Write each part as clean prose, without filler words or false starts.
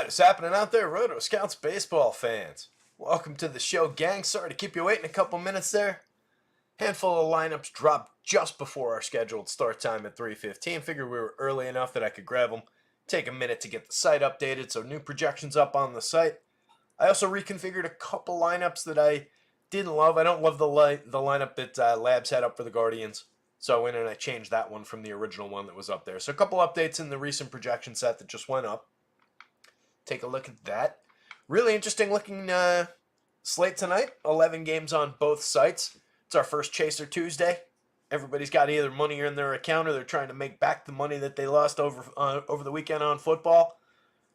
What is happening out there, Roto Scouts baseball fans? Welcome to the show, gang. Sorry to keep you waiting a couple minutes there. Handful of lineups dropped just before our scheduled start time at 3:15. Figured we were early enough that I could grab them. Take a minute to get the site updated, so new projections up on the site. I also reconfigured a couple lineups that I didn't love. I don't love the lineup that Labs had up for the Guardians. So I went and I changed that one from the original one that was up there. So a couple updates in the recent projection set that just went up. Take a look at that. Really interesting looking slate tonight. 11 games on both sites. It's our first Chaser Tuesday. Everybody's got either money in their account or they're trying to make back the money that they lost over the weekend on football.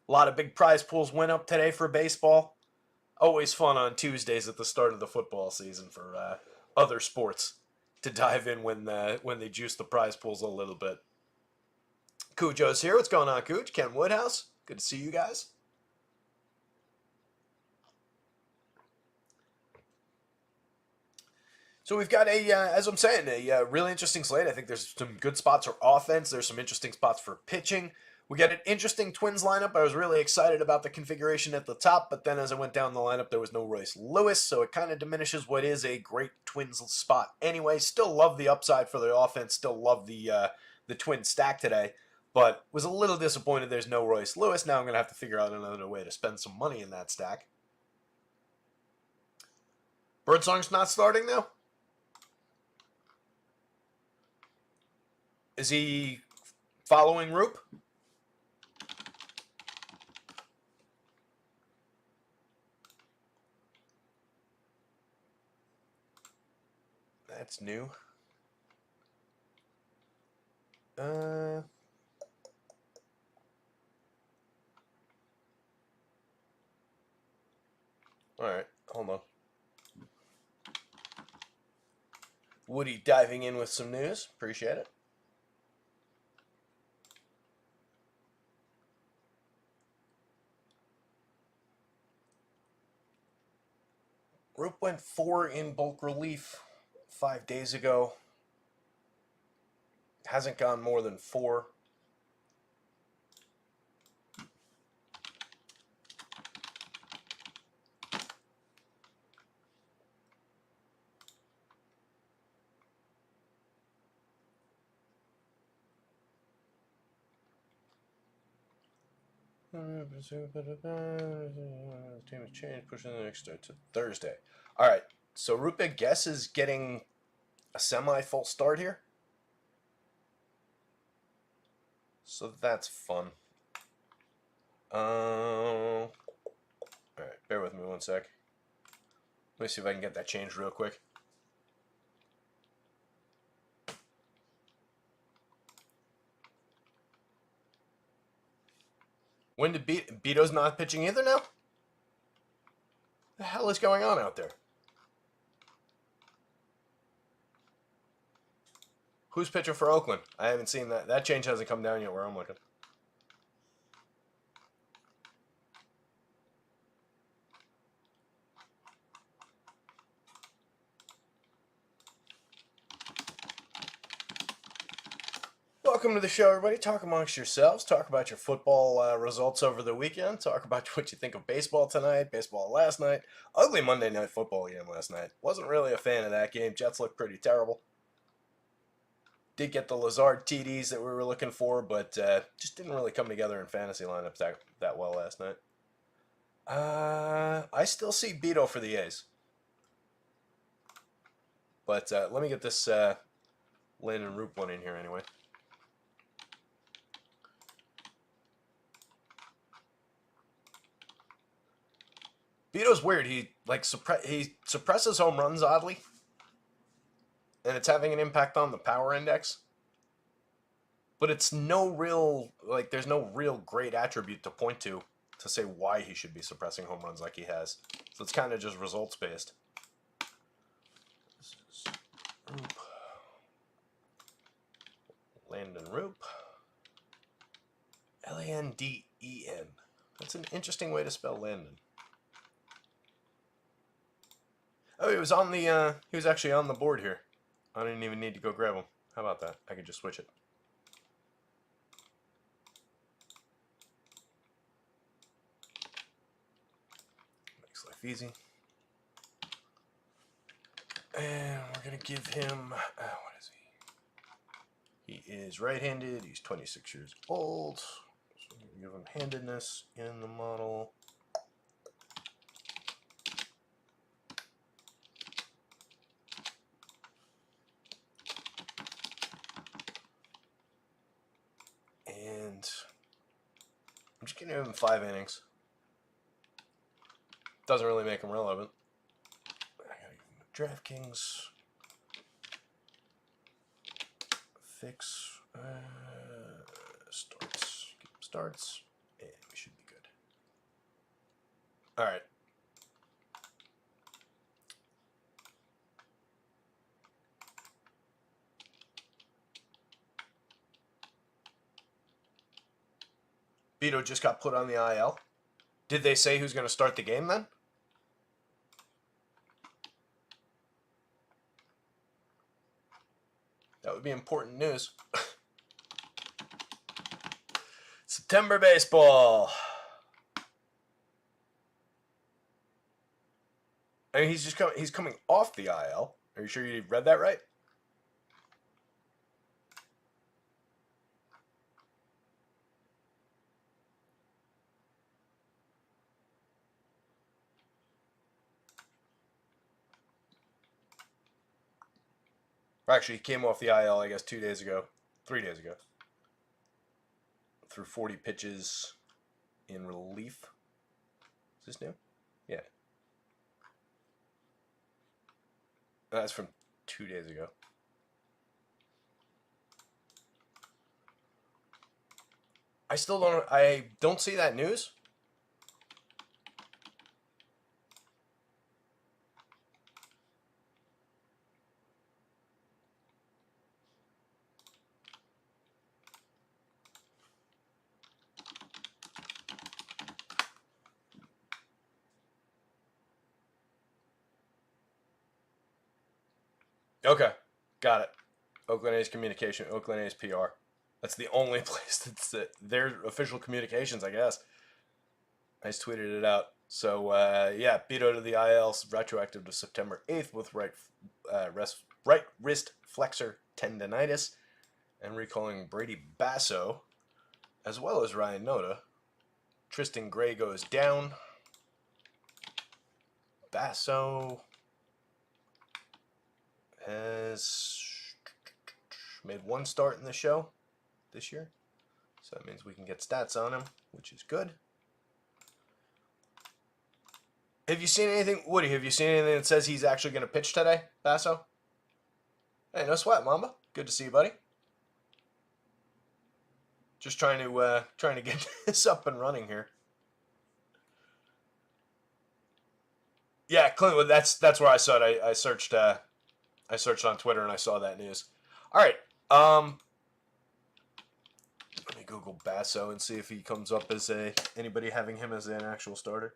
A lot of big prize pools went up today for baseball. Always fun on Tuesdays at the start of the football season for other sports to dive in when they juice the prize pools a little bit. Cujo's here. What's going on, Cuj? Ken Woodhouse. Good to see you guys. So we've got as I'm saying, a really interesting slate. I think there's some good spots for offense. There's some interesting spots for pitching. We got an interesting Twins lineup. I was really excited about the configuration at the top, but then as I went down the lineup, there was no Royce Lewis, so it kind of diminishes what is a great Twins spot. Anyway, still love the upside for the offense. Still love the Twins stack today, but was a little disappointed there's no Royce Lewis. Now I'm going to have to figure out another way to spend some money in that stack. Birdsong's not starting now? Is he following Roop? That's new. All right, hold on. Woody diving in with some news. Appreciate it. Roop went 4 in bulk relief 5 days ago. Hasn't gone more than 4. Team has changed, pushing the next start to Thursday. All right, so Roop, I guess, is getting a semi-full start here. So that's fun. All right, bear with me one sec. Let me see if I can get that changed real quick. When did Beto's not pitching either now? The hell is going on out there? Who's pitching for Oakland? I haven't seen that. That change hasn't come down yet where I'm looking. Welcome to the show, everybody. Talk amongst yourselves. Talk about your football results over the weekend. Talk about what you think of baseball tonight, baseball last night. Ugly Monday Night Football game last night. Wasn't really a fan of that game. Jets looked pretty terrible. Did get the Lazard TDs that we were looking for, but just didn't really come together in fantasy lineups that well last night. I still see Beto for the A's. But let me get this Lynn and Roop one in here anyway. Beto's weird. He suppresses home runs oddly, and it's having an impact on the power index. But it's no real there's no real great attribute to point to say why he should be suppressing home runs like he has. So it's kind of just results based. This is Roop. Landon Roop. L-A-N-D-E-N. That's an interesting way to spell Landon. Oh, he was actually on the board here. I didn't even need to go grab him. How about that? I could just switch it. easy. And we're going to give him, what is he? He is right-handed. He's 26 years old. So we're going to give him handedness in the model. And I'm just going to give him 5 innings. Doesn't really make him relevant. I gotta give him a DraftKings fix starts, and we should be good. All right. Beto just got put on the IL. Did they say who's going to start the game then? That would be important news. September baseball. I mean, he's coming off the IL. Are you sure you read that right? Or actually, he came off the IL, I guess, 3 days ago. Threw 40 pitches in relief. Is this new? Yeah. That's from 2 days ago. I don't see that news. Okay, got it. Oakland A's communication, Oakland A's PR. That's the only place that's their official communications, I guess. I just tweeted it out. So, yeah, Beto to the IL, retroactive to September 8th with right wrist flexor tendonitis, and recalling Brady Basso, as well as Ryan Noda. Tristan Gray goes down. Basso has made 1 start in the show this year. So that means we can get stats on him, which is good. Have you seen anything, Woody, have you seen anything that says he's actually going to pitch today, Basso? Hey, no sweat, Mamba. Good to see you, buddy. Just trying to get this up and running here. Yeah, Clintwood, that's where I saw it. I searched on Twitter and I saw that news. All right. Let me Google Basso and see if he comes up as anybody having him as an actual starter.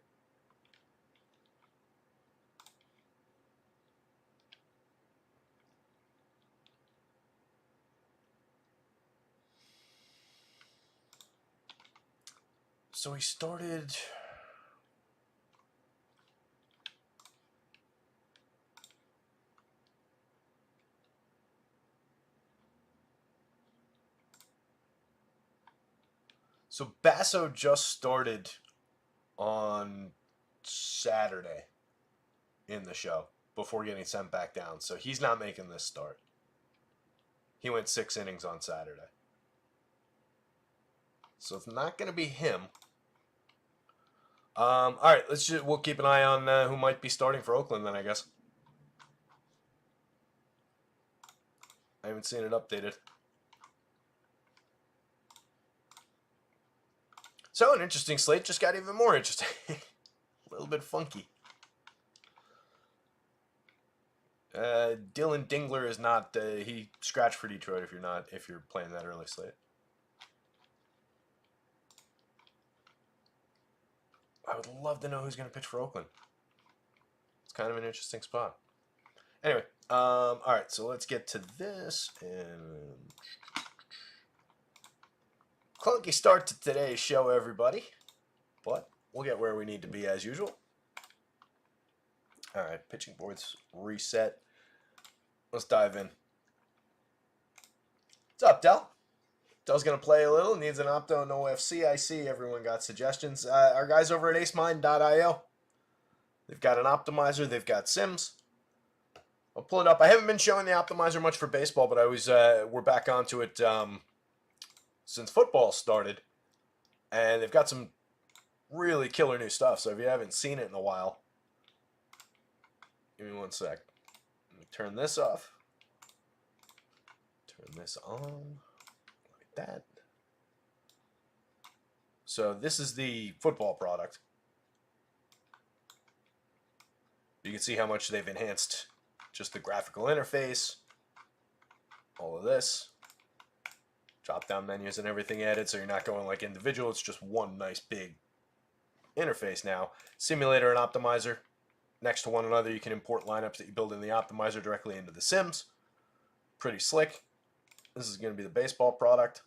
So he started. So Basso just started on Saturday in the show before getting sent back down. So he's not making this start. He went 6 innings on Saturday. So it's not going to be him. All right, we'll keep an eye on who might be starting for Oakland then, I guess. I haven't seen it updated. So an interesting slate just got even more interesting. A little bit funky. Dylan Dingler is not. He scratched for Detroit if you're playing that early slate. I would love to know who's going to pitch for Oakland. It's kind of an interesting spot. Anyway, all right, so let's get to this. And clunky start to today's show, everybody. But we'll get where we need to be as usual. All right, pitching boards reset. Let's dive in. What's up, Del? Del's going to play a little. Needs an opto, no FC. I see everyone got suggestions. Our guys over at acemind.io, they've got an optimizer. They've got sims. I'll pull it up. I haven't been showing the optimizer much for baseball, but I was we're back onto it since football started. And they've got some really killer new stuff. So if you haven't seen it in a while, give me one sec. Let me turn this off. Turn this on. Like that. So this is the football product. You can see how much they've enhanced just the graphical interface. All of this. Drop-down menus and everything added, so you're not going like individual. It's just one nice big interface now. Simulator and optimizer next to one another. You can import lineups that you build in the optimizer directly into the sims. Pretty slick. This is going to be the baseball product.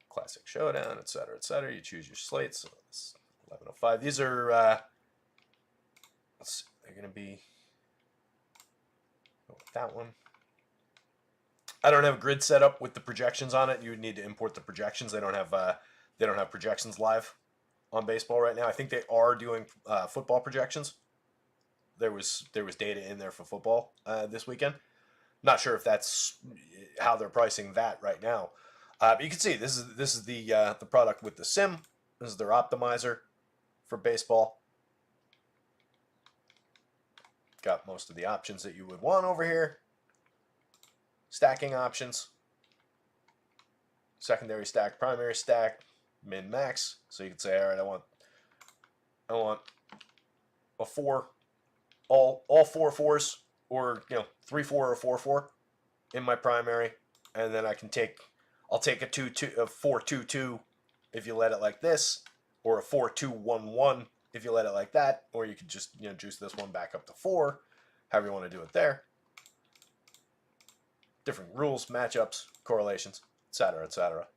Classic Showdown, etc., etc. You choose your slates. So it's 1105. These are they're going to be that one. I don't have a grid set up with the projections on it. You would need to import the projections. They don't have projections live on baseball right now. I think they are doing football projections. There was data in there for football this weekend. Not sure if that's how they're pricing that right now. But you can see this is the product with the sim. This is their optimizer for baseball. Got most of the options that you would want over here. Stacking options. Secondary stack, primary stack, min max. So you can say, all right, I want a 4, all 4 4s, or 3 4 or 4 4 in my primary, and then I'll take a 4 2 2 if you let it like this, or a 4 2 1 1 if you let it like that, or you could just juice this one back up to 4, however you want to do it there. Different rules, matchups, correlations, etc., etc.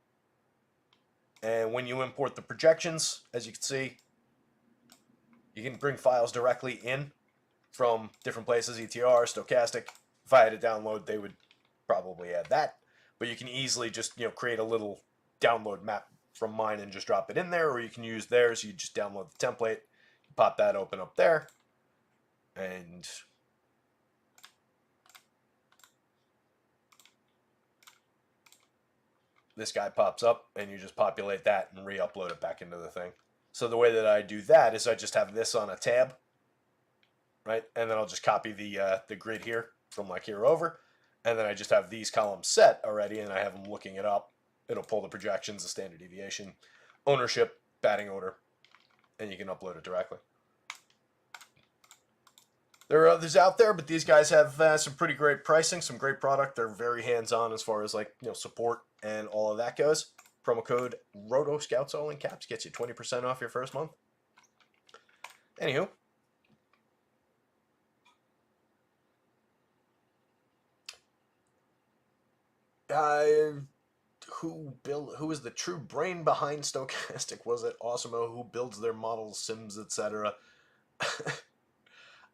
And when you import the projections, as you can see, you can bring files directly in from different places, ETR, stochastic. If I had to download, they would probably add that. But you can easily just create a little download map from mine and just drop it in there, or you can use theirs. You just download the template, pop that open up there, and this guy pops up, and you just populate that and re-upload it back into the thing. So the way that I do that is I just have this on a tab, right? And then I'll just copy the grid here from like here over, and then I just have these columns set already, and I have them looking it up. It'll pull the projections, the standard deviation, ownership, batting order, and you can upload it directly. There are others out there, but these guys have some pretty great pricing, some great product. They're very hands-on as far as support and all of that goes. Promo code rotoscouts, all in caps, gets you 20% off your first month. Anywho, who is the true brain behind Stochastic? Was it Awesemo? Who builds their models, sims, etc.?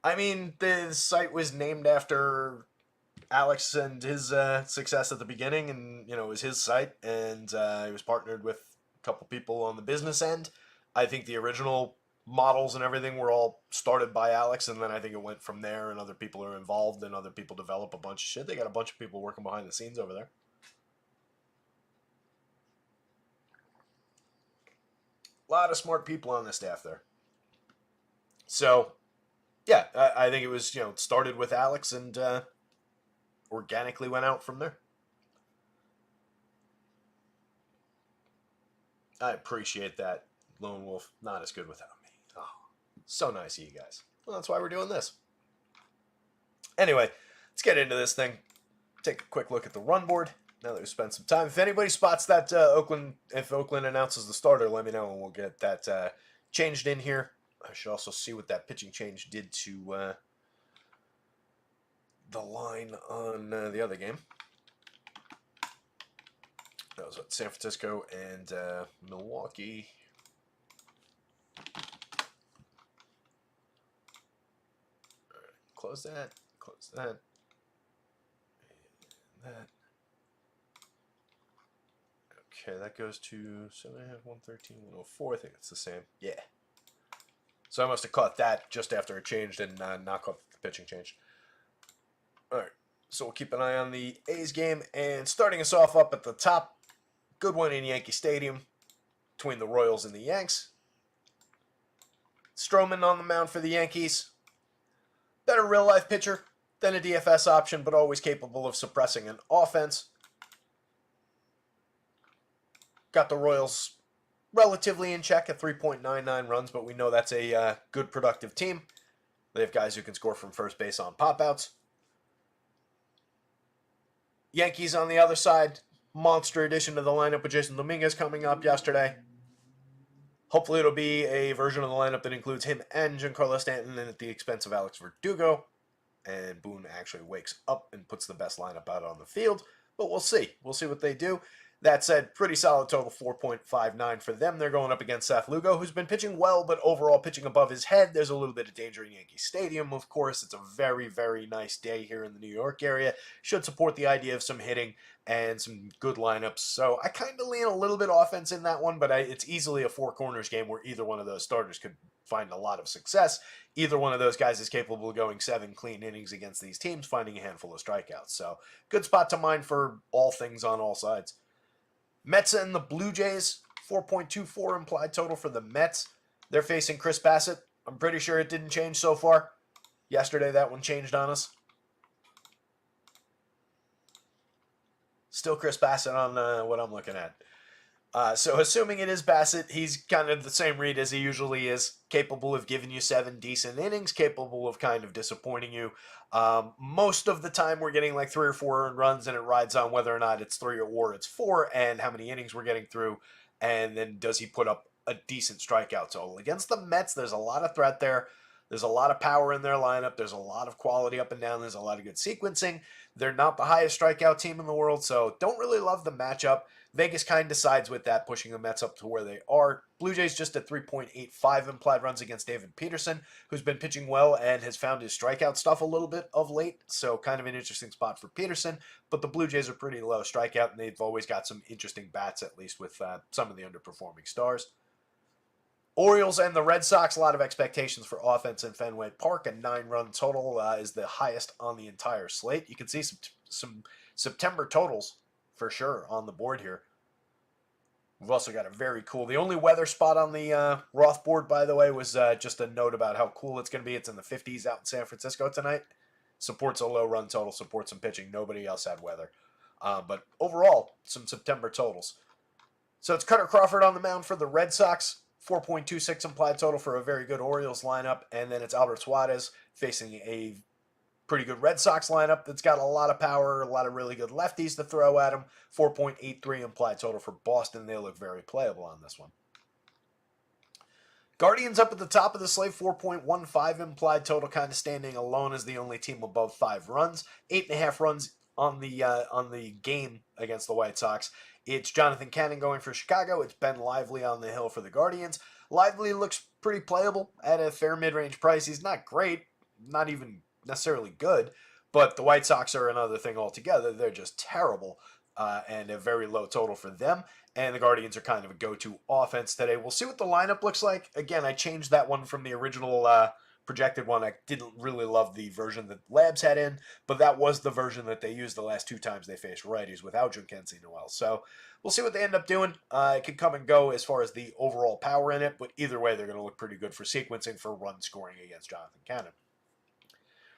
I mean, the site was named after Alex and his success at the beginning, and it was his site, and he was partnered with a couple people on the business end. I think the original models and everything were all started by Alex, and then I think it went from there, and other people are involved, and other people develop a bunch of shit. They got a bunch of people working behind the scenes over there. A lot of smart people on the staff there. So, yeah, I think it was, started with Alex and organically went out from there. I appreciate that, Lone Wolf. Not as good without me. Oh, so nice of you guys. Well, that's why we're doing this. Anyway, let's get into this thing. Take a quick look at the run board. Now that we've spent some time. If anybody spots that if Oakland announces the starter, let me know and we'll get that changed in here. I should also see what that pitching change did to the line on the other game. That was what, San Francisco and Milwaukee. close that, and that. Okay, that goes to 7.5, 113, 104. I think it's the same. Yeah. So I must have caught that just after it changed and not caught the pitching change. All right. So we'll keep an eye on the A's game. And starting us off up at the top, good one in Yankee Stadium between the Royals and the Yanks. Stroman on the mound for the Yankees. Better real-life pitcher than a DFS option, but always capable of suppressing an offense. Got the Royals relatively in check at 3.99 runs, but we know that's a good, productive team. They have guys who can score from first base on pop-outs. Yankees on the other side, monster addition to the lineup with Jason Dominguez coming up yesterday. Hopefully it'll be a version of the lineup that includes him and Giancarlo Stanton and at the expense of Alex Verdugo. And Boone actually wakes up and puts the best lineup out on the field. But we'll see. We'll see what they do. That said, pretty solid total, 4.59 for them. They're going up against Seth Lugo, who's been pitching well, but overall pitching above his head. There's a little bit of danger in Yankee Stadium, of course. It's a very, very nice day here in the New York area. Should support the idea of some hitting and some good lineups. So I kind of lean a little bit offense in that one, but it's easily a four corners game where either one of those starters could find a lot of success. Either one of those guys is capable of going 7 clean innings against these teams, finding a handful of strikeouts. So good spot to mind for all things on all sides. Mets and the Blue Jays, 4.24 implied total for the Mets. They're facing Chris Bassett. I'm pretty sure it didn't change so far. Yesterday, that one changed on us. Still Chris Bassett on what I'm looking at. So assuming it is Bassett, he's kind of the same read as he usually is, capable of giving you 7 decent innings, capable of kind of disappointing you. Most of the time we're getting like 3 or 4 earned runs, and it rides on whether or not it's 3 or it's 4 and how many innings we're getting through, and then does he put up a decent strikeout total. Against the Mets, there's a lot of threat there. There's a lot of power in their lineup. There's a lot of quality up and down. There's a lot of good sequencing. They're not the highest strikeout team in the world, so don't really love the matchup. Vegas kind of sides with that, pushing the Mets up to where they are. Blue Jays just at 3.85 implied runs against David Peterson, who's been pitching well and has found his strikeout stuff a little bit of late, so kind of an interesting spot for Peterson. But the Blue Jays are pretty low strikeout, and they've always got some interesting bats, at least with some of the underperforming stars. Orioles and the Red Sox, a lot of expectations for offense in Fenway Park. A 9-run total is the highest on the entire slate. You can see some September totals for sure on the board here. We've also got a very cool, the only weather spot on the Roth board, by the way, was just a note about how cool it's going to be. It's in the 50s out in San Francisco tonight. Supports a low run total, supports some pitching. Nobody else had weather. But overall, some September totals. So it's Cutter Crawford on the mound for the Red Sox. 4.26 implied total for a very good Orioles lineup. And then it's Albert Suarez facing a pretty good Red Sox lineup that's got a lot of power, a lot of really good lefties to throw at him. 4.83 implied total for Boston. They look very playable on this one. Guardians up at the top of the slate, 4.15 implied total, kind of standing alone as the only team above 5 runs. 8.5 runs on the game against the White Sox. It's Jonathan Cannon going for Chicago. It's Ben Lively on the hill for the Guardians. Lively looks pretty playable at a fair mid-range price. He's not great, not even necessarily good, but the White Sox are another thing altogether. They're just terrible, and a very low total for them. And the Guardians are kind of a go-to offense today. We'll see what the lineup looks like. Again, I changed that one from the original projected one. I didn't really love the version that Labs had in, but that was the version that they used the last 2 times they faced righties without Jhonkensy Noel. So we'll see what they end up doing. It could come and go as far as the overall power in it, but either way, they're going to look pretty good for sequencing for run scoring against Jonathan Cannon.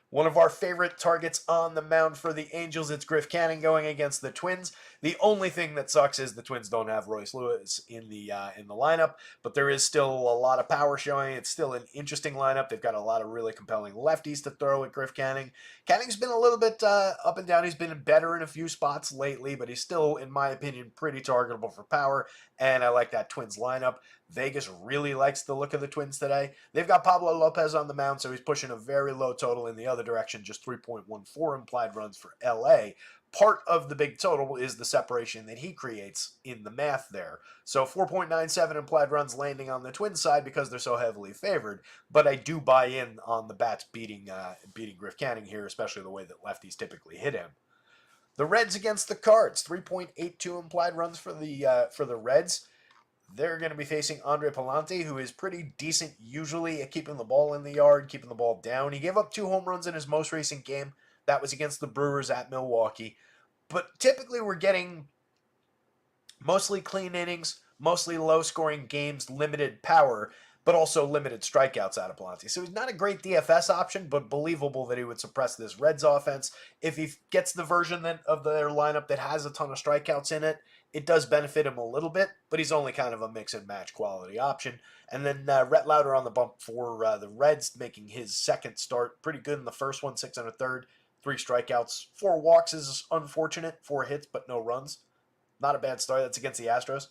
One of our favorite targets on the mound for the Angels, it's Griff Canning going against the Twins. The only thing that sucks is the Twins don't have Royce Lewis in the lineup, but there is still a lot of power showing. It's still an interesting lineup. They've got a lot of really compelling lefties to throw at Griff Canning. Canning's been a little bit up and down. He's been better in a few spots lately, but he's still, in my opinion, pretty targetable for power, and I like that Twins lineup. Vegas really likes the look of the Twins today. They've got Pablo Lopez on the mound, so he's pushing a very low total in the other direction, just 3.14 implied runs for LA. part of the big total is the separation that he creates in the math there. So 4.97 implied runs landing on the Twins side because they're so heavily favored. But I do buy in on the bats beating Griff Canning here, especially the way that lefties typically hit him. The Reds against the Cards, 3.82 implied runs for the Reds. They're going to be facing Andre Palante, who is pretty decent usually at keeping the ball in the yard, keeping the ball down. He gave up 2 home runs in his most recent game. That was against the Brewers at Milwaukee. But typically we're getting mostly clean innings, mostly low-scoring games, limited power, but also limited strikeouts out of Palante. So he's not a great DFS option, but believable that he would suppress this Reds offense. If he gets the version of their lineup that has a ton of strikeouts in it, it does benefit him a little bit, but he's only kind of a mix-and-match quality option. And then Rhett Lauder on the bump for the Reds, making his second start. Pretty good in the first one, 6 1/3, 3 strikeouts. 4 walks is unfortunate, 4 hits, but no runs. Not a bad start. That's against the Astros.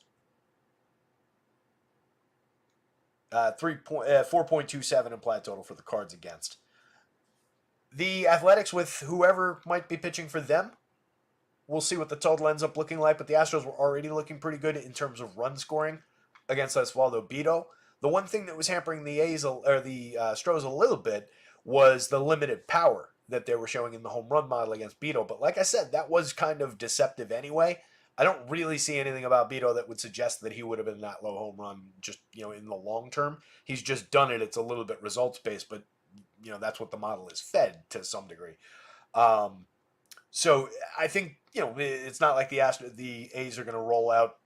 4.27 implied total for the Cards against. The Athletics with whoever might be pitching for them. We'll see what the total ends up looking like, but the Astros were already looking pretty good in terms of run scoring against Oswaldo Bido. The one thing that was hampering the Astros a little bit was the limited power that they were showing in the home run model against Bido. But like I said, that was kind of deceptive anyway. I don't really see anything about Bido that would suggest that he would have been that low home run just, in the long term. He's just done it. It's a little bit results based, but that's what the model is fed to some degree. So I think, it's not like the A's are going to roll out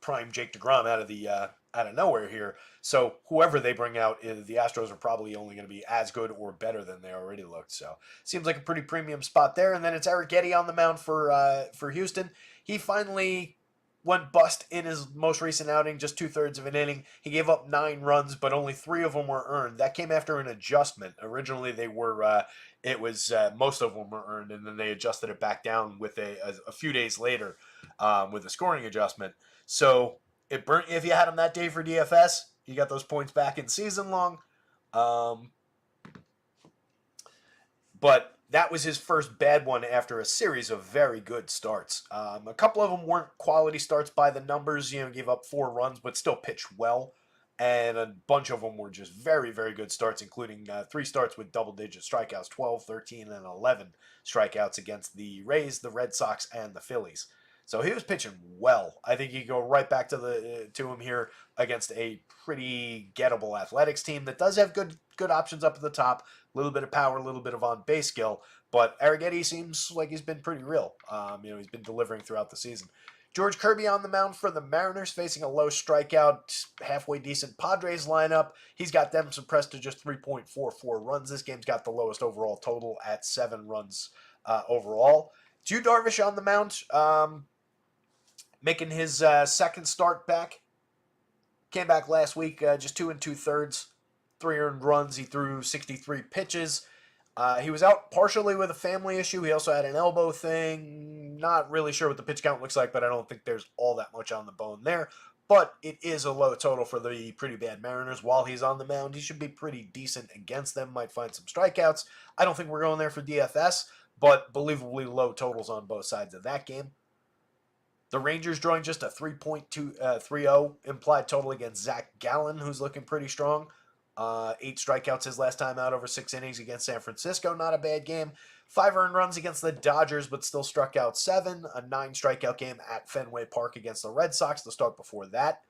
prime Jake DeGrom out of nowhere here. So whoever they bring out, the Astros are probably only going to be as good or better than they already looked. So seems like a pretty premium spot there. And then it's Eric Getty on the mound for Houston. He finally went bust in his most recent outing, just 2/3 of an inning. He gave up 9 runs, but only 3 of them were earned. That came after an adjustment. Originally, they were most of them were earned, and then they adjusted it back down with a few days later with a scoring adjustment. So it burnt if you had him that day for DFS. You got those points back in season long. But that was his first bad one after a series of very good starts. A couple of them weren't quality starts by the numbers. Gave up 4 runs, but still pitched well. And a bunch of them were just very, very good starts, including 3 starts with double-digit strikeouts, 12, 13, and 11 strikeouts against the Rays, the Red Sox, and the Phillies. So he was pitching well. I think you go right back to him here against a pretty gettable Athletics team that does have good options up at the top. A little bit of power, a little bit of on-base skill. But Arrighetti seems like he's been pretty real. He's been delivering throughout the season. George Kirby on the mound for the Mariners, facing a low strikeout, halfway decent Padres lineup. He's got them suppressed to just 3.44 runs. This game's got the lowest overall total at 7 runs overall. Yu Darvish on the mound, making his second start back. Came back last week, just 2 2/3, 3 earned runs. He threw 63 pitches. He was out partially with a family issue. He also had an elbow thing. Not really sure what the pitch count looks like, but I don't think there's all that much on the bone there. But it is a low total for the pretty bad Mariners. While he's on the mound, he should be pretty decent against them. Might find some strikeouts. I don't think we're going there for DFS, but believably low totals on both sides of that game. The Rangers drawing just a 3.30 implied total against Zach Gallen, who's looking pretty strong. 8 strikeouts his last time out over 6 innings against San Francisco. Not a bad game. 5 earned runs against the Dodgers, but still struck out 7. A 9 strikeout game at Fenway Park against the Red Sox, the start before that.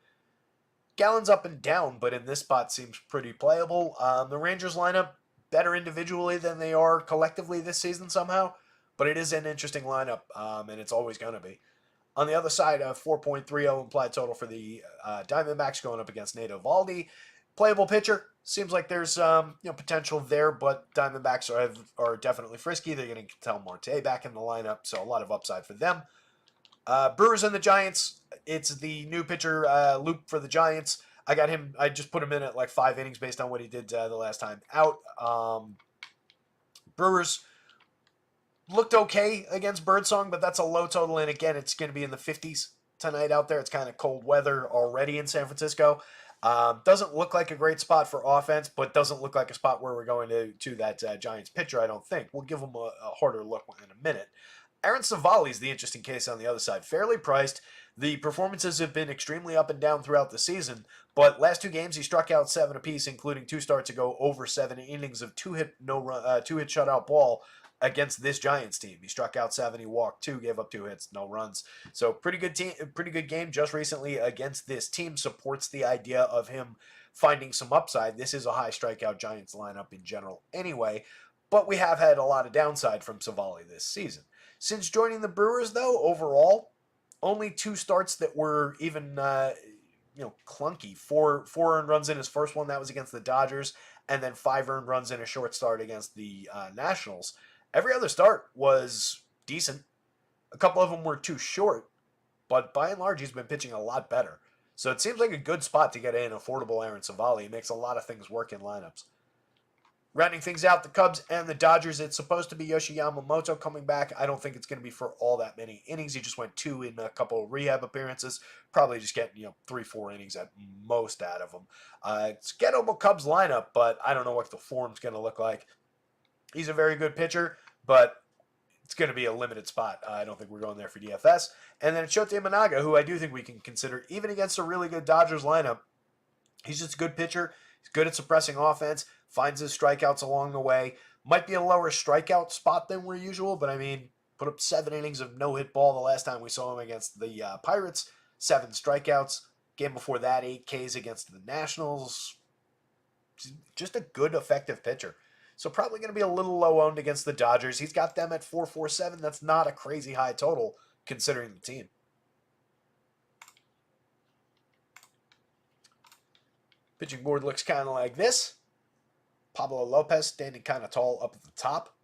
Gallen's up and down, but in this spot seems pretty playable. The Rangers lineup, better individually than they are collectively this season somehow, but it is an interesting lineup, and it's always going to be. On the other side, a 4.30 implied total for the Diamondbacks going up against Nate Eovaldi. Playable pitcher. Seems like there's potential there, but Diamondbacks are definitely frisky. They're getting Ketel Marte back in the lineup, so a lot of upside for them. Brewers and the Giants. It's the new pitcher Loop for the Giants. I got him. I just put him in at like 5 innings based on what he did the last time out. Brewers looked okay against Birdsong, but that's a low total, and again, it's going to be in the 50s tonight out there. It's kind of cold weather already in San Francisco. Doesn't look like a great spot for offense, but doesn't look like a spot where we're going to that Giants pitcher, I don't think. We'll give them a harder look in a minute. Aaron Savali is the interesting case on the other side. Fairly priced. The performances have been extremely up and down throughout the season, but last 2 games he struck out 7 apiece, including 2 starts ago over 7 innings of 2-hit shutout ball against this Giants team. He struck out 7, he walked 2, gave up 2 hits, no runs. So pretty good team, pretty good game just recently against this team. Supports the idea of him finding some upside. This is a high strikeout Giants lineup in general anyway, but we have had a lot of downside from Savali this season. Since joining the Brewers, though, overall, only 2 starts that were even clunky. Four earned runs in his first one, that was against the Dodgers, and then 5 earned runs in a short start against the Nationals. Every other start was decent. A couple of them were too short, but by and large, he's been pitching a lot better. So it seems like a good spot to get in affordable Aaron Savali. He makes a lot of things work in lineups. Rounding things out, the Cubs and the Dodgers. It's supposed to be Yoshi Yamamoto coming back. I don't think it's going to be for all that many innings. He just went 2 in a couple of rehab appearances. Probably just getting 3-4 innings at most out of him. It's a gettable Cubs lineup, but I don't know what the form's going to look like. He's a very good pitcher, but it's going to be a limited spot. I don't think we're going there for DFS. And then it's Shota Imanaga, who I do think we can consider even against a really good Dodgers lineup. He's just a good pitcher. He's good at suppressing offense. Finds his strikeouts along the way. Might be a lower strikeout spot than we're usual, but I mean, put up 7 innings of no-hit ball the last time we saw him against the Pirates. 7 strikeouts. Game before that, 8 Ks against the Nationals. Just a good, effective pitcher. So probably going to be a little low-owned against the Dodgers. He's got them at 4.47. That's not a crazy high total considering the team. Pitching board looks kind of like this. Pablo Lopez standing kind of tall up at the top.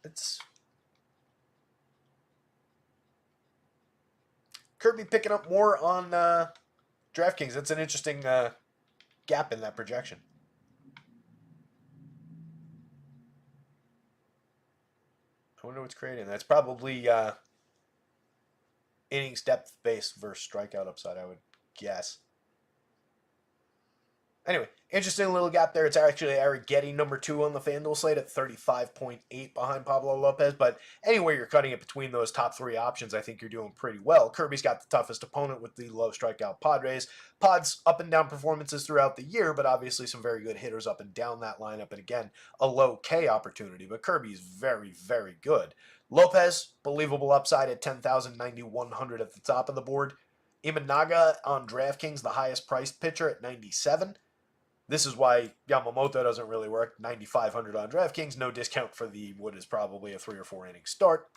It's Kirby picking up more on DraftKings. That's an interesting gap in that projection. I wonder what's creating. That's probably innings depth base versus strikeout upside, I would guess. Anyway, interesting little gap there. It's actually Arrighetti number 2 on the FanDuel slate at 35.8 behind Pablo Lopez. But anyway, you're cutting it between those top 3 options, I think you're doing pretty well. Kirby's got the toughest opponent with the low strikeout Padres. Pods up and down performances throughout the year, but obviously some very good hitters up and down that lineup. And again, a low K opportunity, but Kirby's very, very good. Lopez, believable upside at 10,000, 9,100 at the top of the board. Imanaga on DraftKings, the highest priced pitcher at 97. This is why Yamamoto doesn't really work. 9,500 on DraftKings, no discount for the what is probably a 3 or 4 inning start.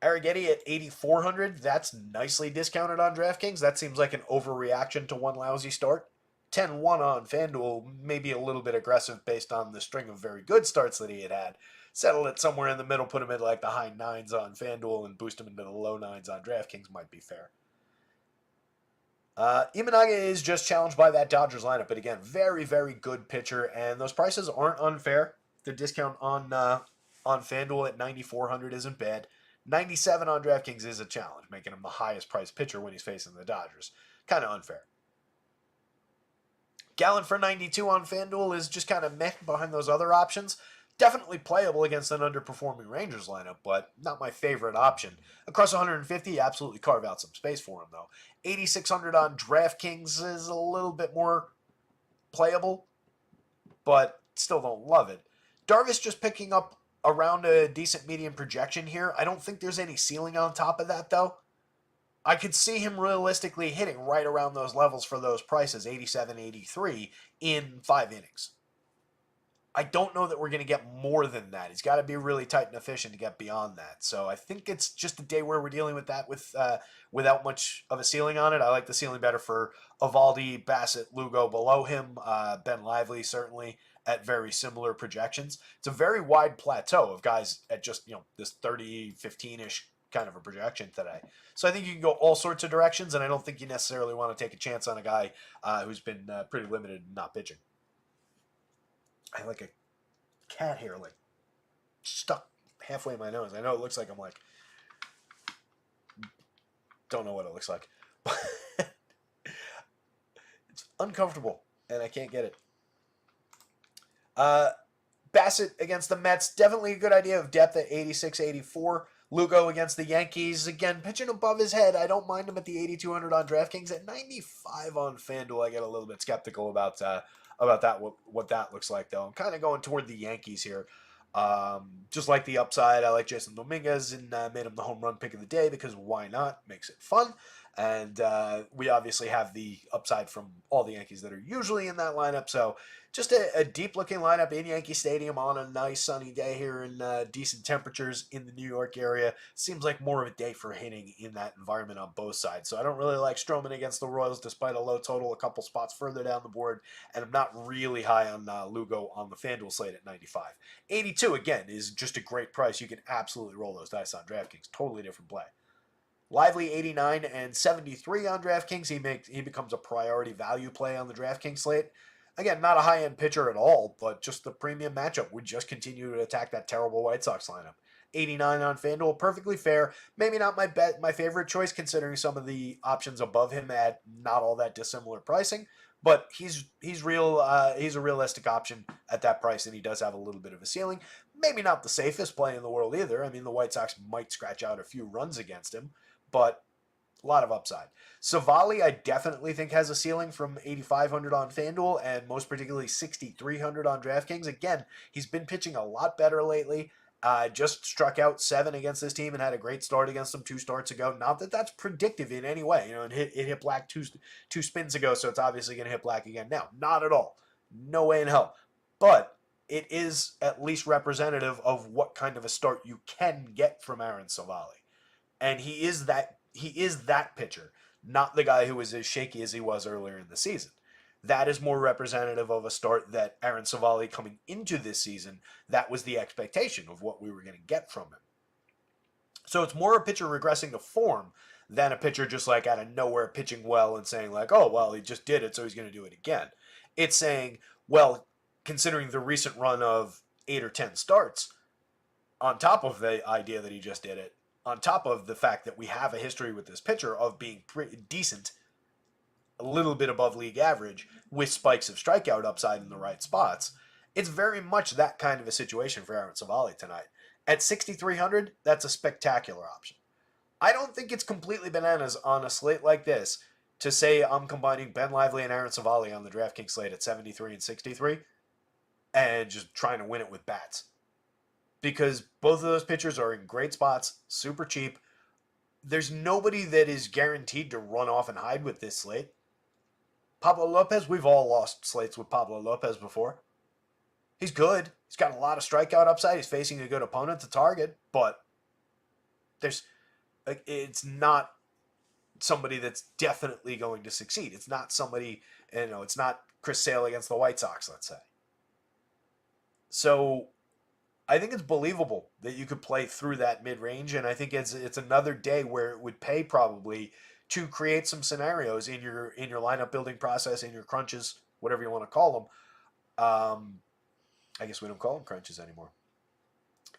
Arrighetti at 8,400. That's nicely discounted on DraftKings. That seems like an overreaction to one lousy start. 10-1 on FanDuel, maybe a little bit aggressive based on the string of very good starts that he had. Settle it somewhere in the middle, put him in like the high 9s on FanDuel and boost him into the low 9s on DraftKings might be fair. Imanaga is just challenged by that Dodgers lineup, but again, very, very good pitcher, and those prices aren't unfair. The discount on FanDuel at 9,400 isn't bad. 97 on DraftKings is a challenge, making him the highest priced pitcher when he's facing the Dodgers. Kind of unfair. Gallen for 92 on FanDuel is just kind of meh behind those other options. Definitely playable against an underperforming Rangers lineup, but not my favorite option. Across 150, absolutely carve out some space for him, though. 8,600 on DraftKings is a little bit more playable, but still don't love it. Darvish just picking up around a decent median projection here. I don't think there's any ceiling on top of that, though. I could see him realistically hitting right around those levels for those prices, 87, 83, in 5 innings. I don't know that we're going to get more than that. He's got to be really tight and efficient to get beyond that. So I think it's just a day where we're dealing with that without much of a ceiling on it. I like the ceiling better for Eovaldi, Bassett, Lugo below him, Ben Lively certainly at very similar projections. It's a very wide plateau of guys at just this 30, 15-ish kind of a projection today. So I think you can go all sorts of directions, and I don't think you necessarily want to take a chance on a guy who's been pretty limited in not pitching. I have like a cat hair like stuck halfway in my nose. I know it looks like I'm like, don't know what it looks like. It's uncomfortable and I can't get it. Uh, Bassett against the Mets, definitely a good idea of depth at 86, 84. Lugo against the Yankees, again, pitching above his head. I don't mind him at the 8,200 on DraftKings. At 95 on FanDuel, I get a little bit skeptical about that, what that looks like, though. I'm kind of going toward the Yankees here. Just like the upside, I like Jason Dominguez and made him the home run pick of the day because why not? Makes it fun. And we obviously have the upside from all the Yankees that are usually in that lineup. So just a deep-looking lineup in Yankee Stadium on a nice sunny day here in decent temperatures in the New York area. Seems like more of a day for hitting in that environment on both sides. So I don't really like Stroman against the Royals despite a low total a couple spots further down the board. And I'm not really high on Lugo on the FanDuel slate at 95. 82, again, is just a great price. You can absolutely roll those dice on DraftKings. Totally different play. Lively 89 and 73 on DraftKings. He becomes a priority value play on the DraftKings slate. Again, not a high-end pitcher at all, but just the premium matchup would just continue to attack that terrible White Sox lineup. 89 on FanDuel, perfectly fair. Maybe not my favorite choice considering some of the options above him at not all that dissimilar pricing, but he's real. He's a realistic option at that price, and he does have a little bit of a ceiling. Maybe not the safest play in the world either. I mean, the White Sox might scratch out a few runs against him, but a lot of upside. Savali, I definitely think has a ceiling from 8,500 on FanDuel and most particularly 6,300 on DraftKings. Again, he's been pitching a lot better lately. Just struck out 7 against this team and had a great start against them 2 starts ago. Not that that's predictive in any way. You know, it hit black two spins ago, so it's obviously going to hit black again now. Not at all. No way in hell. But it is at least representative of what kind of a start you can get from Aaron Savali. And he is that pitcher, not the guy who was as shaky as he was earlier in the season. That is more representative of a start that Aaron Savali coming into this season, that was the expectation of what we were going to get from him. So it's more a pitcher regressing to form than a pitcher just like out of nowhere pitching well and saying like, oh, well, he just did it, so he's going to do it again. It's saying, well, considering the recent run of 8 or 10 starts, on top of the idea that he just did it, on top of the fact that we have a history with this pitcher of being pretty decent, a little bit above league average, with spikes of strikeout upside in the right spots, it's very much that kind of a situation for Aaron Savali tonight. At 6,300, that's a spectacular option. I don't think it's completely bananas on a slate like this to say I'm combining Ben Lively and Aaron Savali on the DraftKings slate at 73 and 63 and just trying to win it with bats. Because both of those pitchers are in great spots, super cheap. There's nobody that is guaranteed to run off and hide with this slate. Pablo Lopez, we've all lost slates with Pablo Lopez before. He's good. He's got a lot of strikeout upside. He's facing a good opponent to target, but it's not somebody that's definitely going to succeed. It's not somebody, it's not Chris Sale against the White Sox, let's say. So I think it's believable that you could play through that mid-range, and I think it's another day where it would pay probably to create some scenarios in your lineup building process, in your crunches, whatever you want to call them. I guess we don't call them crunches anymore.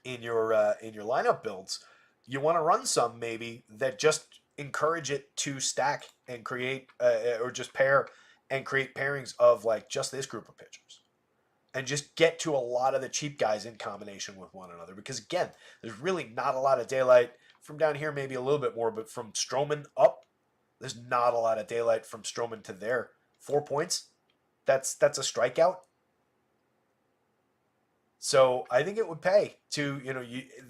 In your lineup builds, you want to run some maybe that just encourage it to stack and create or just pair and create pairings of like just this group of pitchers. And just get to a lot of the cheap guys in combination with one another. Because, again, there's really not a lot of daylight. From down here, maybe a little bit more. But from Stroman up, there's not a lot of daylight from Stroman to there. 4 points, that's a strikeout. So I think it would pay to,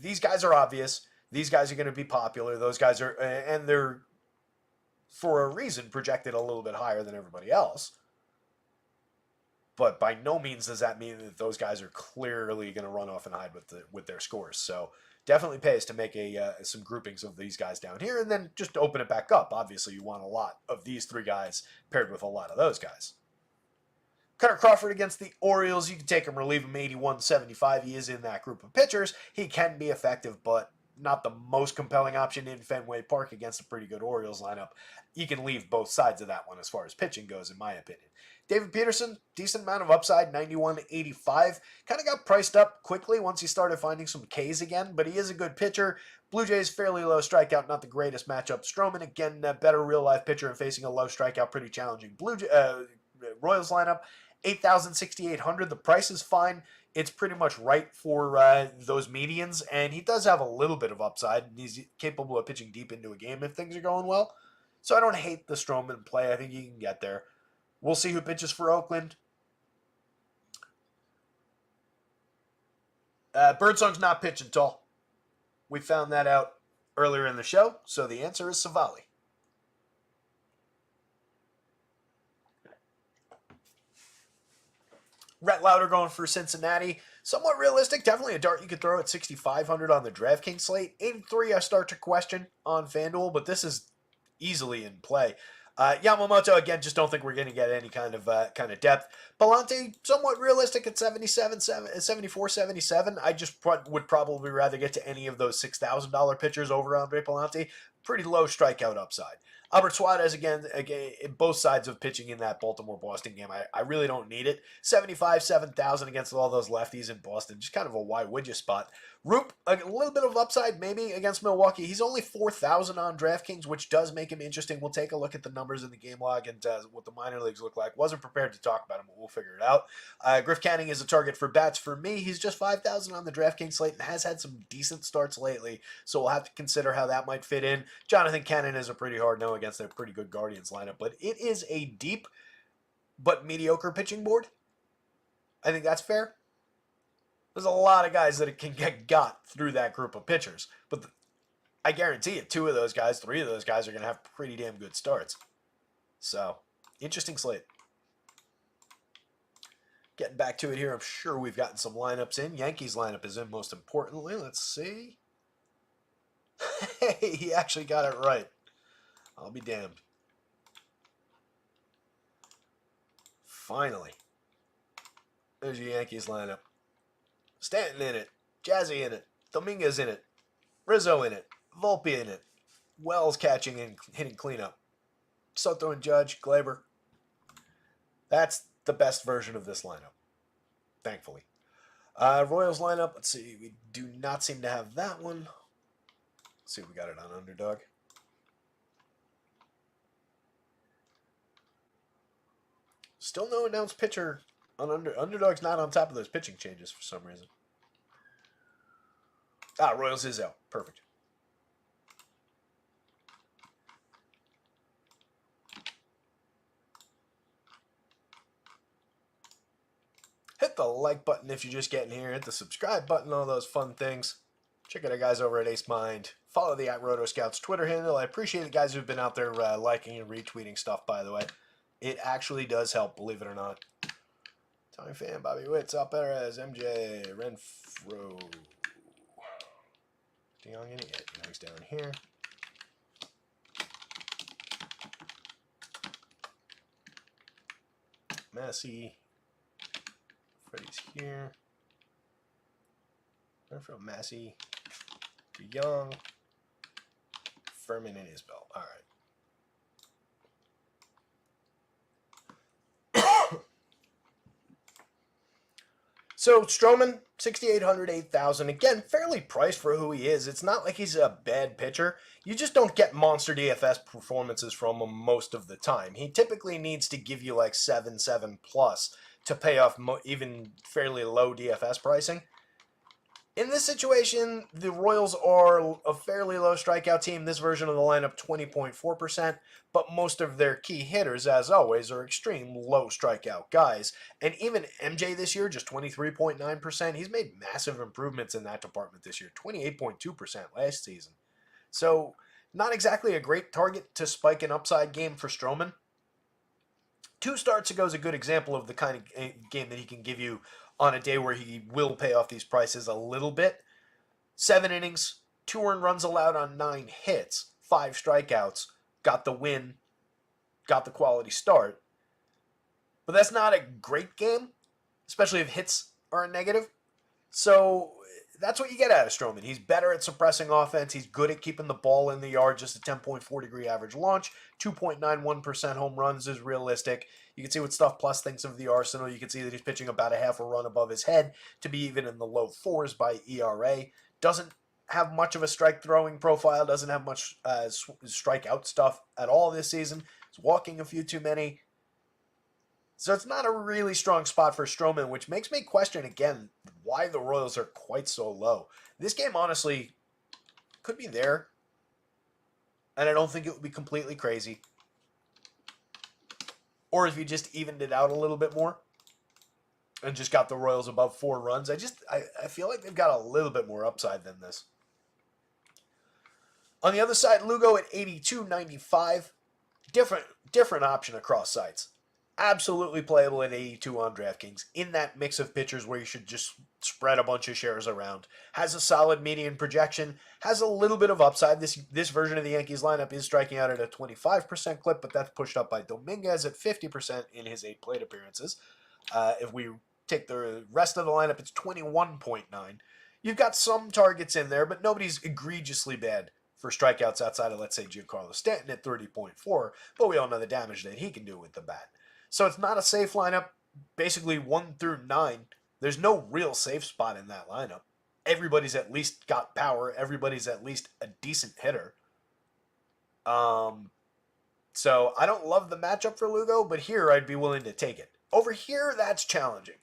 these guys are obvious. These guys are going to be popular. Those guys are, and they're, for a reason, projected a little bit higher than everybody else. But by no means does that mean that those guys are clearly going to run off and hide with their scores. So definitely pays to make some groupings of these guys down here and then just open it back up. Obviously, you want a lot of these 3 guys paired with a lot of those guys. Cutter Crawford against the Orioles. You can take him or leave him 81-75. He is in that group of pitchers. He can be effective, but not the most compelling option in Fenway Park against a pretty good Orioles lineup. You can leave both sides of that one as far as pitching goes, in my opinion. David Peterson, decent amount of upside, 91-85. Kind of got priced up quickly once he started finding some Ks again, but he is a good pitcher. Blue Jays, fairly low strikeout, not the greatest matchup. Stroman, again, a better real-life pitcher and facing a low strikeout, pretty challenging Royals lineup. 8,000, 6,800. The price is fine. It's pretty much right for those medians, and he does have a little bit of upside. He's capable of pitching deep into a game if things are going well. So I don't hate the Stroman play. I think he can get there. We'll see who pitches for Oakland. Birdsong's not pitching tall. We found that out earlier in the show, so the answer is Savali. Rhett Lauder going for Cincinnati. Somewhat realistic. Definitely a dart you could throw at 6,500 on the DraftKings slate. 83 I start to question on FanDuel, but this is easily in play. Yamamoto, again, just don't think we're going to get any kind of depth. Palante, somewhat realistic at 74, 77. I just would probably rather get to any of those $6,000 pitchers over Andre Palante. Pretty low strikeout upside. Albert Suarez, again, both sides of pitching in that Baltimore-Boston game. I really don't need it. 75, 7,000 against all those lefties in Boston. Just kind of a why would you spot. Roop, a little bit of upside maybe against Milwaukee. He's only 4,000 on DraftKings, which does make him interesting. We'll take a look at the numbers in the game log and what the minor leagues look like. Wasn't prepared to talk about him, but we'll figure it out. Griff Canning is a target for bats for me. He's just 5,000 on the DraftKings slate and has had some decent starts lately, so we'll have to consider how that might fit in. Jonathan Cannon is a pretty hard no against a pretty good Guardians lineup, but it is a deep but mediocre pitching board. I think that's fair. There's a lot of guys that it can get got through that group of pitchers. But I guarantee you, 2 of those guys, 3 of those guys are going to have pretty damn good starts. So, interesting slate. Getting back to it here, I'm sure we've gotten some lineups in. Yankees lineup is in most importantly. Let's see. Hey, he actually got it right. I'll be damned. Finally. There's your Yankees lineup. Stanton in it, Jazzy in it, Dominguez in it, Rizzo in it, Volpe in it, Wells catching and hitting cleanup, Soto and Judge, Glaber. That's the best version of this lineup, thankfully. Royals lineup, let's see, we do not seem to have that one. Let's see if we got it on Underdog. Still no announced pitcher on Underdog's not on top of those pitching changes for some reason. Royals is out. Perfect. Hit the like button if you're just getting here. Hit the subscribe button, all those fun things. Check out our guys over at Ace Mind. Follow the @rotoscouts Twitter handle. I appreciate the guys who've been out there liking and retweeting stuff, by the way. It actually does help, believe it or not. Tommy Fan, Bobby Witt, Sal Perez, MJ, Renfro. DeYoung in it? Yeah, he's down here. Massey. Freddie's here. Renfro, Massey, DeYoung, Furman, and Isbell. All right. So, Stroman, 6,800, 8,000. Again, fairly priced for who he is. It's not like he's a bad pitcher. You just don't get monster DFS performances from him most of the time. He typically needs to give you like 7 plus to pay off even fairly low DFS pricing. In this situation, the Royals are a fairly low strikeout team. This version of the lineup, 20.4%, but most of their key hitters, as always, are extreme low strikeout guys. And even MJ this year, just 23.9%. He's made massive improvements in that department this year, 28.2% last season. So, not exactly a great target to spike an upside game for Stroman. 2 starts ago is a good example of the kind of game that he can give you on a day where he will pay off these prices a little bit. 7 innings, 2 earned runs allowed on 9 hits, 5 strikeouts, got the win, got the quality start. But that's not a great game, especially if hits are a negative. So that's what you get out of Stroman. He's better at suppressing offense. He's good at keeping the ball in the yard, just a 10.4 degree average launch. 2.91% home runs is realistic. You can see what Stuff Plus thinks of the arsenal. You can see that he's pitching about a half a run above his head to be even in the low 4s by ERA. Doesn't have much of a strike throwing profile. Doesn't have much strikeout stuff at all this season. He's walking a few too many. So it's not a really strong spot for Stroman, which makes me question again why the Royals are quite so low. This game honestly could be there, and I don't think it would be completely crazy. Or if you just evened it out a little bit more and just got the Royals above 4 runs, I feel like they've got a little bit more upside than this. On the other side, Lugo at 82.95. Different option across sites. Absolutely playable at 82 on DraftKings. In that mix of pitchers where you should just spread a bunch of shares around. Has a solid median projection. Has a little bit of upside. This version of the Yankees lineup is striking out at a 25% clip, but that's pushed up by Dominguez at 50% in his 8 plate appearances. If we take the rest of the lineup, it's 21.9. You've got some targets in there, but nobody's egregiously bad for strikeouts outside of, let's say, Giancarlo Stanton at 30.4, but we all know the damage that he can do with the bat. So it's not a safe lineup. Basically 1 through 9, there's no real safe spot in that lineup. Everybody's at least got power. Everybody's at least a decent hitter. So I don't love the matchup for Lugo, but here I'd be willing to take it. Over here, that's challenging.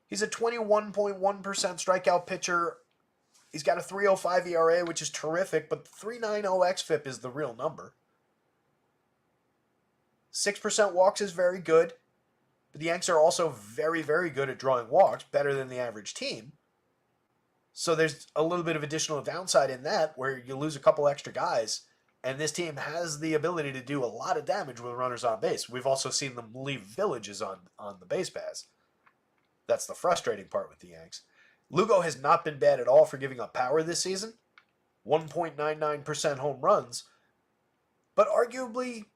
He's a 21.1% strikeout pitcher. He's got a 3.05 ERA, which is terrific, but 3.90 xFIP is the real number. 6% walks is very good, but the Yanks are also very, very good at drawing walks, better than the average team. So there's a little bit of additional downside in that, where you lose a couple extra guys, and this team has the ability to do a lot of damage with runners on base. We've also seen them leave villages on the base paths. That's the frustrating part with the Yanks. Lugo has not been bad at all for giving up power this season. 1.99% home runs. But arguably,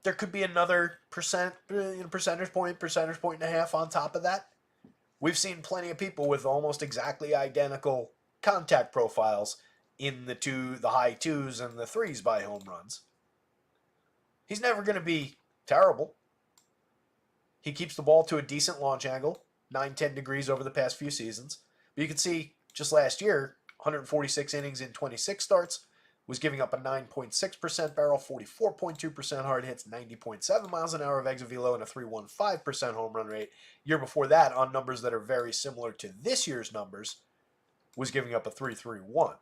there could be another percentage point and a half on top of that. We've seen plenty of people with almost exactly identical contact profiles in the high 2s and the 3s by home runs. He's never going to be terrible. He keeps the ball to a decent launch angle, 9-10 degrees over the past few seasons. But you can see just last year, 146 innings in 26 starts, was giving up a 9.6% barrel, 44.2% hard hits, 90.7 miles an hour of exit velo, and a 3.15% home run rate. Year before that, on numbers that are very similar to this year's numbers, was giving up a 3.31.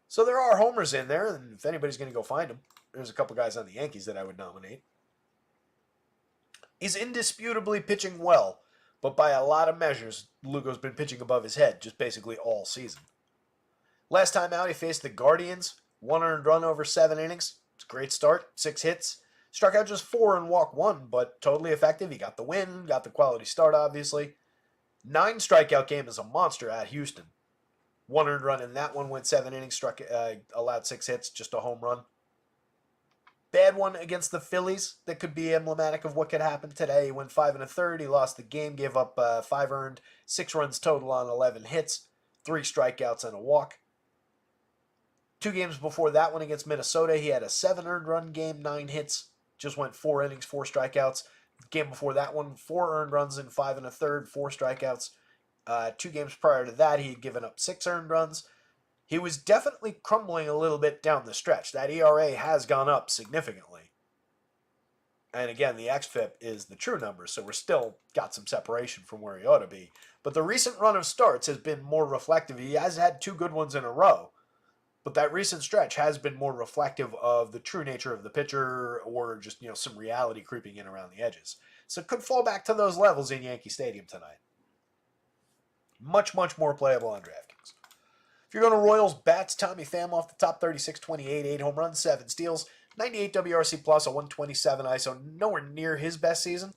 So there are homers in there, and if anybody's going to go find them, there's a couple guys on the Yankees that I would nominate. He's indisputably pitching well, but by a lot of measures, Lugo's been pitching above his head just basically all season. Last time out, he faced the Guardians, 1 earned run over 7 innings. It's a great start, 6 hits. Struck out just 4 and walked 1, but totally effective. He got the win, got the quality start, obviously. 9 strikeout game is a monster at Houston. 1 earned run in that one, went 7 innings, allowed 6 hits, just a home run. Bad one against the Phillies that could be emblematic of what could happen today. He went 5 1/3. He lost the game, gave up 5 earned, 6 runs total on 11 hits, 3 strikeouts and a walk. 2 games before that one against Minnesota, he had a 7 earned run game, 9 hits, just went 4 innings, 4 strikeouts. Game before that one, 4 earned runs in 5 1/3, 4 strikeouts. 2 games prior to that, he had given up 6 earned runs. He was definitely crumbling a little bit down the stretch. That ERA has gone up significantly. And again, the xFIP is the true number, so we're still got some separation from where he ought to be. But the recent run of starts has been more reflective. He has had 2 good ones in a row, but that recent stretch has been more reflective of the true nature of the pitcher, or just, some reality creeping in around the edges. So it could fall back to those levels in Yankee Stadium tonight. Much, much more playable on DraftKings. If you're going to Royals bats, Tommy Pham off the top, 36-28, 8 home runs, 7 steals, 98 WRC plus, a 127 ISO, nowhere near his best season.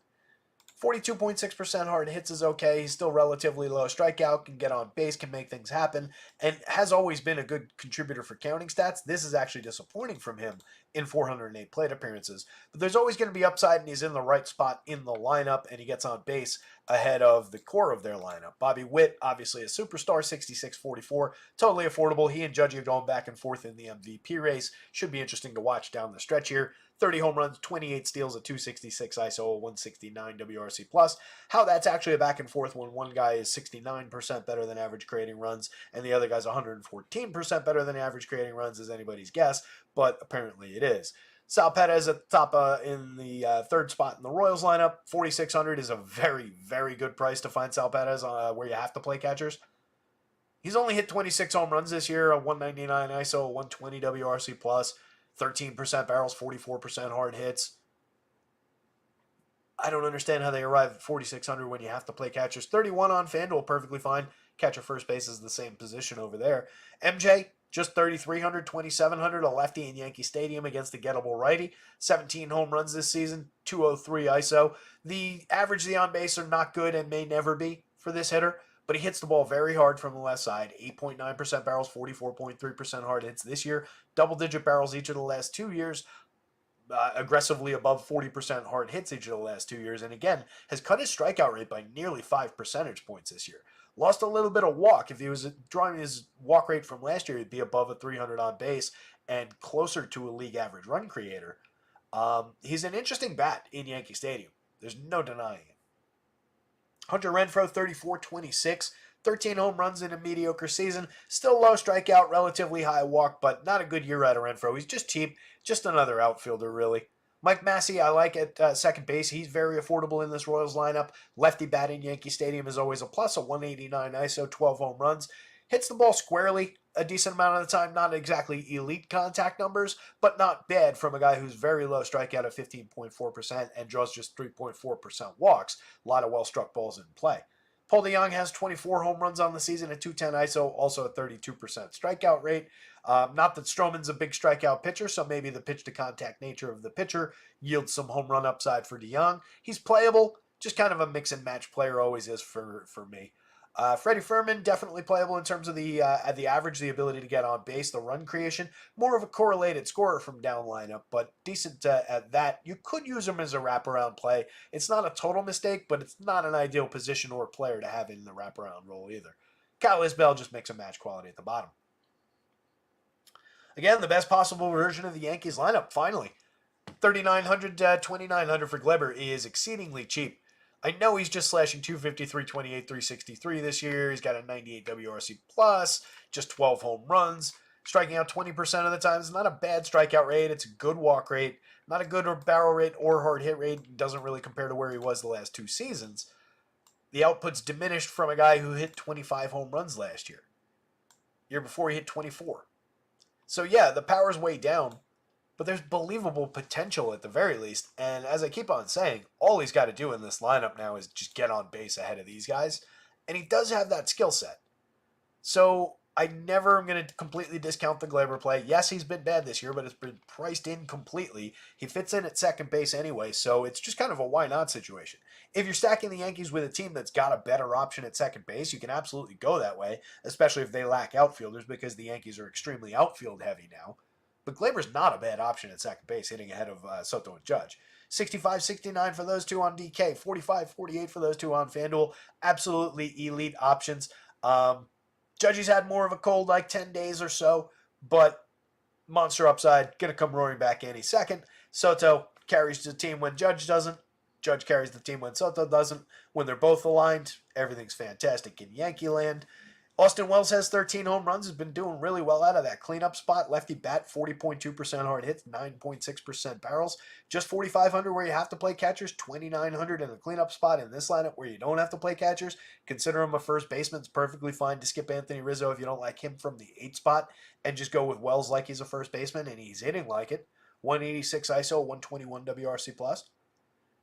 42.6% hard hits is okay. He's still relatively low strikeout, can get on base, can make things happen, and has always been a good contributor for counting stats. This is actually disappointing from him in 408 plate appearances. But there's always going to be upside, and he's in the right spot in the lineup, and he gets on base ahead of the core of their lineup. Bobby Witt, obviously a superstar, 66.44, totally affordable. He and Judge are going back and forth in the MVP race. Should be interesting to watch down the stretch here. 30 home runs, 28 steals, a 266 ISO, a 169 WRC plus. How that's actually a back and forth when one guy is 69% better than average creating runs and the other guy's 114% better than average creating runs is anybody's guess, but apparently it is. Sal Perez at the top in the third spot in the Royals lineup. 4,600 is a very, very good price to find Sal Perez where you have to play catchers. He's only hit 26 home runs this year, a 199 ISO, a 120 WRC+, 13% barrels, 44% hard hits. I don't understand how they arrive at 4,600 when you have to play catchers. 31 on FanDuel, perfectly fine. Catcher first base is the same position over there. MJ, just 3,300, 2,700, a lefty in Yankee Stadium against the gettable righty. 17 home runs this season, 203 ISO. The average, the on base are not good and may never be for this hitter, but he hits the ball very hard from the left side. 8.9% barrels, 44.3% hard hits this year. Double-digit barrels each of the last 2 years. Aggressively above 40% hard hits each of the last 2 years, and again, has cut his strikeout rate by nearly 5 percentage points this year. Lost a little bit of walk. If he was drawing his walk rate from last year, he'd be above a 300 on base and closer to a league average run creator. He's an interesting bat in Yankee Stadium. There's no denying it. Hunter Renfroe, 34-26. 13 home runs in a mediocre season. Still low strikeout, relatively high walk, but not a good year out of Renfroe. He's just cheap. Just another outfielder, really. Mike Massey, I like at second base. He's very affordable in this Royals lineup. Lefty bat in Yankee Stadium is always a plus. A 189 ISO, 12 home runs. Hits the ball squarely a decent amount of the time. Not exactly elite contact numbers, but not bad from a guy who's very low strikeout at 15.4% and draws just 3.4% walks. A lot of well-struck balls in play. Paul DeJong has 24 home runs on the season at 210 ISO, also a 32% strikeout rate. Not that Stroman's a big strikeout pitcher, so maybe the pitch-to-contact nature of the pitcher yields some home run upside for DeJong. He's playable, just kind of a mix-and-match player always is for me. Freddie Fermin, definitely playable in terms of the at the average, the ability to get on base, the run creation. More of a correlated scorer from down lineup, but decent at that. You could use him as a wraparound play. It's not a total mistake, but it's not an ideal position or player to have in the wraparound role either. Kyle Isbell just makes a match quality at the bottom. Again, the best possible version of the Yankees lineup, finally. 3,900, 2,900 for Gleyber is exceedingly cheap. I know he's just slashing 253, 28, 363 this year. He's got a 98 WRC+, just 12 home runs, striking out 20% of the time. It's not a bad strikeout rate. It's a good walk rate. Not a good barrel rate or hard hit rate. Doesn't really compare to where he was the last 2 seasons. The output's diminished from a guy who hit 25 home runs last year. Year before he hit 24. So yeah, the power's way down. But there's believable potential at the very least. And as I keep on saying, all he's got to do in this lineup now is just get on base ahead of these guys. And he does have that skill set. So I never am going to completely discount the Gleyber play. Yes, he's been bad this year, but it's been priced in completely. He fits in at second base anyway, so it's just kind of a why not situation. If you're stacking the Yankees with a team that's got a better option at second base, you can absolutely go that way, especially if they lack outfielders because the Yankees are extremely outfield heavy now. But Gleyber's not a bad option at second base, hitting ahead of Soto and Judge. 65, 69 for those two on DK. 45, 48 for those two on FanDuel. Absolutely elite options. Judge's had more of a cold, like 10 days or so, but monster upside. Going to come roaring back any second. Soto carries the team when Judge doesn't. Judge carries the team when Soto doesn't. When they're both aligned, everything's fantastic in Yankee land. Austin Wells has 13 home runs, has been doing really well out of that cleanup spot. Lefty bat, 40.2% hard hits, 9.6% barrels. Just 4,500 where you have to play catchers, 2,900 in the cleanup spot in this lineup where you don't have to play catchers. Consider him a first baseman. It's perfectly fine to skip Anthony Rizzo if you don't like him from the 8 spot and just go with Wells like he's a first baseman, and he's hitting like it. 186 ISO, 121 WRC+.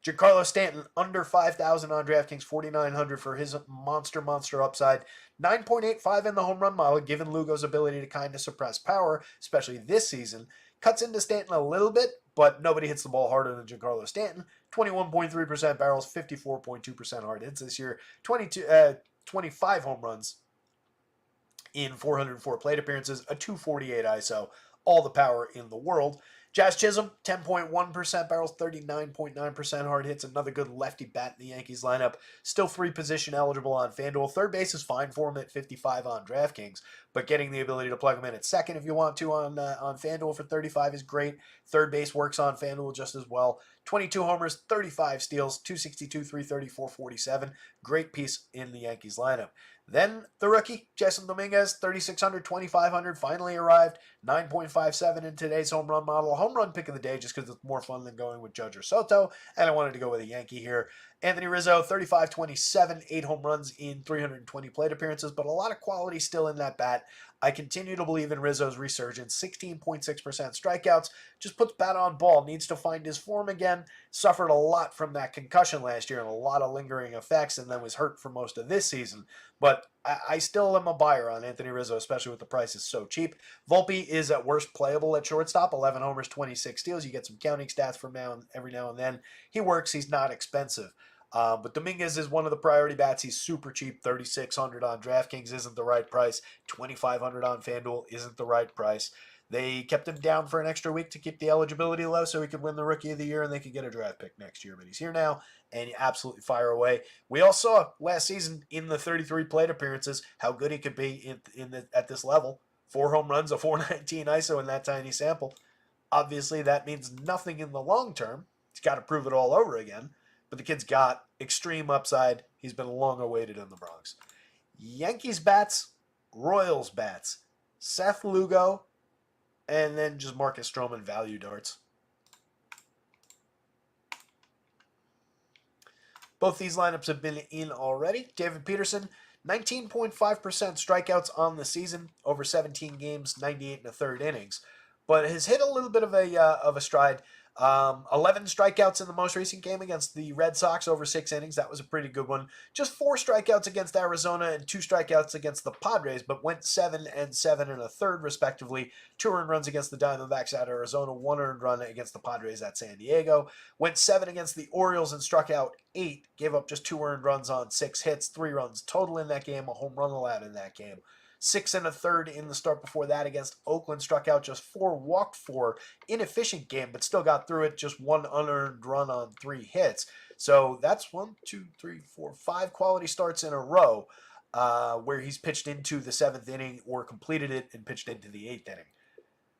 Giancarlo Stanton, under 5,000 on DraftKings, 4,900 for his monster upside. 9.85 in the home run model, given Lugo's ability to kind of suppress power, especially this season. Cuts into Stanton a little bit, but nobody hits the ball harder than Giancarlo Stanton. 21.3% barrels, 54.2% hard hits this year. 25 home runs in 404 plate appearances, a 248 ISO, all the power in the world. Jazz Chisholm, 10.1% barrels, 39.9% hard hits. Another good lefty bat in the Yankees lineup. Still 3 position eligible on FanDuel. Third base is fine for him at 55 on DraftKings, but getting the ability to plug him in at second if you want to on FanDuel for 35 is great. Third base works on FanDuel just as well. 22 homers, 35 steals, 262, 330, 447. Great piece in the Yankees lineup. Then the rookie, Jason Dominguez, 3,600, 2,500, finally arrived. 9.57 in today's home run model. Home run pick of the day just because it's more fun than going with Judge or Soto. And I wanted to go with a Yankee here. Anthony Rizzo, 35, 27, 8 home runs in 320 plate appearances, but a lot of quality still in that bat. I continue to believe in Rizzo's resurgence. 16.6% strikeouts. Just puts bat on ball. Needs to find his form again. Suffered a lot from that concussion last year and a lot of lingering effects, and then was hurt for most of this season. But I still am a buyer on Anthony Rizzo, especially with the price is so cheap. Volpe is at worst playable at shortstop. 11 homers, 26 steals. You get some counting stats from every now and then. He works. He's not expensive. But Dominguez is one of the priority bats. He's super cheap. 3,600 on DraftKings isn't the right price. 2,500 on FanDuel isn't the right price. They kept him down for an extra week to keep the eligibility low so he could win the Rookie of the Year and they could get a draft pick next year. But he's here now, and he absolutely fire away. We all saw last season in the 33 plate appearances how good he could be at this level. 4 home runs, a 419 ISO in that tiny sample. Obviously, that means nothing in the long term. He's got to prove it all over again. But the kid's got extreme upside. He's been long awaited in the Bronx. Yankees bats, Royals bats, Seth Lugo, and then just Marcus Stroman value darts. Both these lineups have been in already. David Peterson, 19.5% strikeouts on the season, over 17 games, 98 and a third innings, but has hit a little bit of a stride. 11 strikeouts in the most recent game against the Red Sox over 6 innings. That was a pretty good one. Just 4 strikeouts against Arizona and 2 strikeouts against the Padres, but went 7 and 7 and a third, respectively. 2 earned runs against the Diamondbacks at Arizona, 1 earned run against the Padres at San Diego. Went 7 against the Orioles and struck out 8. Gave up just 2 earned runs on 6 hits, 3 runs total in that game, a home run allowed in that game. 6 and a third in the start before that against Oakland, struck out just 4, walked 4. Inefficient game, but still got through it. Just 1 unearned run on 3 hits. So that's 1, 2, 3, 4, 5 quality starts in a row where he's pitched into the 7th inning or completed it and pitched into the 8th inning.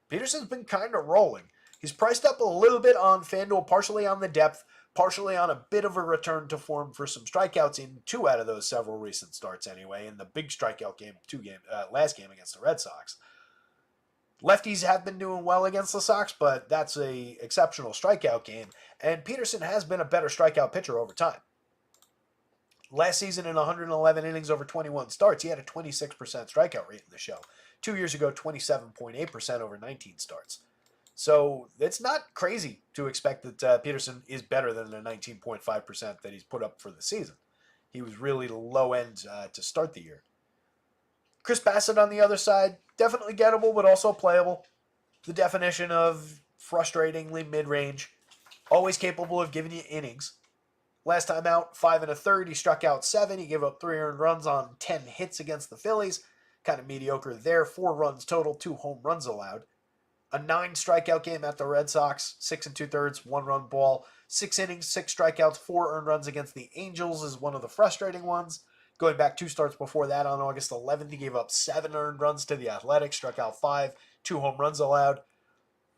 Peterson's been kind of rolling. He's priced up a little bit on FanDuel, partially on the depth, partially on a bit of a return to form for some strikeouts in 2 out of those several recent starts anyway, in the big strikeout game, last game against the Red Sox. Lefties have been doing well against the Sox, but that's a exceptional strikeout game, and Peterson has been a better strikeout pitcher over time. Last season in 111 innings over 21 starts, he had a 26% strikeout rate in the show. 2 years ago, 27.8% over 19 starts. So it's not crazy to expect that Peterson is better than the 19.5% that he's put up for the season. He was really low end to start the year. Chris Bassett on the other side, definitely gettable, but also playable. The definition of frustratingly mid-range. Always capable of giving you innings. Last time out, 5 and a third, he struck out 7. He gave up 3 earned runs on 10 hits against the Phillies. Kind of mediocre there. 4 runs total, 2 home runs allowed. A 9 strikeout game at the Red Sox, 6 and 2/3, 1 run ball, 6 innings, 6 strikeouts, 4 earned runs against the Angels is one of the frustrating ones. Going back 2 starts before that on August 11th, he gave up 7 earned runs to the Athletics, struck out 5, 2 home runs allowed.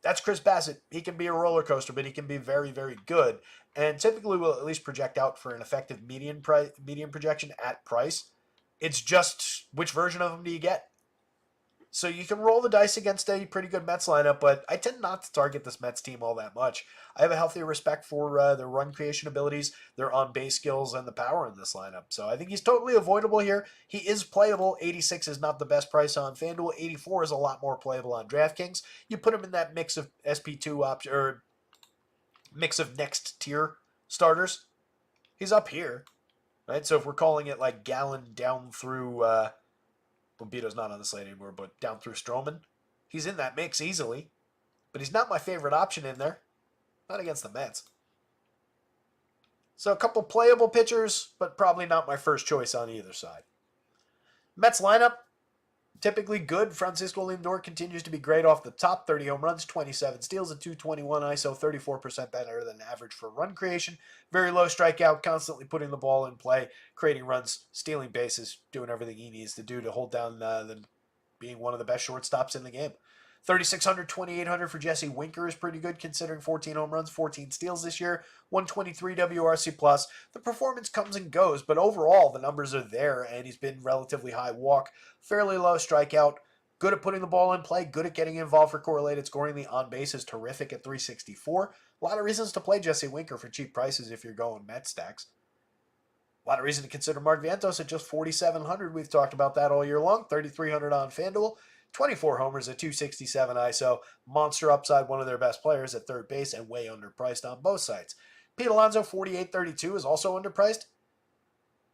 That's Chris Bassett. He can be a roller coaster, but he can be very, very good. And typically will at least project out for an effective median projection at price. It's just which version of him do you get? So you can roll the dice against a pretty good Mets lineup, but I tend not to target this Mets team all that much. I have a healthy respect for their run creation abilities, their on-base skills, and the power in this lineup. So I think he's totally avoidable here. He is playable. 86 is not the best price on FanDuel. 84 is a lot more playable on DraftKings. You put him in that mix of SP2 option or mix of next tier starters. He's up here, right? So if we're calling it like Gallon down through. Bombito's not on the slate anymore, but down through Stroman. He's in that mix easily, but he's not my favorite option in there. Not against the Mets. So a couple playable pitchers, but probably not my first choice on either side. Mets lineup, typically good. Francisco Lindor continues to be great off the top. 30 home runs, 27 steals, and 221 ISO, 34% better than average for run creation. Very low strikeout, constantly putting the ball in play, creating runs, stealing bases, doing everything he needs to do to hold down being one of the best shortstops in the game. 3,600, 2,800 for Jesse Winker is pretty good considering 14 home runs, 14 steals this year, 123 WRC plus. The performance comes and goes, but overall the numbers are there, and he's been relatively high walk, fairly low strikeout, good at putting the ball in play, good at getting involved for correlated scoring. The on base is terrific at 364. A lot of reasons to play Jesse Winker for cheap prices if you're going Met stacks. A lot of reason to consider Mark Vientos at just 4,700. We've talked about that all year long. 3,300 on FanDuel. 24 homers at 267 ISO. Monster upside, one of their best players at third base, and way underpriced on both sides. Pete Alonso, 48.32, is also underpriced.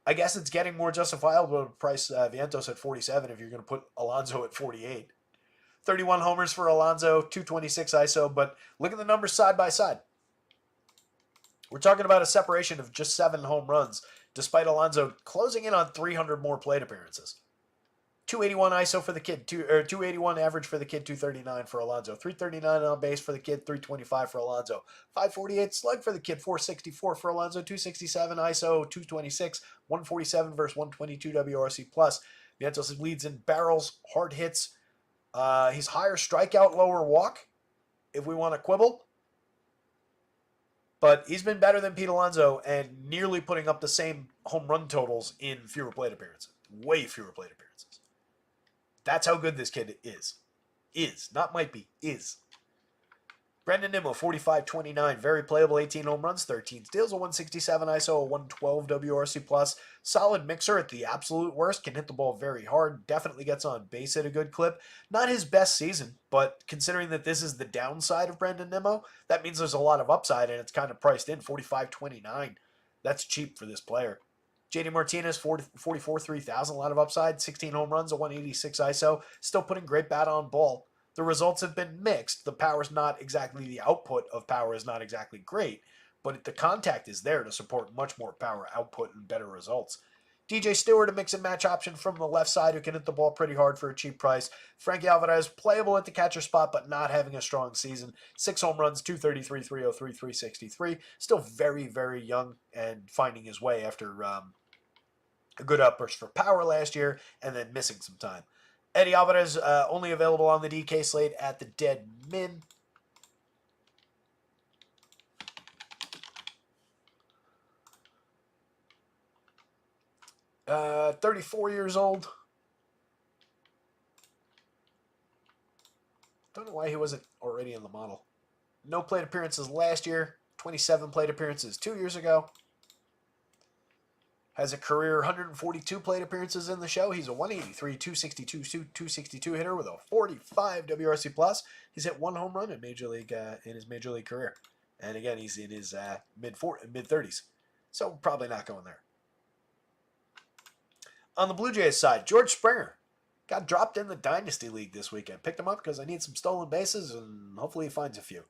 I guess it's getting more justifiable to price Vientos at 47 if you're going to put Alonso at 48. 31 homers for Alonso, 226 ISO, but look at the numbers side by side. We're talking about a separation of just 7 home runs, despite Alonso closing in on 300 more plate appearances. 281 ISO for the kid, 281 average for the kid, 239 for Alonso. 339 on base for the kid, 325 for Alonso. 548 slug for the kid, 464 for Alonso. 267 ISO, 226, 147 versus 122 WRC plus. Vientos leads in barrels, hard hits. He's higher strikeout, lower walk, if we want to quibble. But he's been better than Pete Alonso and nearly putting up the same home run totals in fewer plate appearances. Way fewer plate appearances. That's how good this kid is. Is. Not might be. Is. Brandon Nimmo, 45-29. Very playable. 18 home runs, 13 steals, a 167 ISO, a 112 WRC+. plus. Solid mixer at the absolute worst. Can hit the ball very hard. Definitely gets on base at a good clip. Not his best season, but considering that this is the downside of Brandon Nimmo, that means there's a lot of upside, and it's kind of priced in. 45-29. That's cheap for this player. JD Martinez, 44, 3,000, a lot of upside, 16 home runs, a 186 ISO, still putting great bat on ball. The results have been mixed. The power's not exactly, the output of power is not exactly great, but the contact is there to support much more power output and better results. DJ Stewart, a mix and match option from the left side who can hit the ball pretty hard for a cheap price. Frankie Alvarez, playable at the catcher spot, but not having a strong season. 6 home runs, 233, 303, 363. Still very, very young and finding his way after a good outburst for power last year and then missing some time. Eddie Alvarez, only available on the DK slate at the dead mid. Uh, 34 years old. Don't know why he wasn't already in the model. No plate appearances last year. 27 plate appearances 2 years ago. Has a career 142 plate appearances in the show. He's a 183, 262, 262 hitter with a 45 WRC plus. He's hit 1 home run in in his major league career, and again he's in his mid 30s, so probably not going there. On the Blue Jays side, George Springer got dropped in the Dynasty League this weekend. Picked him up because I need some stolen bases, and hopefully he finds a few.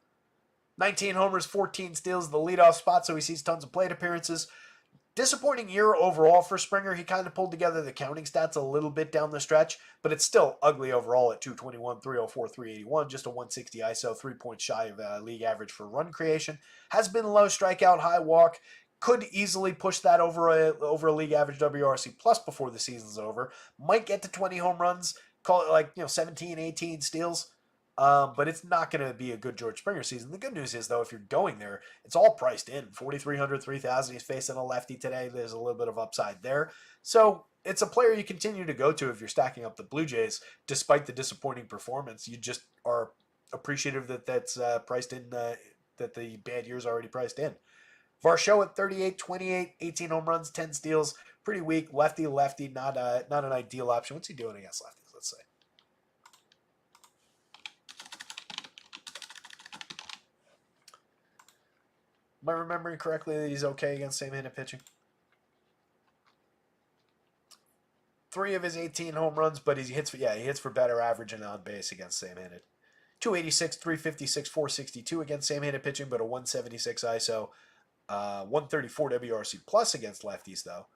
19 homers, 14 steals, the leadoff spot, so he sees tons of plate appearances. Disappointing year overall for Springer. He kind of pulled together the counting stats a little bit down the stretch, but it's still ugly overall at 221, 304, 381, just a 160 ISO, 3 points shy of league average for run creation. Has been low strikeout, high walk. Could easily push that over a league average WRC plus before the season's over. Might get to 20 home runs, call it 17, 18 steals. But it's not going to be a good George Springer season. The good news is, though, if you're going there, it's all priced in. 4,300, 3,000. He's facing a lefty today. There's a little bit of upside there. So it's a player you continue to go to if you're stacking up the Blue Jays, despite the disappointing performance. You just are appreciative that that's priced in, that the bad year's already priced in. Varsho at 38, 28, 18 home runs, 10 steals. Pretty weak. Lefty, not an ideal option. What's he doing against lefties? Let's see. Am I remembering correctly that he's okay against same-handed pitching? 3 of his 18 home runs, but he hits for better average and on base against same-handed. 286, 356, 462 against same-handed pitching, but a 176 ISO, 134 WRC plus against lefties, though.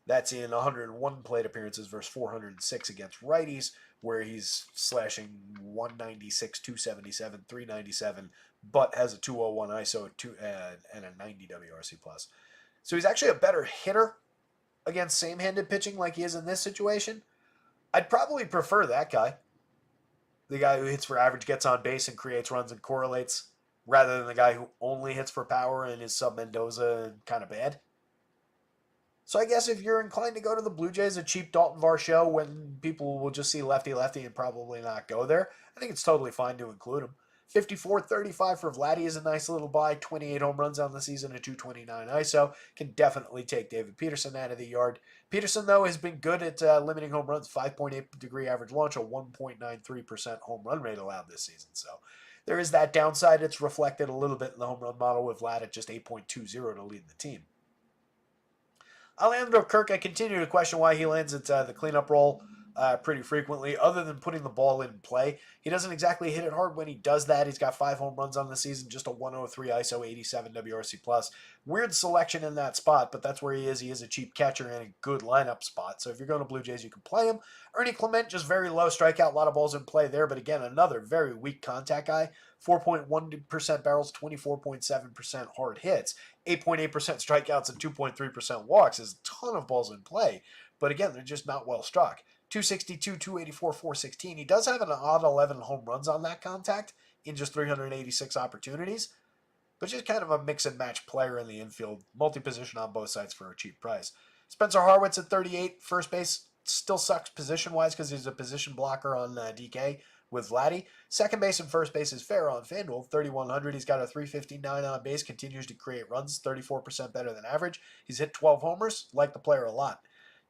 That's in 101 plate appearances versus 406 against righties, where he's slashing 196, 277, 397, but has a 201 ISO and a 90 WRC plus. So he's actually a better hitter against same-handed pitching like he is in this situation. I'd probably prefer that guy the guy who hits for average, gets on base, and creates runs and correlates, rather than the guy who only hits for power and is sub Mendoza and kind of bad. So I guess if you're inclined to go to the Blue Jays, a cheap Dalton Varsho, when people will just see lefty-lefty and probably not go there, I think it's totally fine to include him. 54.35 for Vladdy is a nice little buy. 28 home runs on the season, a 229 ISO. Can definitely take David Peterson out of the yard. Peterson, though, has been good at limiting home runs. 5.8 degree average launch, a 1.93% home run rate allowed this season. So there is that downside. It's reflected a little bit in the home run model with Vlad at just 8.20 to lead the team. Alejandro Kirk, I continue to question why he lands at the cleanup role pretty frequently, other than putting the ball in play. He doesn't exactly hit it hard when he does that. He's got 5 home runs on the season, just a 103 ISO, 87 WRC+. Weird selection in that spot, but that's where he is. He is a cheap catcher and a good lineup spot. So if you're going to Blue Jays, you can play him. Ernie Clement, just very low strikeout, a lot of balls in play there, but again, another very weak contact guy. 4.1% barrels, 24.7% hard hits, 8.8% strikeouts, and 2.3% walks is a ton of balls in play. But again, they're just not well struck. 262, 284, 416. He does have an odd 11 home runs on that contact in just 386 opportunities, but just kind of a mix and match player in the infield, multi-position on both sides for a cheap price. Spencer Harwitz at 38, first base, still sucks position-wise because he's a position blocker on DK with Vladdy. Second base and first base is fair on FanDuel, 3,100. He's got a 359 on base, continues to create runs, 34% better than average. He's hit 12 homers, like the player a lot.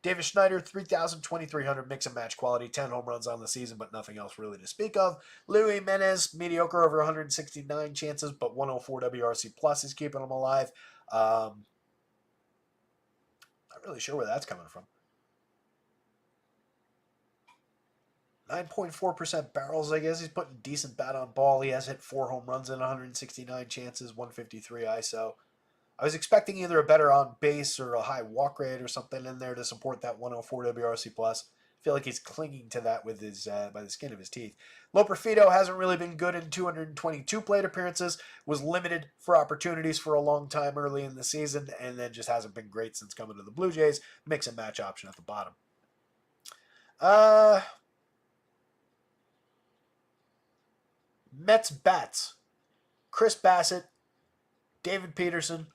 Davis Schneider, 3,000, 2,300, mix and match quality, 10 home runs on the season, but nothing else really to speak of. Louis Menez, mediocre, over 169 chances, but 104 WRC plus is keeping him alive. Not really sure where that's coming from. 9.4% barrels, I guess. He's putting decent bat on ball. He has hit 4 home runs in 169 chances, 153 ISO. I was expecting either a better on base or a high walk rate or something in there to support that 104 WRC+. I feel like he's clinging to that with his by the skin of his teeth. Loperfido hasn't really been good in 222 plate appearances, was limited for opportunities for a long time early in the season, and then just hasn't been great since coming to the Blue Jays. Mix and match option at the bottom. Mets bats. Chris Bassett, David Peterson,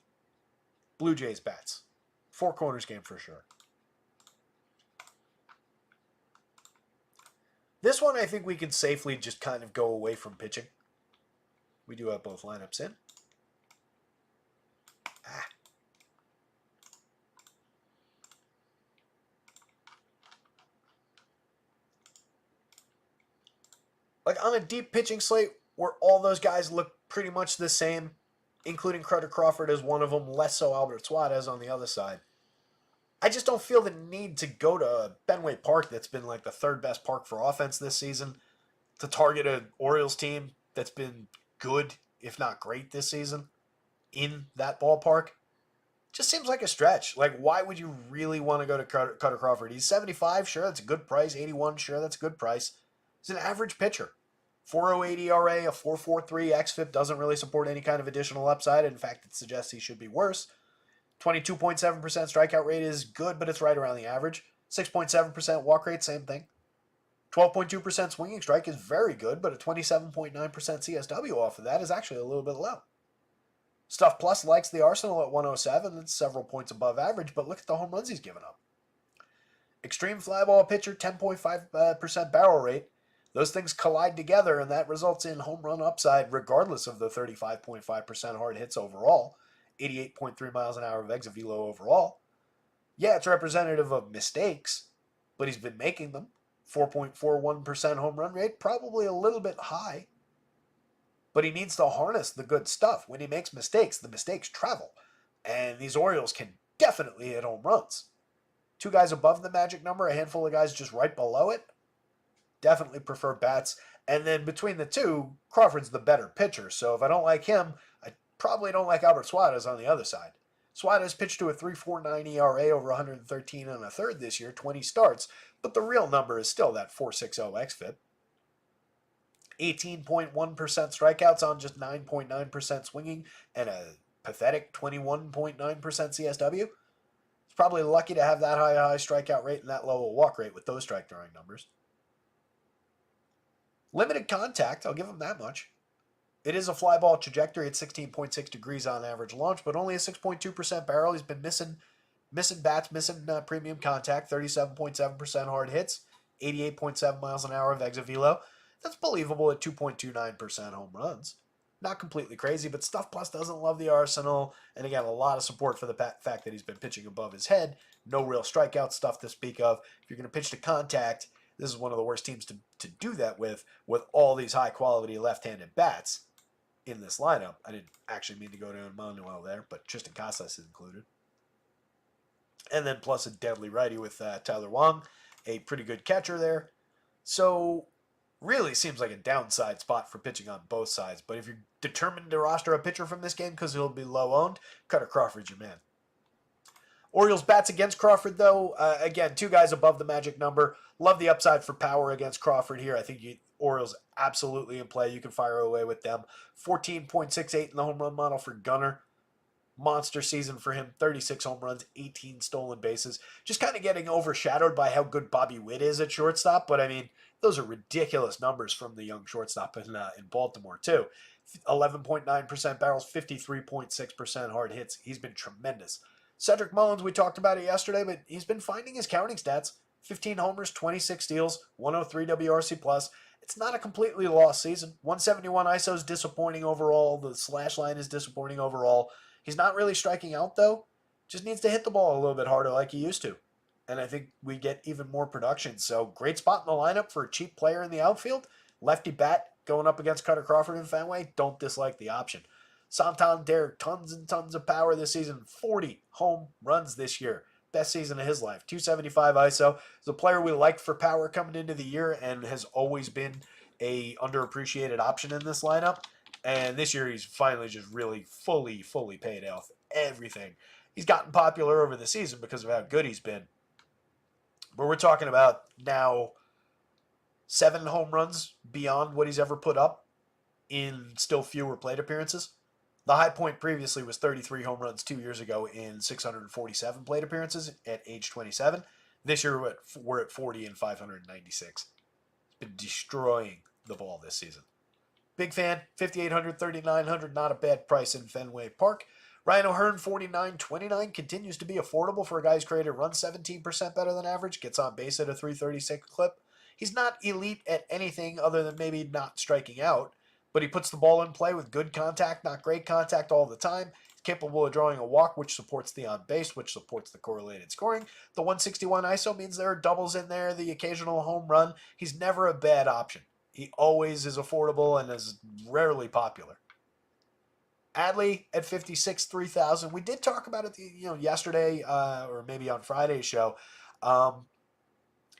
Blue Jays bats. 4 corners game for sure. This one I think we can safely just kind of go away from pitching. We do have both lineups in. Like on a deep pitching slate where all those guys look pretty much the same, including Carter Crawford as one of them, less so Albert Suarez on the other side. I just don't feel the need to go to Fenway Park, that's been like the 3rd best park for offense this season, to target an Orioles team that's been good, if not great, this season in that ballpark. Just seems like a stretch. Like, why would you really want to go to Carter Crawford? He's 75, sure, that's a good price. 81, sure, that's a good price. He's an average pitcher. 4.08 ERA, a 4.43 xFIP doesn't really support any kind of additional upside. In fact, it suggests he should be worse. 22.7% strikeout rate is good, but it's right around the average. 6.7% walk rate, same thing. 12.2% swinging strike is very good, but a 27.9% CSW off of that is actually a little bit low. Stuff Plus likes the Arsenal at 107. That's several points above average, but look at the home runs he's given up. Extreme fly ball pitcher, 10.5% barrel rate. Those things collide together, and that results in home run upside regardless of the 35.5% hard hits overall. 88.3 miles an hour of exit velo overall. Yeah, it's representative of mistakes, but he's been making them. 4.41% home run rate, probably a little bit high. But he needs to harness the good stuff. When he makes mistakes, the mistakes travel. And these Orioles can definitely hit home runs. 2 guys above the magic number, a handful of guys just right below it. Definitely prefer bats. And then between the two, Crawford's the better pitcher. So if I don't like him, I probably don't like Albert Suarez on the other side. Suarez pitched to a 3.49 ERA over 113 and a third this year, 20 starts, but the real number is still that 4.60 xFIP. 18.1% strikeouts on just 9.9% swinging and a pathetic 21.9% CSW. It's probably lucky to have that high strikeout rate and that low walk rate with those strike throwing numbers. Limited contact, I'll give him that much. It is a fly ball trajectory at 16.6 degrees on average launch, but only a 6.2% barrel. He's been missing bats, missing premium contact, 37.7% hard hits, 88.7 miles an hour of exit velo. That's believable at 2.29% home runs. Not completely crazy, but Stuff Plus doesn't love the arsenal. And again, a lot of support for the fact that he's been pitching above his head. No real strikeout stuff to speak of. If you're going to pitch to contact, this is one of the worst teams to do that with all these high-quality left-handed bats in this lineup. I didn't actually mean to go to Emmanuel there, but Tristan Casas is included. And then plus a deadly righty with Tyler Wong, a pretty good catcher there. So really seems like a downside spot for pitching on both sides. But if you're determined to roster a pitcher from this game because he'll be low owned, Cutter Crawford's your man. Orioles bats against Crawford, though. Again, two guys above the magic number. Love the upside for power against Crawford here. I think Orioles absolutely in play. You can fire away with them. 14.68 in the home run model for Gunnar. Monster season for him. 36 home runs, 18 stolen bases. Just kind of getting overshadowed by how good Bobby Witt is at shortstop. But, I mean, those are ridiculous numbers from the young shortstop in Baltimore, too. 11.9% barrels, 53.6% hard hits. He's been tremendous. Cedric Mullins, we talked about it yesterday, but he's been finding his counting stats. 15 homers, 26 steals, 103 WRC+. It's not a completely lost season. 171 ISO is disappointing overall. The slash line is disappointing overall. He's not really striking out, though. Just needs to hit the ball a little bit harder like he used to. And I think we get even more production. So great spot in the lineup for a cheap player in the outfield. Lefty bat going up against Cutter Crawford in Fenway. Don't dislike the option. Santander, tons and tons of power this season. 40 home runs this year. Best season of his life. 275 ISO. He's a player we liked for power coming into the year and has always been a underappreciated option in this lineup. And this year he's finally just really fully paid off everything. He's gotten popular over the season because of how good he's been. But we're talking about now 7 home runs beyond what he's ever put up in still fewer plate appearances. The high point previously was 33 home runs 2 years ago in 647 plate appearances at age 27. This year we're at 40 and 596. He's been destroying the ball this season. Big fan, 5,800, 3,900, not a bad price in Fenway Park. Ryan O'Hearn, 49.29, continues to be affordable for a guy who's created runs 17% better than average, gets on base at a 336 clip. He's not elite at anything other than maybe not striking out, but he puts the ball in play with good contact, not great contact all the time. He's capable of drawing a walk, which supports the on base, which supports the correlated scoring. The 161 ISO means there are doubles in there, the occasional home run. He's never a bad option. He always is affordable and is rarely popular. Adley at 56, 3,000. We did talk about it, yesterday or maybe on Friday's show.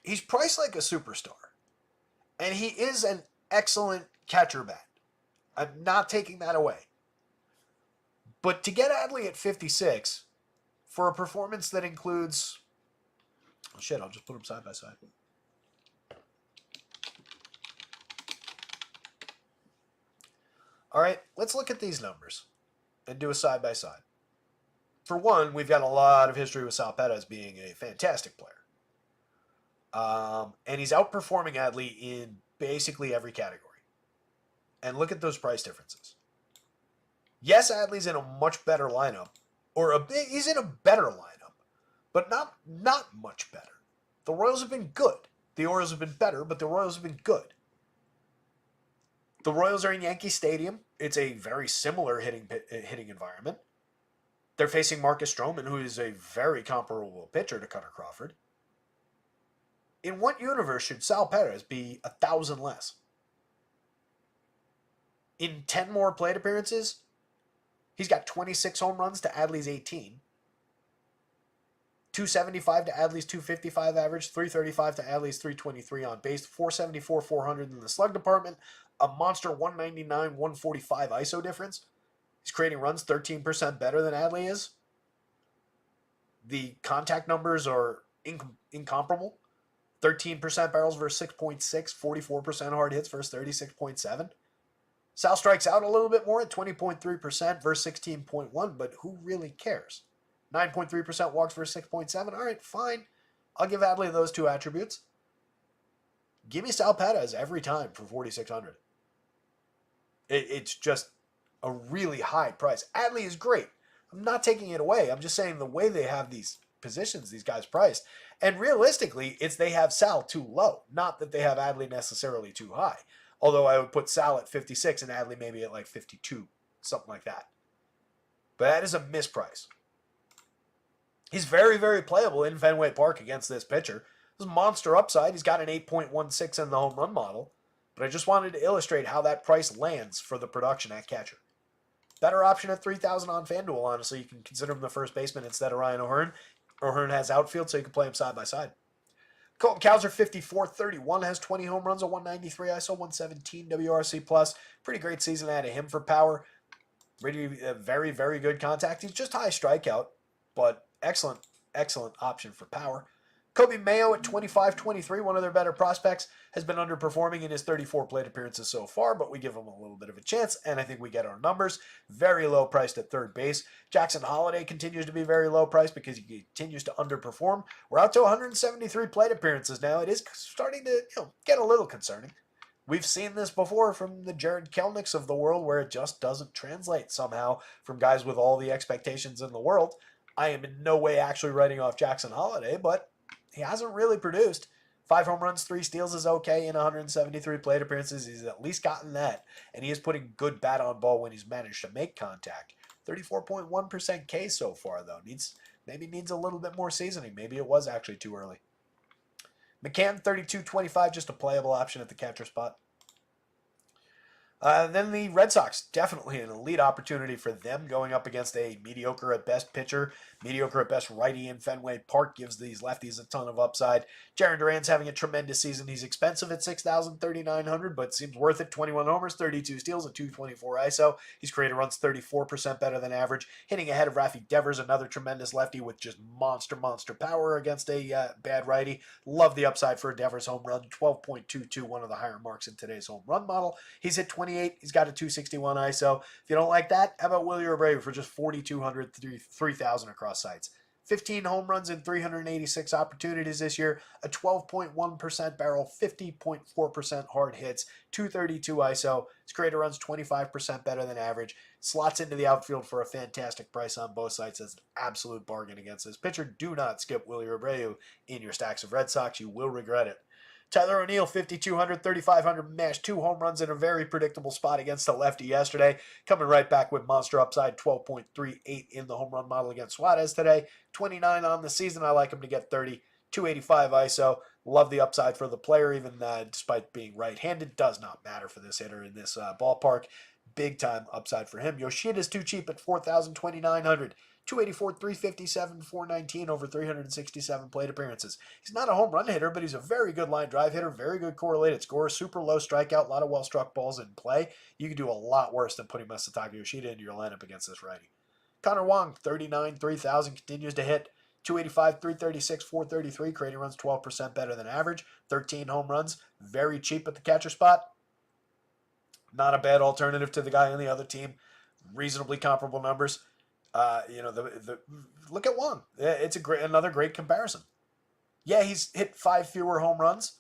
He's priced like a superstar, and he is an excellent catcher bat. I'm not taking that away. But to get Adley at 56 for a performance that includes, I'll just put them side by side. All right, let's look at these numbers and do a side-by-side. For one, we've got a lot of history with Sal Perez being a fantastic player. And he's outperforming Adley in basically every category. And look at those price differences. Yes, Adley's in a much better lineup, he's in a better lineup, but not much better. The Royals have been good. The Orioles have been better, but the Royals have been good. The Royals are in Yankee Stadium. It's a very similar hitting environment. They're facing Marcus Stroman, who is a very comparable pitcher to Cutter Crawford. In what universe should Sal Perez be 1,000 less? In 10 more plate appearances, he's got 26 home runs to Adley's 18. 275 to Adley's 255 average, 335 to Adley's 323 on base, 474, 400 in the slug department, a monster 199, 145 ISO difference. He's creating runs 13% better than Adley is. The contact numbers are incomparable. 13% barrels versus 6.6, 44% hard hits versus 36.7. Sal strikes out a little bit more at 20.3% versus 16.1, but who really cares? 9.3% walks versus 6.7. All right, fine. I'll give Adley those two attributes. Give me Sal Perez every time for 4,600. It's just a really high price. Adley is great. I'm not taking it away. I'm just saying the way they have these positions, these guys priced, and realistically, it's they have Sal too low. Not that they have Adley necessarily too high. Although I would put Sal at 56 and Adley maybe at like 52, something like that. But that is a misprice. He's very, very playable in Fenway Park against this pitcher. This is monster upside. He's got an 8.16 in the home run model. But I just wanted to illustrate how that price lands for the production at catcher. Better option at 3,000 on FanDuel, honestly. You can consider him the first baseman instead of Ryan O'Hearn. O'Hearn has outfield, so you can play him side by side. Colton Cowser, 54-31, has 20 home runs, a 193 ISO, 117 WRC+. Pretty great season out of him for power. Really very, very good contact. He's just high strikeout, but excellent, excellent option for power. Kobe Mayo at 25-23, one of their better prospects, has been underperforming in his 34 plate appearances so far, but we give him a little bit of a chance, and I think we get our numbers. Very low priced at third base. Jackson Holliday continues to be very low priced because he continues to underperform. We're out to 173 plate appearances now. It is starting to get a little concerning. We've seen this before from the Jared Kelnicks of the world where it just doesn't translate somehow from guys with all the expectations in the world. I am in no way actually writing off Jackson Holliday, but he hasn't really produced. 5 home runs, 3 steals is okay in 173 plate appearances. He's at least gotten that. And he is putting good bat on ball when he's managed to make contact. 34.1% K so far, though. Maybe needs a little bit more seasoning. Maybe it was actually too early. McCann, 32-25, just a playable option at the catcher spot. Then the Red Sox, definitely an elite opportunity for them going up against a mediocre at best pitcher, mediocre at best righty in Fenway Park, gives these lefties a ton of upside. Jarren Duran's having a tremendous season. He's expensive at $6,000, $3,900, but seems worth it. 21 homers, 32 steals, and 224 ISO. He's created runs 34% better than average, hitting ahead of Rafi Devers, another tremendous lefty with just monster power against a bad righty. Love the upside for a Devers home run, 12.22, one of the higher marks in today's home run model. He's hit 28. He's got a 261 ISO. If you don't like that, how about Willie Abreu for just 4,200, 3,000 across sites? 15 home runs in 386 opportunities this year, a 12.1% barrel, 50.4% hard hits, 232 ISO. His creator runs 25% better than average. Slots into the outfield for a fantastic price on both sites as an absolute bargain against this pitcher. Do not skip Willie Abreu in your stacks of Red Sox. You will regret it. Tyler O'Neill, 5,200, 3,500, mashed 2 home runs in a very predictable spot against a lefty yesterday. Coming right back with monster upside, 12.38 in the home run model against Suarez today. 29 on the season. I like him to get 30. 285 ISO. Love the upside for the player, even despite being right-handed. Does not matter for this hitter in this ballpark. Big time upside for him. Yoshida's too cheap at 4,000, 2,900. 284, 357, 419 over 367 plate appearances. He's not a home run hitter, but he's a very good line drive hitter, very good correlated scorer, super low strikeout, a lot of well-struck balls in play. You can do a lot worse than putting Masataka Yoshida into your lineup against this righty. Connor Wong, 39, 3,000, continues to hit. 285, 336, 433, creating runs 12% better than average. 13 home runs, very cheap at the catcher spot. Not a bad alternative to the guy on the other team. Reasonably comparable numbers. Look at Wong. It's another great comparison. Yeah, he's hit 5 fewer home runs,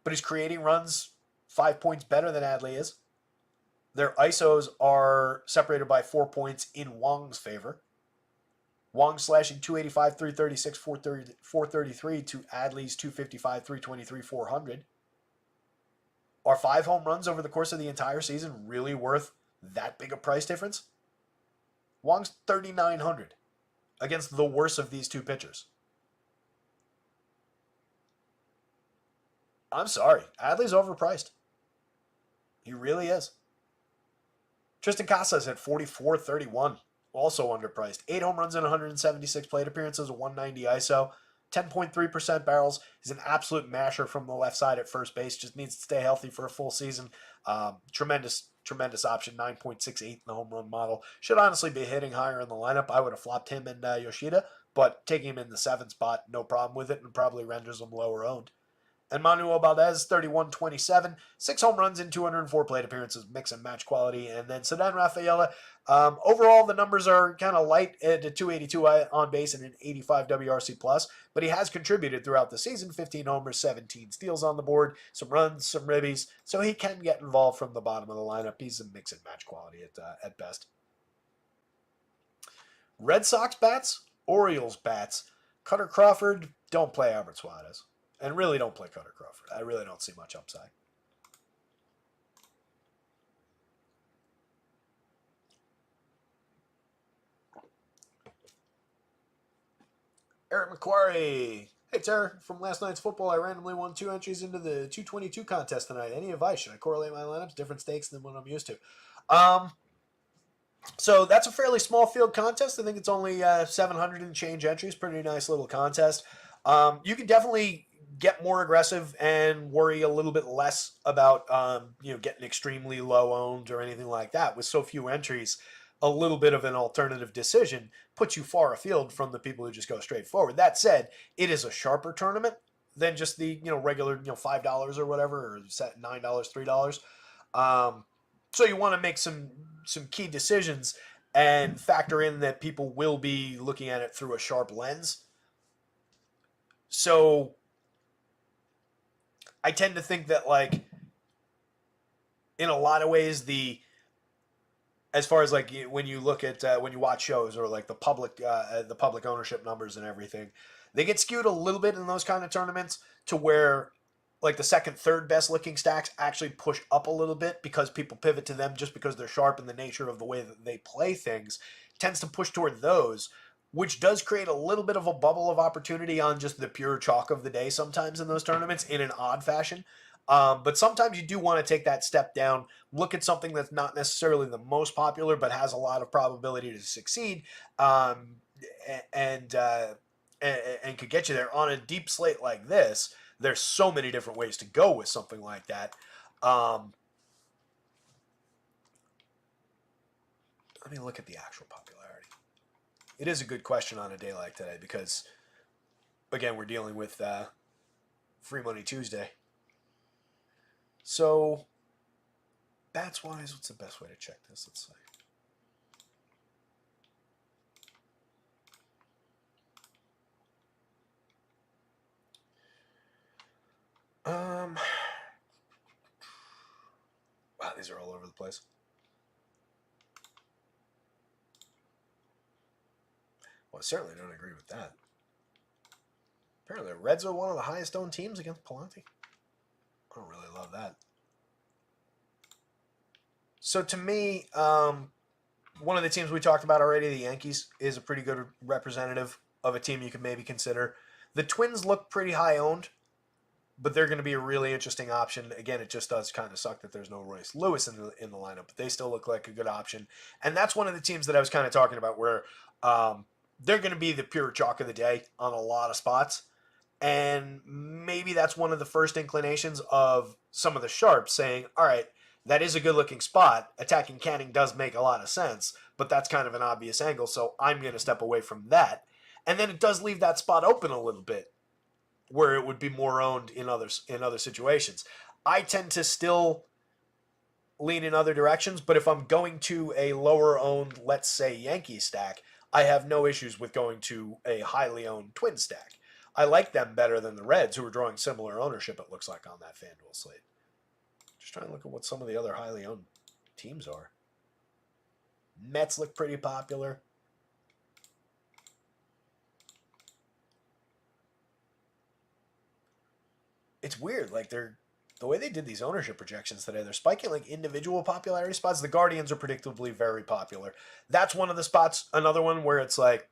but he's creating runs 5 points better than Adley is. Their ISOs are separated by 4 points in Wong's favor. Wong slashing 285, 336, 433 to Adley's 255, 323, 400. Are 5 home runs over the course of the entire season really worth that big a price difference? Wong's 3,900 against the worst of these two pitchers. I'm sorry. Adley's overpriced. He really is. Tristan Casas at 44-31. Also underpriced. 8 home runs in 176 plate appearances, a 190 ISO. 10.3% barrels. He's an absolute masher from the left side at first base. Just needs to stay healthy for a full season. Tremendous option. 9.68 in the home run model. Should honestly be hitting higher in the lineup. I would have flopped him and Yoshida, but taking him in the 7th spot, no problem with it, and probably renders him lower owned. And Manuel Valdez, 31-27, 6 home runs in 204 plate appearances, mix and match quality. And then Ceddanne Rafaela, overall the numbers are kind of light at a 282 on base and an 85 WRC plus, but he has contributed throughout the season, 15 homers, 17 steals on the board, some runs, some ribbies, so he can get involved from the bottom of the lineup. He's a mix and match quality at best. Red Sox bats, Orioles bats. Cutter Crawford, don't play Albert Suarez. And really don't play Cutter Crawford. I really don't see much upside. Eric McQuarrie. Hey, Tara, from last night's football, I randomly won 2 entries into the 222 contest tonight. Any advice? Should I correlate my lineups? Different stakes than what I'm used to. So that's a fairly small field contest. I think it's only 700 and change entries. Pretty nice little contest. You can definitely get more aggressive and worry a little bit less about getting extremely low owned or anything like that. With so few entries, a little bit of an alternative decision puts you far afield from the people who just go straight forward. That said, it is a sharper tournament than just the regular $5 or whatever, or set $9, $3. So you want to make some key decisions and factor in that people will be looking at it through a sharp lens. So I tend to think that, like, in a lot of ways, as far as like when you look at when you watch shows or like the public ownership numbers and everything, they get skewed a little bit in those kind of tournaments to where like the second, third best looking stacks actually push up a little bit because people pivot to them just because they're sharp, and the nature of the way that they play things tends to push toward those, which does create a little bit of a bubble of opportunity on just the pure chalk of the day sometimes in those tournaments in an odd fashion. But sometimes you do want to take that step down, look at something that's not necessarily the most popular but has a lot of probability to succeed, and could get you there. On a deep slate like this, there's so many different ways to go with something like that. Let me look at the actual popularity. It is a good question on a day like today because, again, we're dealing with Free Money Tuesday. So, bats-wise, what's the best way to check this? Let's see. Wow, these are all over the place. Well, I certainly don't agree with that. Apparently, the Reds are one of the highest owned teams against Palante. I don't really love that. So to me, one of the teams we talked about already, the Yankees, is a pretty good representative of a team you could maybe consider. The Twins look pretty high owned, but they're going to be a really interesting option. Again, it just does kind of suck that there's no Royce Lewis in the lineup, but they still look like a good option. And that's one of the teams that I was kind of talking about where they're going to be the pure chalk of the day on a lot of spots. And maybe that's one of the first inclinations of some of the sharps saying, all right, that is a good-looking spot. Attacking Canning does make a lot of sense, but that's kind of an obvious angle, so I'm going to step away from that. And then it does leave that spot open a little bit where it would be more owned in other situations. I tend to still lean in other directions, but if I'm going to a lower-owned, let's say, Yankee stack, I have no issues with going to a highly-owned Twin stack. I like them better than the Reds, who are drawing similar ownership, it looks like, on that FanDuel slate. Just trying to look at what some of the other highly owned teams are. Mets look pretty popular. It's weird, like the way they did these ownership projections today, they're spiking like individual popularity spots. The Guardians are predictably very popular. That's one of the spots, another one where it's like,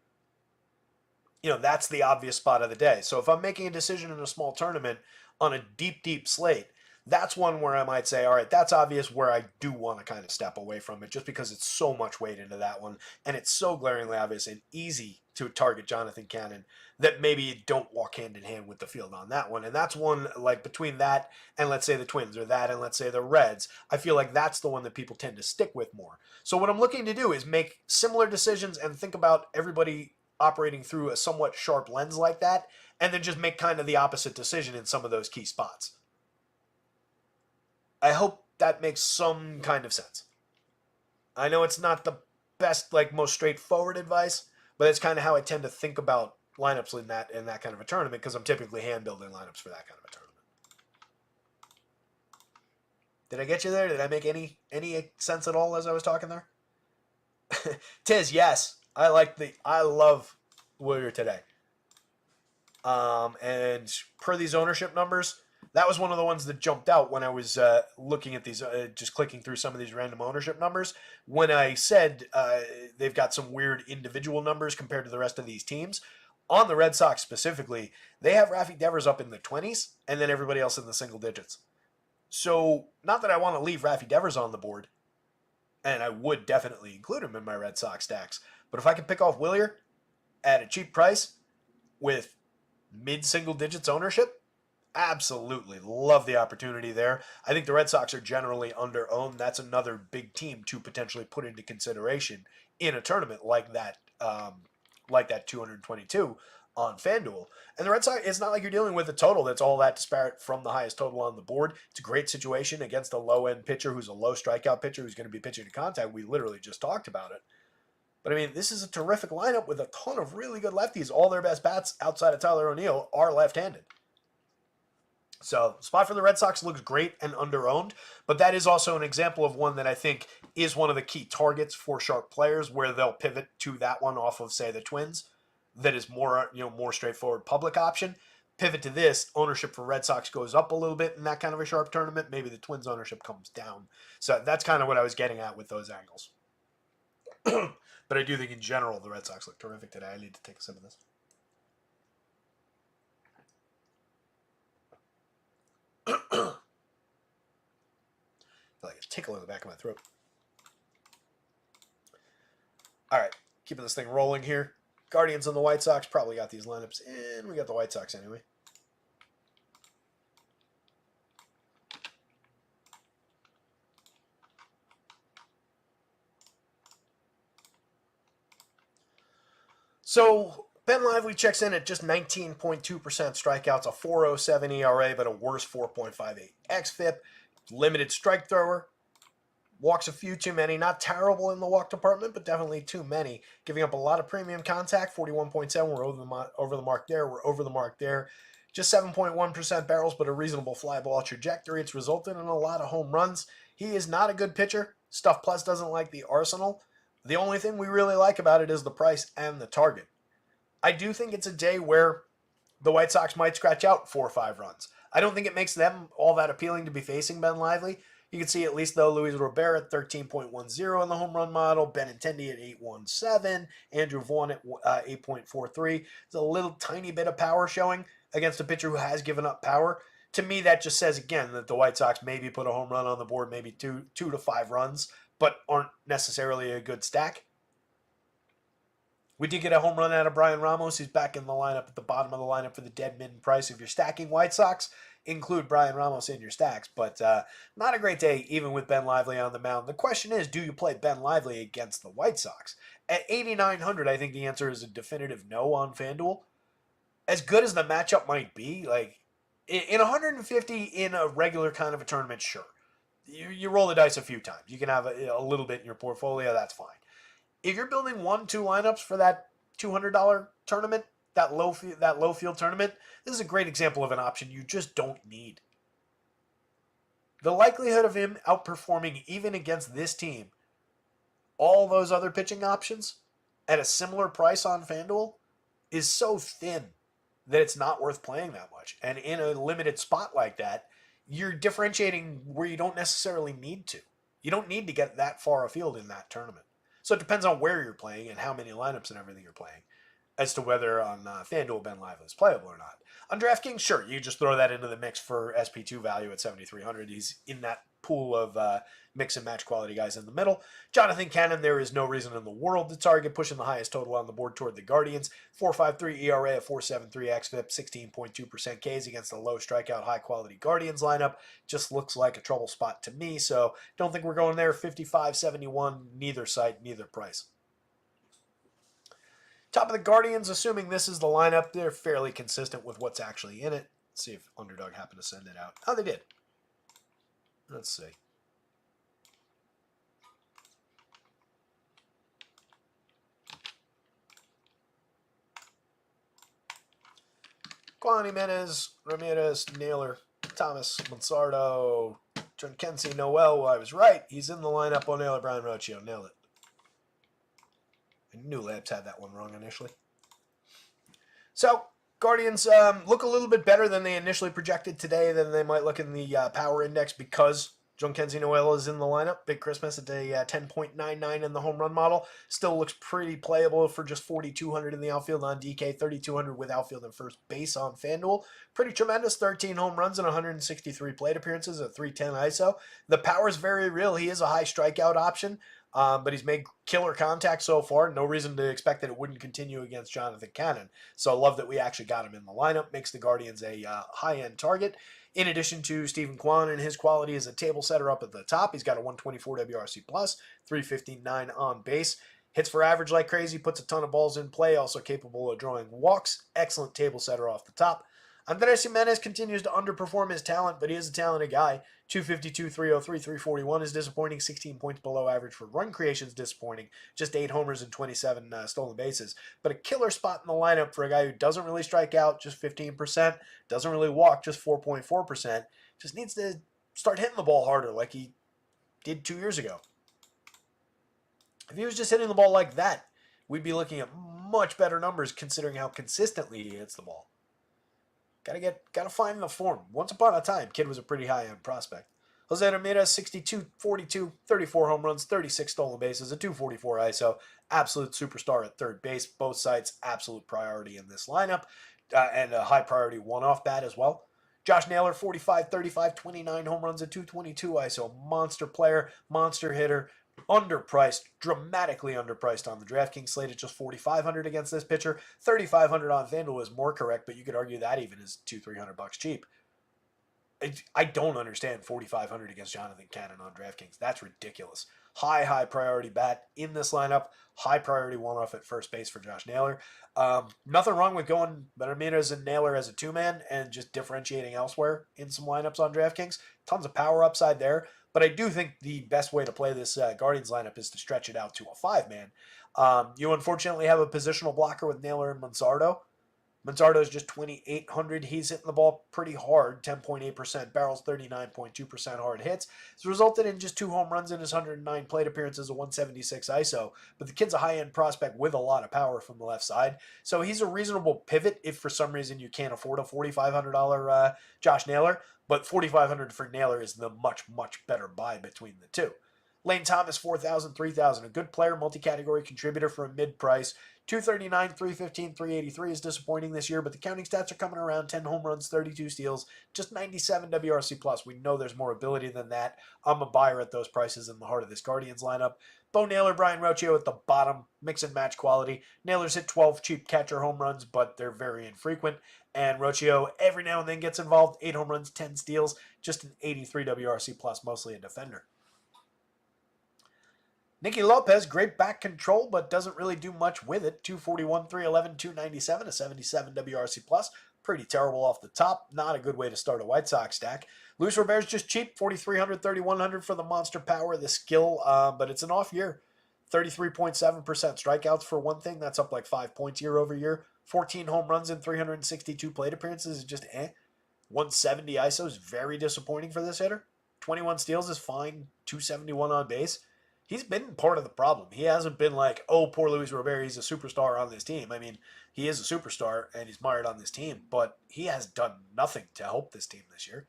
that's the obvious spot of the day. So if I'm making a decision in a small tournament on a deep, deep slate, that's one where I might say, all right, that's obvious where I do want to kind of step away from it just because it's so much weight into that one. And it's so glaringly obvious and easy to target Jonathan Cannon that maybe you don't walk hand in hand with the field on that one. And that's one, like between that and let's say the Twins, or that and let's say the Reds, I feel like that's the one that people tend to stick with more. So what I'm looking to do is make similar decisions and think about everybody operating through a somewhat sharp lens like that, and then just make kind of the opposite decision in some of those key spots. I hope that makes some kind of sense. I know it's not the best, like most straightforward advice, but it's kind of how I tend to think about lineups in that kind of a tournament, because I'm typically hand building lineups for that kind of a tournament. Did I get you there? Did I make any sense at all as I was talking there? Tiz, yes. I love Willier today. And per these ownership numbers, that was one of the ones that jumped out when I was looking at these, just clicking through some of these random ownership numbers. When I said they've got some weird individual numbers compared to the rest of these teams, on the Red Sox specifically, they have Rafi Devers up in the 20s, and then everybody else in the single digits. So, not that I want to leave Rafi Devers on the board, and I would definitely include him in my Red Sox stacks, but if I could pick off Willier at a cheap price with mid-single digits ownership, absolutely love the opportunity there. I think the Red Sox are generally under-owned. That's another big team to potentially put into consideration in a tournament like that 222 on FanDuel. And the Red Sox, it's not like you're dealing with a total that's all that disparate from the highest total on the board. It's a great situation against a low-end pitcher who's a low strikeout pitcher who's going to be pitching to contact. We literally just talked about it. But, I mean, this is a terrific lineup with a ton of really good lefties. All their best bats outside of Tyler O'Neill are left-handed. So, spot for the Red Sox looks great and under-owned, but that is also an example of one that I think is one of the key targets for sharp players, where they'll pivot to that one off of, say, the Twins. That is more straightforward public option. Pivot to this, ownership for Red Sox goes up a little bit in that kind of a sharp tournament. Maybe the Twins ownership comes down. So that's kind of what I was getting at with those angles. But I do think in general the Red Sox look terrific today. I need to take a sip of this. I feel like a tickle in the back of my throat. All right, keeping this thing rolling here. Guardians and the White Sox probably got these lineups in. We got the White Sox anyway. So Ben Lively checks in at just 19.2% strikeouts, a 4.07 ERA, but a worse 4.58 xFIP. Limited strike thrower. Walks a few too many. Not terrible in the walk department, but definitely too many. Giving up a lot of premium contact, 41.7. We're over the mark there. We're over the mark there. Just 7.1% barrels, but a reasonable fly ball trajectory. It's resulted in a lot of home runs. He is not a good pitcher. Stuff Plus doesn't like the arsenal. The only thing we really like about it is the price and the target. I do think it's a day where the White Sox might scratch out 4 or 5 runs. I don't think it makes them all that appealing to be facing Ben Lively. You can see at least, though, Luis Robert at 13.10 in the home run model, Benintendi at 8.17, Andrew Vaughn at 8.43. It's a little tiny bit of power showing against a pitcher who has given up power. To me, that just says, again, that the White Sox maybe put a home run on the board, maybe two to 5 runs, but aren't necessarily a good stack. We did get a home run out of Brian Ramos. He's back in the lineup at the bottom of the lineup for the dead min price. If you're stacking White Sox, include Brian Ramos in your stacks. But not a great day, even with Ben Lively on the mound. The question is, do you play Ben Lively against the White Sox? At 8,900, I think the answer is a definitive no on FanDuel. As good as the matchup might be, like in 150 in a regular kind of a tournament, sure. You roll the dice a few times. You can have a little bit in your portfolio. That's fine. If you're building 1-2 lineups for that $200 tournament, that low field tournament, this is a great example of an option you just don't need. The likelihood of him outperforming even against this team, all those other pitching options, at a similar price on FanDuel, is so thin that it's not worth playing that much. And in a limited spot like that, you're differentiating where you don't necessarily need to. You don't need to get that far afield in that tournament. So it depends on where you're playing and how many lineups and everything you're playing as to whether on FanDuel Ben Lively is playable or not. On DraftKings, sure, you just throw that into the mix for SP2 value at 7,300. He's in that pool of mix and match quality guys in the middle. Jonathan Cannon, there is no reason in the world to target, pushing the highest total on the board toward the Guardians. 4.53 ERA, a 4.73 xFIP, 16.2% Ks against a low strikeout, high quality Guardians lineup. Just looks like a trouble spot to me, so don't think we're going there. 55.71, neither site, neither price. Top of the Guardians, assuming this is the lineup, they're fairly consistent with what's actually in it. Let's see if Underdog happened to send it out. Oh, they did. Let's see. Juan Jimenez, Ramirez, Naylor, Thomas, Mansardo, Junkensi, Noel. I was right. He's in the lineup on Naylor, Brian Rocchio. Nailed it. I knew Labs had that one wrong initially. So, Guardians look a little bit better than they initially projected today, than they might look in the power index, because Junkensi Noel is in the lineup. Big Christmas at a 10.99 in the home run model. Still looks pretty playable for just 4,200 in the outfield on DK, 3,200 with outfield and first base on FanDuel. Pretty tremendous. 13 home runs and 163 plate appearances at 310 ISO. The power is very real. He is a high strikeout option. But he's made killer contact so far. No reason to expect that it wouldn't continue against Jonathan Cannon. So I love that we actually got him in the lineup. Makes the Guardians a high-end target. In addition to Stephen Kwan and his quality as a table setter up at the top, he's got a 124 WRC+, 359 on base. Hits for average like crazy, puts a ton of balls in play, also capable of drawing walks. Excellent table setter off the top. Andres Jimenez continues to underperform his talent, but he is a talented guy. 252, 303, 341 is disappointing. 16 points below average for run creation is disappointing. Just 8 homers and 27 stolen bases. But a killer spot in the lineup for a guy who doesn't really strike out, just 15%. Doesn't really walk, just 4.4%. Just needs to start hitting the ball harder like he did 2 years ago. If he was just hitting the ball like that, we'd be looking at much better numbers considering how consistently he hits the ball. Gotta find the form. Once upon a time, kid was a pretty high-end prospect. Jose Ramirez, 62, 42, 34 home runs, 36 stolen bases, a 244 ISO. Absolute superstar at third base. Both sides, absolute priority in this lineup. And a high priority one-off bat as well. Josh Naylor, 45, 35, 29 home runs, a 222 ISO. Monster player, monster hitter. Underpriced, dramatically underpriced on the DraftKings slate at just 4,500 against this pitcher. 3,500 on FanDuel is more correct, but you could argue that even is $200-300 cheap. I don't understand 4,500 against Jonathan Cannon on DraftKings. That's ridiculous. High priority bat in this lineup. High priority one-off at first base for Josh Naylor. Nothing wrong with going Ramirez and Naylor as a two-man and just differentiating elsewhere in some lineups on DraftKings. Tons of power upside there. But I do think the best way to play this Guardians lineup is to stretch it out to a 5-man. You unfortunately have a positional blocker with Naylor and Mansardo. Mansardo's just 2,800. He's hitting the ball pretty hard, 10.8%, barrels 39.2% hard hits. It's resulted in just 2 home runs in his 109 plate appearances, a 176 ISO. But the kid's a high-end prospect with a lot of power from the left side. So he's a reasonable pivot if for some reason you can't afford a $4,500 Josh Naylor. But $4,500 for Naylor is the much better buy between the two. Lane Thomas, 4,000, 3,000. A good player, multi-category contributor for a mid-price. 239, 315, 383 is disappointing this year, but the counting stats are coming around. 10 home runs, 32 steals, just 97 WRC+. We know there's more ability than that. I'm a buyer at those prices in the heart of this Guardians lineup. Bo Naylor, Brian Rocchio at the bottom, mix and match quality. Naylor's hit 12 cheap catcher home runs, but they're very infrequent. And Rocchio every now and then gets involved. 8 home runs, 10 steals, just an 83 WRC+, mostly a defender. Nicky Lopez, great back control, but doesn't really do much with it. 241, 311, 297, a 77 WRC+. Pretty terrible off the top. Not a good way to start a White Sox stack. Luis Robert's just cheap, 4,300, 3,100 for the monster power, the skill, but it's an off year. 33.7% strikeouts for one thing. That's up like 5 points year over year. 14 home runs and 362 plate appearances is just 170 ISO is very disappointing for this hitter. 21 steals is fine. 271 on base. He's been part of the problem. He hasn't been like, oh, poor Luis Robert, he's a superstar on this team. I mean, he is a superstar and he's mired on this team, but he has done nothing to help this team this year.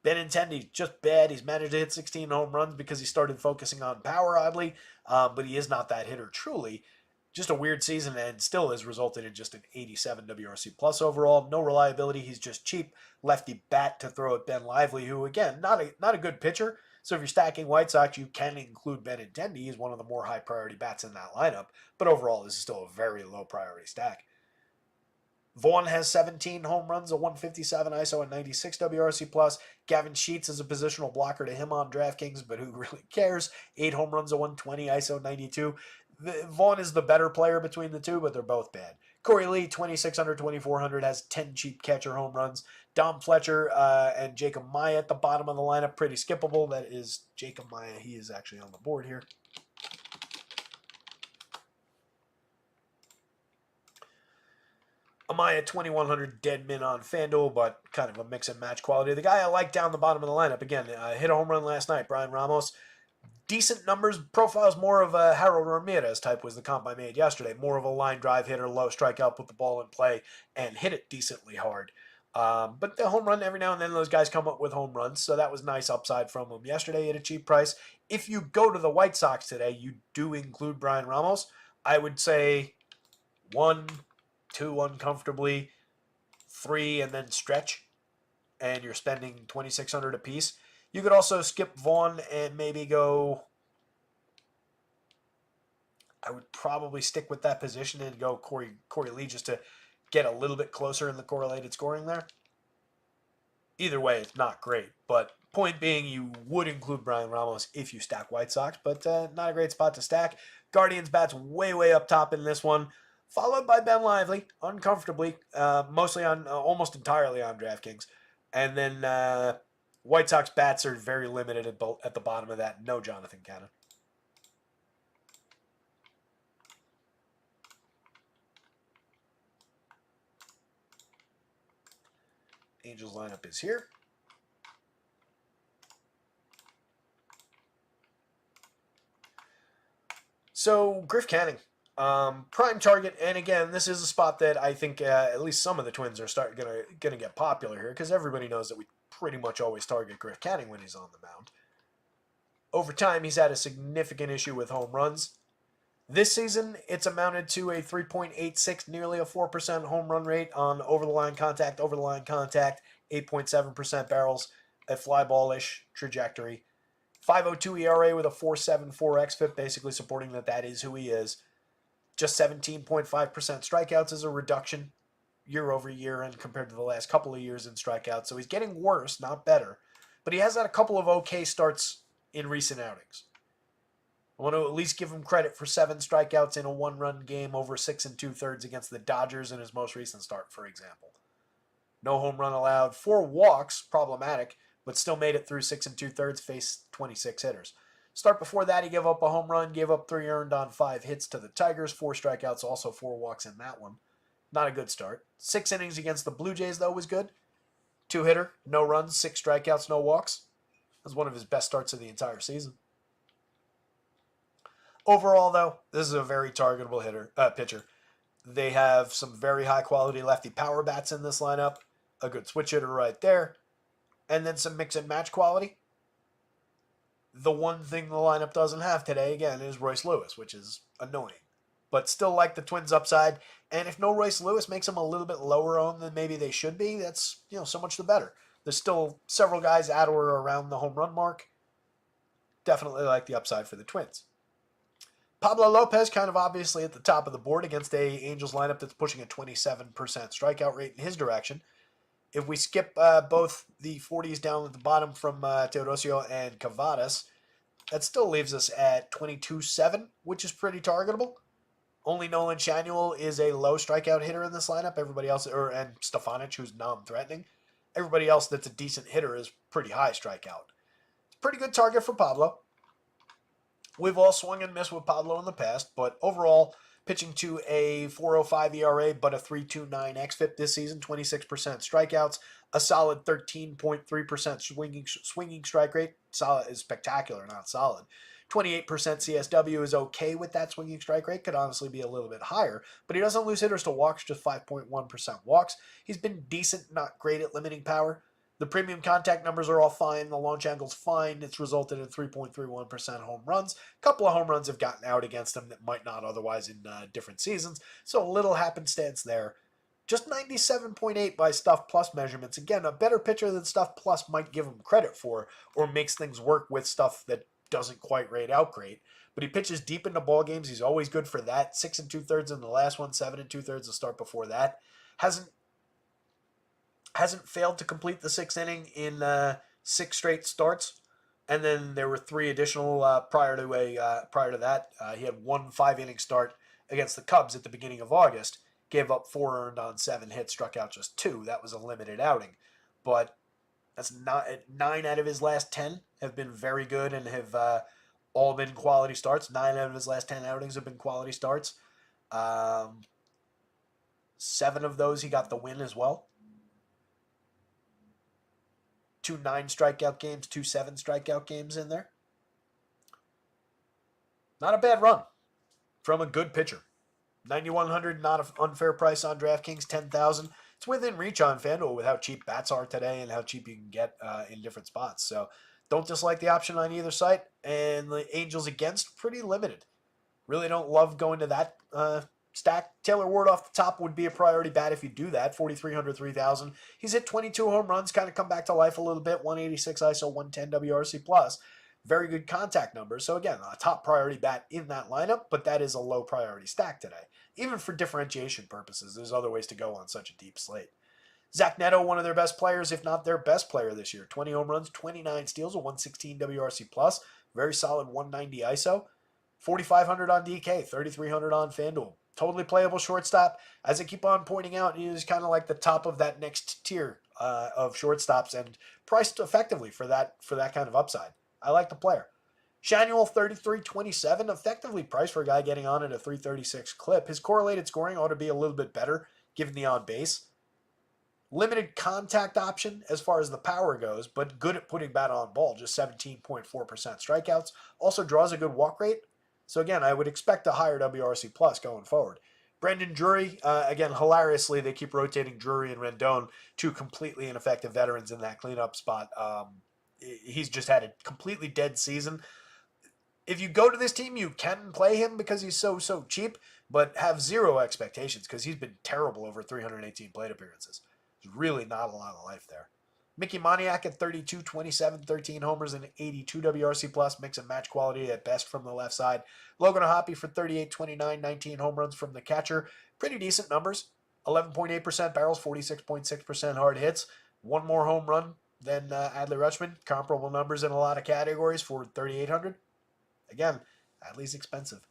Benintendi, just bad. He's managed to hit 16 home runs because he started focusing on power, oddly, but he is not that hitter truly. Just a weird season and still has resulted in just an 87 WRC plus overall. No reliability. He's just cheap. Lefty bat to throw at Ben Lively, who, again, not a good pitcher. So if you're stacking White Sox, you can include Benintendi. He's one of the more high priority bats in that lineup. But overall, this is still a very low priority stack. Vaughn has 17 home runs, a 157 ISO, and 96 WRC+. Gavin Sheets is a positional blocker to him on DraftKings, but who really cares? 8 home runs, a 120 ISO, 92. Vaughn is the better player between the two, but they're both bad. Corey Lee, 2,600, 2,400, has 10 cheap catcher home runs. Dom Fletcher and Jacob Maya at the bottom of the lineup, pretty skippable. That is Jacob Maya. He is actually on the board here. Amaya, 2,100, dead min on FanDuel, but kind of a mix and match quality. The guy I like down the bottom of the lineup, again, hit a home run last night, Brian Ramos. Decent numbers, profiles more of a Harold Ramirez type was the comp I made yesterday. More of a line drive hitter, low strikeout, put the ball in play, and hit it decently hard. But the home run, every now and then those guys come up with home runs, so that was nice upside from him yesterday at a cheap price. If you go to the White Sox today, you do include Brian Ramos. I would say 1, 2 uncomfortably, 3 and then stretch, and you're spending $2,600 a piece. You could also skip Vaughn and maybe go. I would probably stick with that position and go Corey Lee just to get a little bit closer in the correlated scoring there. Either way, it's not great. But point being, you would include Brian Ramos if you stack White Sox, but not a great spot to stack. Guardians bats way up top in this one, followed by Ben Lively, uncomfortably, mostly on, almost entirely on DraftKings. And then White Sox bats are very limited at the bottom of that. No Jonathan Cannon. Angels lineup is here. So Griff Canning, prime target, and again, this is a spot that I think at least some of the Twins are gonna get popular here because everybody knows that we pretty much always target Griff Canning when he's on the mound. Over time, he's had a significant issue with home runs. This season, it's amounted to a 3.86, nearly a 4% home run rate on over-the-line contact, 8.7% barrels, a fly ball-ish trajectory. 5.02 ERA with a 4.74 xFIP, basically supporting that is who he is. Just 17.5% strikeouts is a reduction year over year and compared to the last couple of years in strikeouts. So he's getting worse, not better. But he has had a couple of okay starts in recent outings. I want to at least give him credit for 7 strikeouts in a 1-run game over 6 2/3 against the Dodgers in his most recent start, for example. No home run allowed, 4 walks, problematic, but still made it through 6 2/3, faced 26 hitters. Start before that, he gave up a home run, gave up 3 earned on 5 hits to the Tigers, 4 strikeouts, also 4 walks in that one. Not a good start. 6 innings against the Blue Jays, though, was good. 2-hitter, no runs, 6 strikeouts, no walks. That was one of his best starts of the entire season. Overall, though, this is a very targetable pitcher. They have some very high-quality lefty power bats in this lineup, a good switch hitter right there, and then some mix and match quality. The one thing the lineup doesn't have today, again, is Royce Lewis, which is annoying. But still like the Twins' upside, and if no Royce Lewis makes them a little bit lower owned than maybe they should be, that's so much the better. There's still several guys at or around the home run mark. Definitely like the upside for the Twins. Pablo Lopez kind of obviously at the top of the board against a Angels lineup that's pushing a 27% strikeout rate in his direction. If we skip both the 40s down at the bottom from Teodosio and Cavadas, that still leaves us at 22.7, which is pretty targetable. Only Nolan Shanuel is a low strikeout hitter in this lineup. Everybody else, and Stefanich, who's non-threatening. Everybody else that's a decent hitter is pretty high strikeout. It's a pretty good target for Pablo. We've all swung and missed with Pablo in the past, but overall, pitching to a 4.05 ERA but a 3.29 xFIP this season, 26% strikeouts, a solid 13.3% swinging strike rate. Solid is spectacular, not solid. 28% CSW is okay with that swinging strike rate. Could honestly be a little bit higher, but he doesn't lose hitters to walks, just 5.1% walks. He's been decent, not great at limiting power. The premium contact numbers are all fine. The launch angle's fine. It's resulted in 3.31% home runs. A couple of home runs have gotten out against him that might not otherwise in different seasons. So a little happenstance there. Just 97.8 by Stuff Plus measurements. Again, a better pitcher than Stuff Plus might give him credit for, or makes things work with stuff that doesn't quite rate out great. But he pitches deep into ball games. He's always good for that. 6 2/3 in the last one, 7 2/3 the start before that. Hasn't failed to complete the 6th inning in 6 straight starts. And then there were 3 additional prior to that. He had 1 5-inning start against the Cubs at the beginning of August. Gave up 4 earned on 7 hits, struck out just 2. That was a limited outing, but that's not 9 out of his last 10 have been very good and have all been quality starts. 9 out of his last 10 outings have been quality starts. 7 of those he got the win as well. 2 9-strikeout games, 2 7-strikeout games in there. Not a bad run from a good pitcher. 9,100, not an unfair price on DraftKings, 10,000. It's within reach on FanDuel with how cheap bats are today and how cheap you can get in different spots. So don't dislike the option on either site. And the Angels against, pretty limited. Really don't love going to that stack. Taylor Ward off the top would be a priority bat if you do that. 4,300, 3,000. He's hit 22 home runs, kind of come back to life a little bit. 186 ISO, 110 WRC plus. Very good contact numbers. So again, a top priority bat in that lineup, but that is a low priority stack today. Even for differentiation purposes, there's other ways to go on such a deep slate. Zach Neto, one of their best players, if not their best player this year. 20 home runs, 29 steals, a 116 WRC plus. Very solid 190 ISO. 4,500 on DK, 3,300 on FanDuel. Totally playable shortstop. As I keep on pointing out, he is kind of like the top of that next tier of shortstops and priced effectively for that kind of upside. I like the player. Shanuel, 33.27, effectively priced for a guy getting on at a 336 clip. His correlated scoring ought to be a little bit better given the on base. Limited contact option as far as the power goes, but good at putting bat on ball, just 17.4% strikeouts. Also draws a good walk rate. So again, I would expect a higher WRC plus going forward. Brendan Drury, again, hilariously, they keep rotating Drury and Rendon, 2 completely ineffective veterans in that cleanup spot. He's just had a completely dead season. If you go to this team, you can play him because he's so cheap, but have zero expectations because he's been terrible over 318 plate appearances. There's really not a lot of life there. Mickey Moniak at 32, 27, 13 homers and 82 WRC plus, mix and match quality at best from the left side. Logan O'Hoppe for 38, 29, 19 home runs from the catcher. Pretty decent numbers. 11.8% barrels, 46.6% hard hits. 1 more home run than Adley Rutschman. Comparable numbers in a lot of categories for 3,800. Again, Adley's expensive.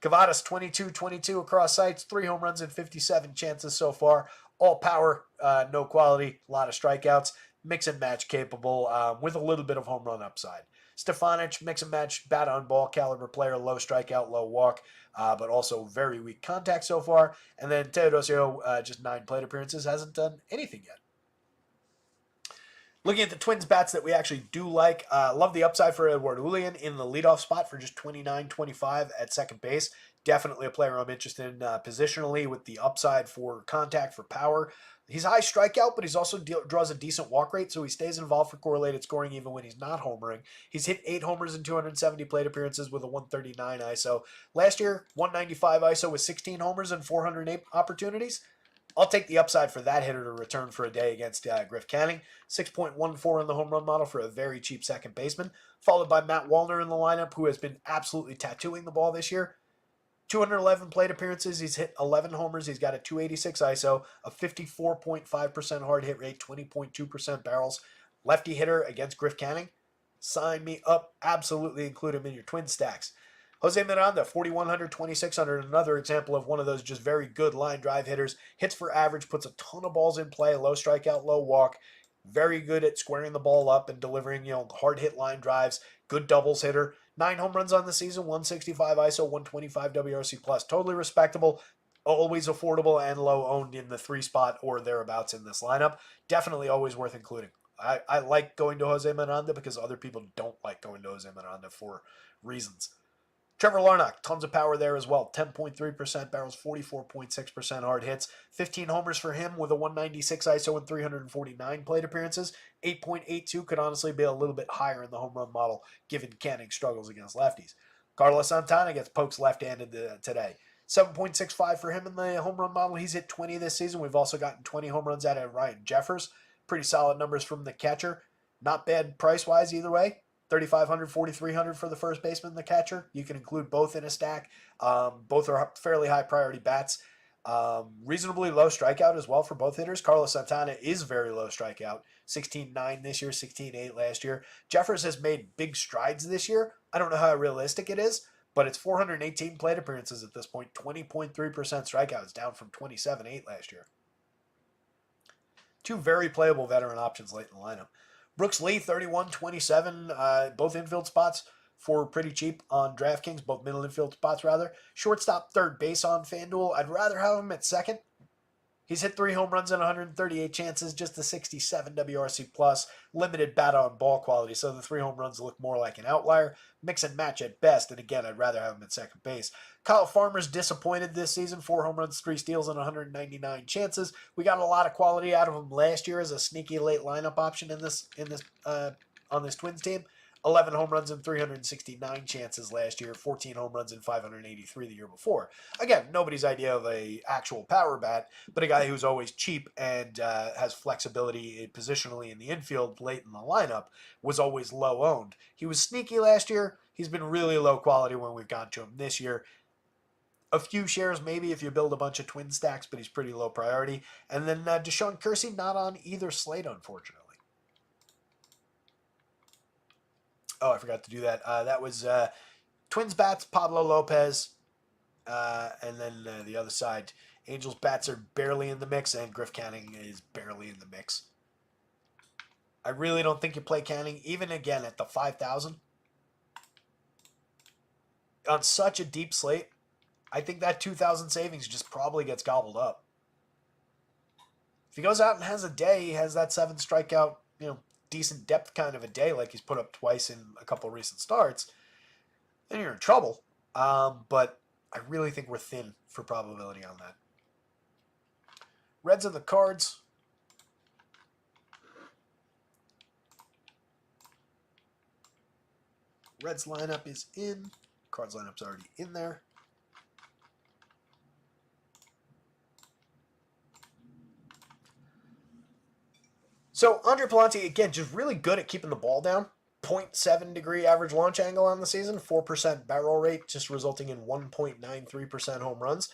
Cavadas, 22-22 across sites, 3 home runs and 57 chances so far. All power, no quality, a lot of strikeouts. Mix and match capable with a little bit of home run upside. Stefanich, mix and match, bat on ball caliber player, low strikeout, low walk, but also very weak contact so far. And then Teodosio, just 9 plate appearances, hasn't done anything yet. Looking at the Twins bats that we actually do like, love the upside for Edward Julian in the leadoff spot for just 29-25 at second base. Definitely a player I'm interested in positionally with the upside for contact, for power. He's high strikeout, but he's also draws a decent walk rate, so he stays involved for correlated scoring even when he's not homering. He's hit 8 homers in 270 plate appearances with a 139 ISO. Last year, 195 ISO with 16 homers and 408 opportunities. I'll take the upside for that hitter to return for a day against Griff Canning. 6.14 in the home run model for a very cheap second baseman, followed by Matt Wallner in the lineup, who has been absolutely tattooing the ball this year. 211 plate appearances. He's hit 11 homers. He's got a 286 ISO, a 54.5% hard hit rate, 20.2% barrels. Lefty hitter against Griff Canning. Sign me up. Absolutely include him in your twin stacks. Jose Miranda, 4,100, 2,600, another example of one of those just very good line drive hitters. Hits for average, puts a ton of balls in play, low strikeout, low walk. Very good at squaring the ball up and delivering, hard hit line drives. Good doubles hitter. 9 home runs on the season, 165 ISO, 125 WRC plus. Totally respectable, always affordable, and low owned in the 3 spot or thereabouts in this lineup. Definitely always worth including. I like going to Jose Miranda because other people don't like going to Jose Miranda for reasons. Trevor Larnach, tons of power there as well. 10.3% barrels, 44.6% hard hits. 15 homers for him with a 196 ISO and 349 plate appearances. 8.82 could honestly be a little bit higher in the home run model given Canning's struggles against lefties. Carlos Santana gets pokes left-handed today. 7.65 for him in the home run model. He's hit 20 this season. We've also gotten 20 home runs out of Ryan Jeffers. Pretty solid numbers from the catcher. Not bad price-wise either way. 3,500, 4,300 for the first baseman and the catcher. You can include both in a stack. Both are fairly high priority bats. Reasonably low strikeout as well for both hitters. Carlos Santana is very low strikeout. 16.9 this year, 16.8 last year. Jeffers has made big strides this year. I don't know how realistic it is, but it's 418 plate appearances at this point, 20.3% strikeouts, down from 27.8 last year. Two very playable veteran options late in the lineup. Brooks Lee, 31-27, both infield spots for pretty cheap on DraftKings, both middle infield spots rather. Shortstop, third base on FanDuel. I'd rather have him at second. He's hit 3 home runs in 138 chances, just a 67 WRC plus, limited bat on ball quality, so the 3 home runs look more like an outlier. Mix and match at best, and again, I'd rather have him at second base. Kyle Farmer's disappointed this season, 4 home runs, 3 steals in 199 chances. We got a lot of quality out of him last year as a sneaky late lineup option on this Twins team. 11 home runs in 369 chances last year, 14 home runs in 583 the year before. Again, nobody's idea of a actual power bat, but a guy who's always cheap and has flexibility positionally in the infield late in the lineup was always low owned. He was sneaky last year. He's been really low quality when we've gone to him this year. A few shares maybe if you build a bunch of twin stacks, but he's pretty low priority. And then Deshaun Kersey, not on either slate, unfortunately. Oh, I forgot to do that. That was Twins bats, Pablo Lopez, and then the other side, Angels bats are barely in the mix, and Griff Canning is barely in the mix. I really don't think you play Canning, even again at the 5,000. On such a deep slate, I think that 2,000 savings just probably gets gobbled up. If he goes out and has a day, he has that 7 strikeout, decent depth kind of a day like he's put up twice in a couple of recent starts, then you're in trouble. But I really think we're thin for probability on that. Reds and the Cards. Reds lineup is in. Cards lineup's already in there. So Andre Palante, again, just really good at keeping the ball down. 0.7 degree average launch angle on the season, 4% barrel rate, just resulting in 1.93% home runs.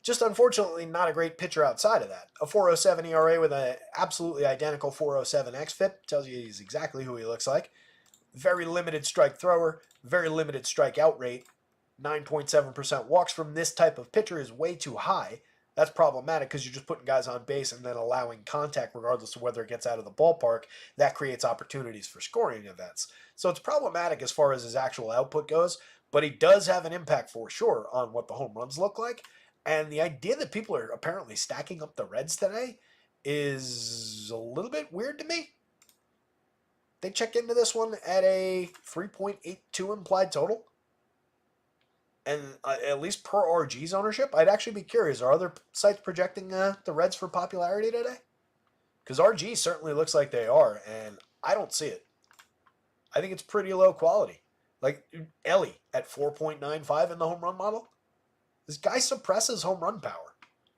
Just unfortunately not a great pitcher outside of that. A 4.07 ERA with an absolutely identical 4.07 xFIP tells you he's exactly who he looks like. Very limited strike thrower, very limited strikeout rate. 9.7% walks from this type of pitcher is way too high. That's problematic because you're just putting guys on base and then allowing contact regardless of whether it gets out of the ballpark. That creates opportunities for scoring events. So it's problematic as far as his actual output goes, but he does have an impact for sure on what the home runs look like. And the idea that people are apparently stacking up the Reds today is a little bit weird to me. They check into this one at a 3.82 implied total. And at least per RG's ownership, I'd actually be curious. Are other sites projecting the Reds for popularity today? Because RG certainly looks like they are, and I don't see it. I think it's pretty low quality. Like Ellie at 4.95 in the home run model. This guy suppresses home run power.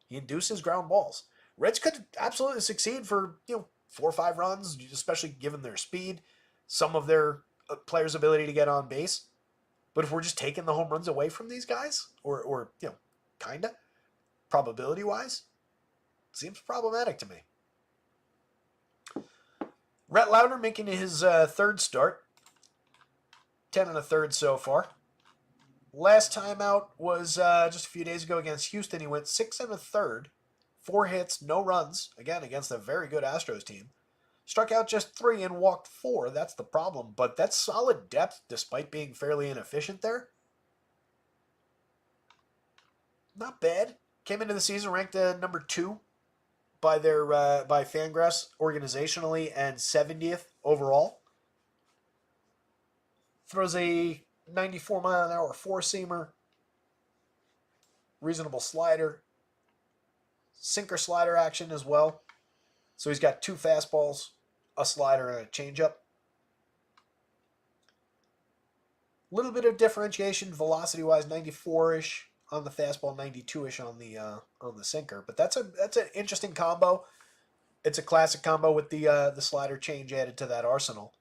He induces ground balls. Reds could absolutely succeed for 4 or 5 runs, especially given their speed, some of their players' ability to get on base. But if we're just taking the home runs away from these guys, or kinda, probability-wise, seems problematic to me. Rhett Lauder making his third start. 10 1/3 so far. Last time out was just a few days ago against Houston. He went 6 1/3, 4 hits, no runs, again against a very good Astros team. Struck out just 3 and walked 4. That's the problem. But that's solid depth despite being fairly inefficient there. Not bad. Came into the season ranked number 2 by their by Fangraphs organizationally and 70th overall. Throws a 94-mile-an-hour four-seamer. Reasonable slider. Sinker slider action as well. So he's got 2 fastballs, a slider, and a changeup. A little bit of differentiation velocity-wise, 94-ish on the fastball, 92-ish on the sinker. But that's an interesting combo. It's a classic combo with the slider change added to that arsenal.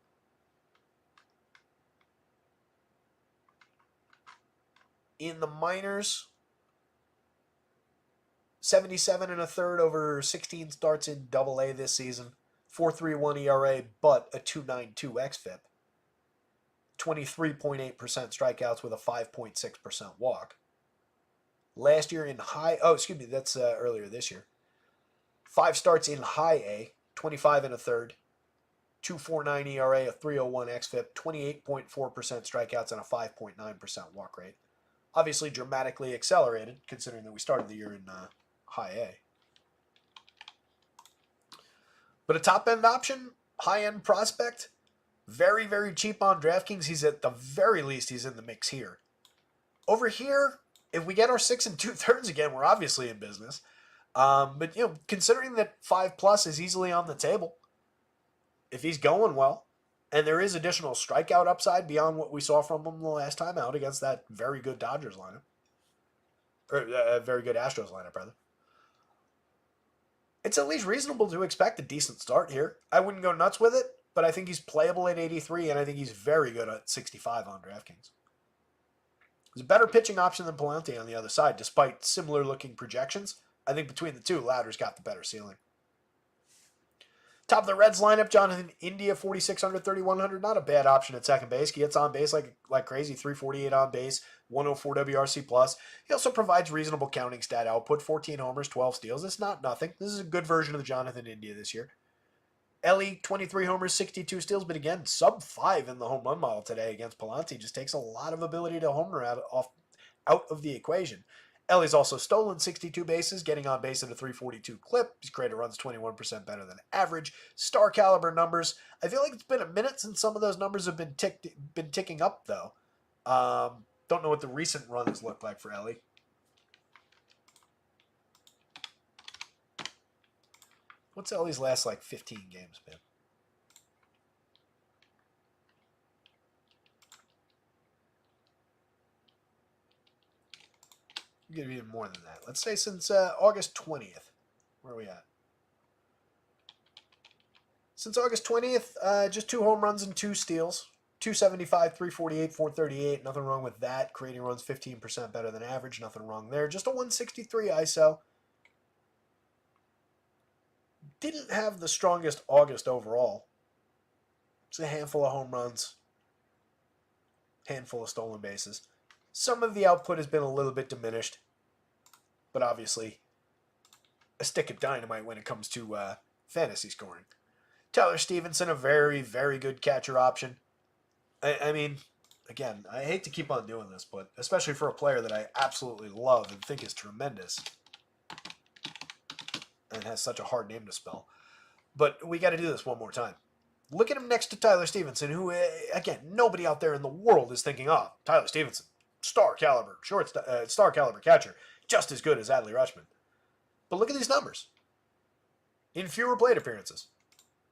In the minors, 77 and a third over 16 starts in AA this season. 4.31 ERA, but a 2.92 xFIP. 23.8% strikeouts with a 5.6% walk. Last year in that's earlier this year. 5 starts in high A, 25 and a third. 2.49 ERA, a 3.01 xFIP, 28.4% strikeouts, and a 5.9% walk rate. Obviously dramatically accelerated, considering that we started the year in high A. But a top-end option, high-end prospect, very, very cheap on DraftKings. He's at the very least, he's in the mix here. Over here, if we get our 6 2/3 again, we're obviously in business. But, considering that 5+ is easily on the table, if he's going well, and there is additional strikeout upside beyond what we saw from him the last time out against that very good Dodgers lineup, or very good Astros lineup, rather, it's at least reasonable to expect a decent start here. I wouldn't go nuts with it, but I think he's playable at 83, and I think he's very good at 65 on DraftKings. He's a better pitching option than Palante on the other side, despite similar-looking projections. I think between the two, Louder's got the better ceiling. Top of the Reds lineup, Jonathan India, 4,600, 3,100. Not a bad option at second base. He gets on base like crazy, 348 on base, 104 WRC+. He also provides reasonable counting stat output, 14 homers, 12 steals. It's not nothing. This is a good version of the Jonathan India this year. Ellie, 23 homers, 62 steals, but again, sub 5 in the home run model today against Palante. Just takes a lot of ability to homer out of the equation. Ellie's also stolen 62 bases, getting on base at a 342 clip. He's created runs 21% better than average. Star caliber numbers. I feel like it's been a minute since some of those numbers have been ticking up, though. Don't know what the recent runs look like for Ellie. What's Ellie's last, 15 games been? Give you even more than that. Let's say since August 20th. Where are we at? Since August 20th, just 2 home runs and 2 steals. 275, 348, 438. Nothing wrong with that. Creating runs 15% better than average. Nothing wrong there. Just a 163 ISO. Didn't have the strongest August overall. It's a handful of home runs. Handful of stolen bases. Some of the output has been a little bit diminished, but obviously a stick of dynamite when it comes to fantasy scoring. Tyler Stevenson, a very, very good catcher option. I mean, again, I hate to keep on doing this, but especially for a player that I absolutely love and think is tremendous and has such a hard name to spell. But we got to do this one more time. Look at him next to Tyler Stevenson, who, again, nobody out there in the world is thinking, Tyler Stevenson. Star caliber catcher, just as good as Adley Rutschman. But look at these numbers. In fewer plate appearances,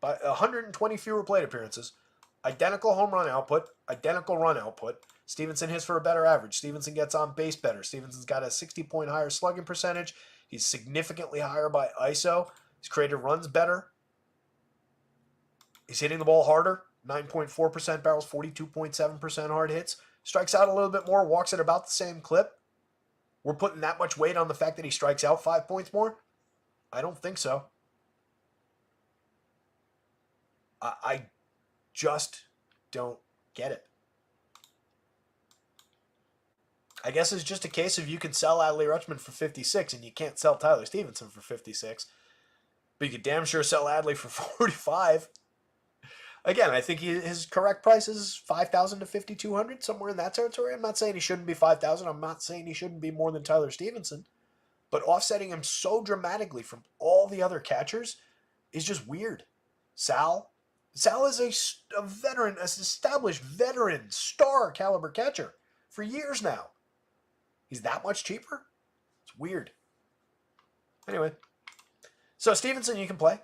by 120 fewer plate appearances, identical home run output, identical run output. Stevenson hits for a better average. Stevenson gets on base better. Stevenson's got a 60-point higher slugging percentage. He's significantly higher by ISO. He's created runs better. He's hitting the ball harder. 9.4% barrels, 42.7% hard hits. Strikes out a little bit more, walks at about the same clip. We're putting that much weight on the fact that he strikes out 5 points more? I don't think so. I just don't get it. I guess it's just a case of you can sell Adley Rutschman for 56 and you can't sell Tyler Stevenson for 56. But you could damn sure sell Adley for 45. Again, I think his correct price is $5,000 to $5,200, somewhere in that territory. I'm not saying he shouldn't be $5,000. I'm not saying he shouldn't be more than Tyler Stevenson. But offsetting him so dramatically from all the other catchers is just weird. Sal is a veteran, an established veteran, star caliber catcher for years now. He's that much cheaper? It's weird. Anyway, So Stevenson, you can play.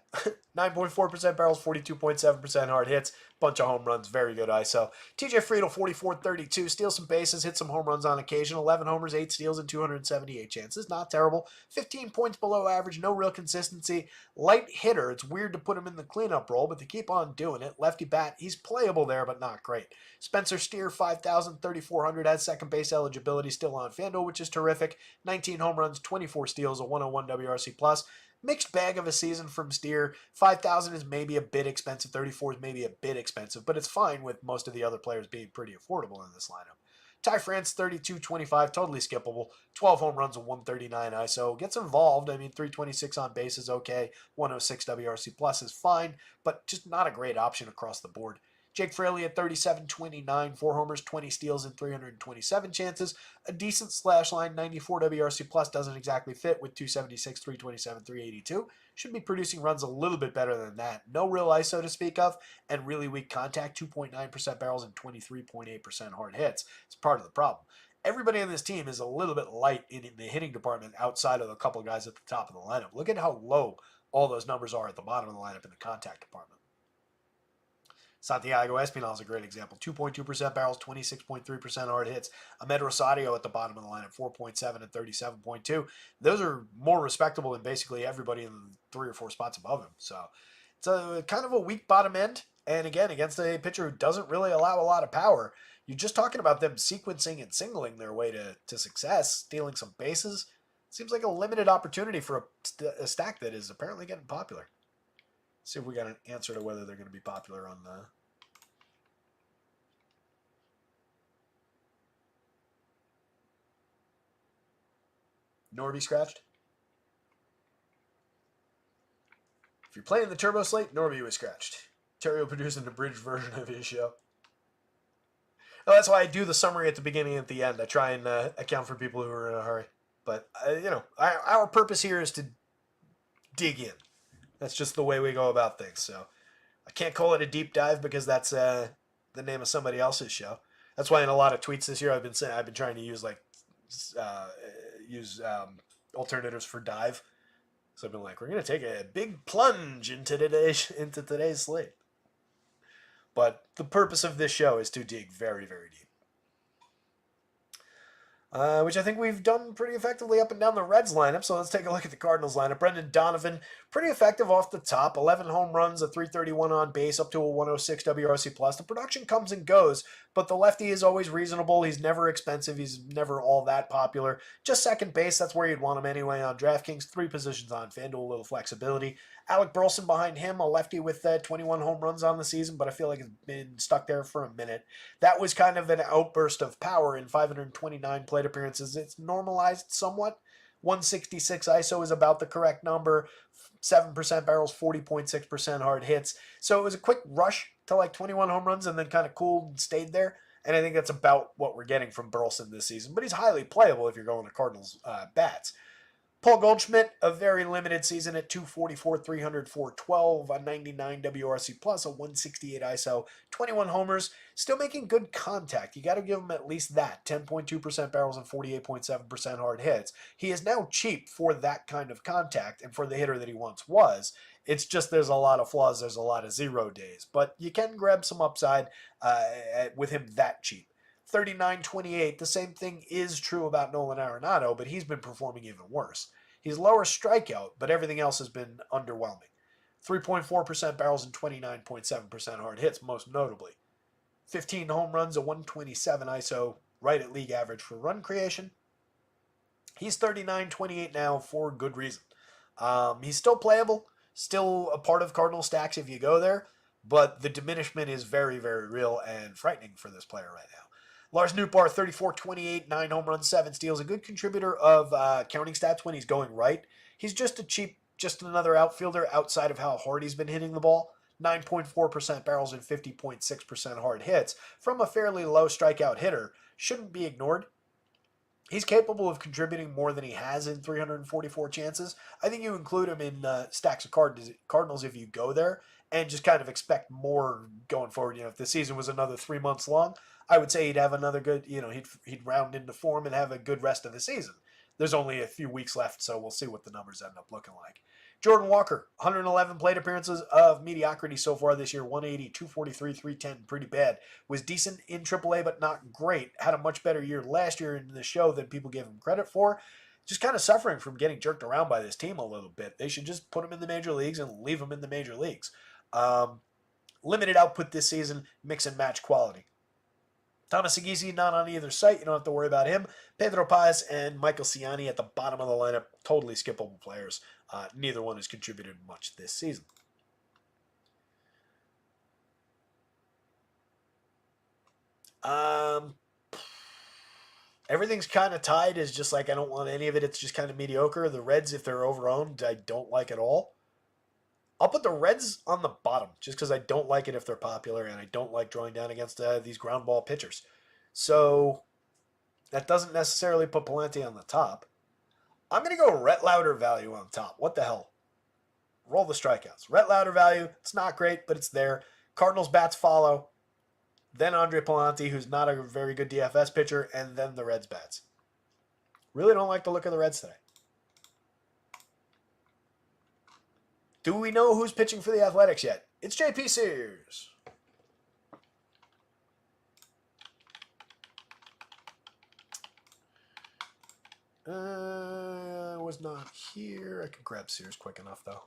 9.4% barrels, 42.7% hard hits, bunch of home runs, very good ISO. TJ Friedel, 44-32, steals some bases, hits some home runs on occasion, 11 homers, 8 steals, and 278 chances. Not terrible. 15 points below average, no real consistency. Light hitter, it's weird to put him in the cleanup role, but they keep on doing it. Lefty bat, he's playable there, but not great. Spencer Steer, 5,000, 3,400, has second base eligibility still on FanDuel, which is terrific. 19 home runs, 24 steals, a 101 WRC+. Mixed bag of a season from Steer. 5,000 is maybe a bit expensive. 34 is maybe a bit expensive, but it's fine with most of the other players being pretty affordable in this lineup. Ty France, 32-25, totally skippable. 12 home runs and 139 ISO. Gets involved. I mean, 326 on base is okay. 106 WRC plus is fine, but just not a great option across the board. Jake Fraley at 37-29, 4 homers, 20 steals, and 327 chances. A decent slash line, 94 WRC plus doesn't exactly fit with 276, 327, 382. Should be producing runs a little bit better than that. No real ISO to speak of, and really weak contact, 2.9% barrels and 23.8% hard hits. It's part of the problem. Everybody on this team is a little bit light in the hitting department outside of a couple of guys at the top of the lineup. Look at how low all those numbers are at the bottom of the lineup in the contact department. Santiago Espinal is a great example. 2.2% barrels, 26.3% hard hits. Ahmed Rosario at the bottom of the lineup, 4.7 and 37.2. Those are more respectable than basically everybody in 3 or 4 spots above him. So it's a kind of a weak bottom end. And again, against a pitcher who doesn't really allow a lot of power, you're just talking about them sequencing and singling their way to success, stealing some bases. Seems like a limited opportunity for a stack that is apparently getting popular. See if we got an answer to whether they're going to be popular on the... Norby scratched. If you're playing the Turbo Slate, Norby was scratched. Terry will produce an abridged version of his show. Oh, that's why I do the summary at the beginning and at the end. I try and account for people who are in a hurry. But, our purpose here is to dig in. That's just the way we go about things. So I can't call it a deep dive because that's the name of somebody else's show. That's why in a lot of tweets this year I've been trying to use alternatives for dive. So I've been like, we're gonna take a big plunge into today's slate. But the purpose of this show is to dig very, very deep. Which I think we've done pretty effectively up and down the Reds lineup. So let's take a look at the Cardinals lineup. Brendan Donovan, pretty effective off the top. 11 home runs, a 331 on base, up to a 106 WRC+. plus. The production comes and goes, but the lefty is always reasonable. He's never expensive. He's never all that popular. Just second base, that's where you'd want him anyway on DraftKings. 3 positions on FanDuel, a little flexibility. Alec Burleson behind him, a lefty with 21 home runs on the season, but I feel like it's been stuck there for a minute. That was kind of an outburst of power in 529 plate appearances. It's normalized somewhat. 166 ISO is about the correct number. 7% barrels, 40.6% hard hits. So it was a quick rush to like 21 home runs and then kind of cooled and stayed there. And I think that's about what we're getting from Burleson this season. But he's highly playable if you're going to Cardinals bats. Paul Goldschmidt, a very limited season at 244, 300, 412, a 99 WRC plus, a 168 ISO, 21 homers, still making good contact. You got to give him at least that, 10.2% barrels and 48.7% hard hits. He is now cheap for that kind of contact and for the hitter that he once was. It's just there's a lot of flaws, there's a lot of 0 days, but you can grab some upside with him that cheap. 39-28, the same thing is true about Nolan Arenado, but he's been performing even worse. He's lower strikeout, but everything else has been underwhelming. 3.4% barrels and 29.7% hard hits, most notably. 15 home runs, a 127 ISO, right at league average for run creation. He's 39-28 now for good reason. He's still playable, still a part of Cardinal stacks if you go there, but the diminishment is very, very real and frightening for this player right now. Lars Nootbaar, 34-28, 9 home runs, 7 steals. A good contributor of counting stats when he's going right. He's just another outfielder outside of how hard he's been hitting the ball. 9.4% barrels and 50.6% hard hits from a fairly low strikeout hitter. Shouldn't be ignored. He's capable of contributing more than he has in 344 chances. I think you include him in stacks of Cardinals if you go there and just kind of expect more going forward. If the season was another 3 months long, I would say he'd have another good, he'd round into form and have a good rest of the season. There's only a few weeks left, so we'll see what the numbers end up looking like. Jordan Walker, 111 plate appearances of mediocrity so far this year. 180, 243, 310, pretty bad. Was decent in AAA, but not great. Had a much better year last year in the show than people gave him credit for. Just kind of suffering from getting jerked around by this team a little bit. They should just put him in the major leagues and leave him in the major leagues. Limited output this season, mix and match quality. Thomas Segisi not on either site. You don't have to worry about him. Pedro Paz and Michael Ciani at the bottom of the lineup. Totally skippable players. Neither one has contributed much this season. Everything's kind of tied. Is just like I don't want any of it. It's just kind of mediocre. The Reds, if they're overowned, I don't like at all. I'll put the Reds on the bottom just because I don't like it if they're popular and I don't like drawing down against these ground ball pitchers. So that doesn't necessarily put Palante on the top. I'm going to go Rhett Lauder value on top. What the hell? Roll the strikeouts. Rhett Lauder value, it's not great, but it's there. Cardinals bats follow. Then Andre Palante, who's not a very good DFS pitcher, and then the Reds bats. Really don't like the look of the Reds today. Do we know who's pitching for the Athletics yet? It's J.P. Sears. Was not here. I can grab Sears quick enough, though.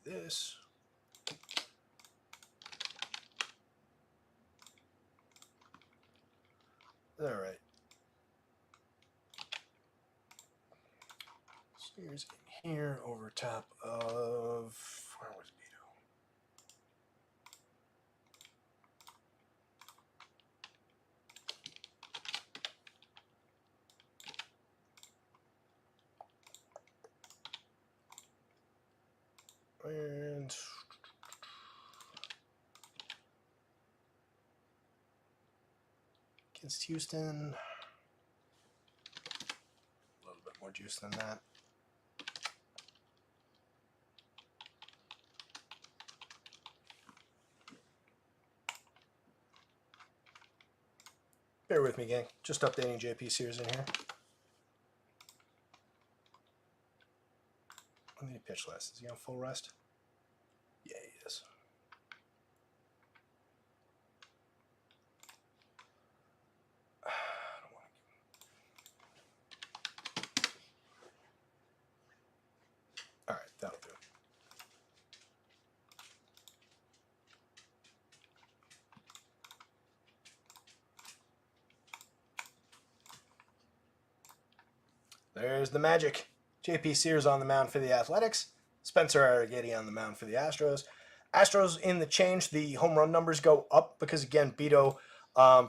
This. All right. Sears in here over top of, where was Beto? And against Houston, a little bit more juice than that. Bear with me, gang. Just updating JP Sears in here. When did he pitch last? Is he on full rest? Yeah, he is. All right, that'll do it. There's the magic. J.P. Sears on the mound for the Athletics. Spencer Arrighetti on the mound for the Astros. Astros in the change. The home run numbers go up because, again, Beto,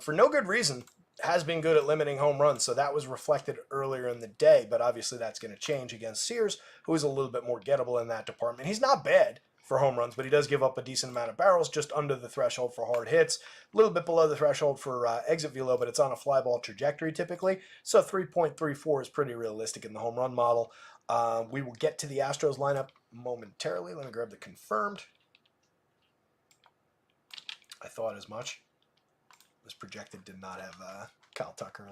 for no good reason, has been good at limiting home runs. So that was reflected earlier in the day. But obviously that's going to change against Sears, who is a little bit more gettable in that department. He's not bad for home runs, but he does give up a decent amount of barrels, just under the threshold for hard hits, a little bit below the threshold for exit velo, but it's on a fly ball trajectory typically. So 3.34 is pretty realistic in the home run model. We will get to the Astros lineup momentarily. Let me grab the confirmed. I thought as much. This projected did not have Kyle Tucker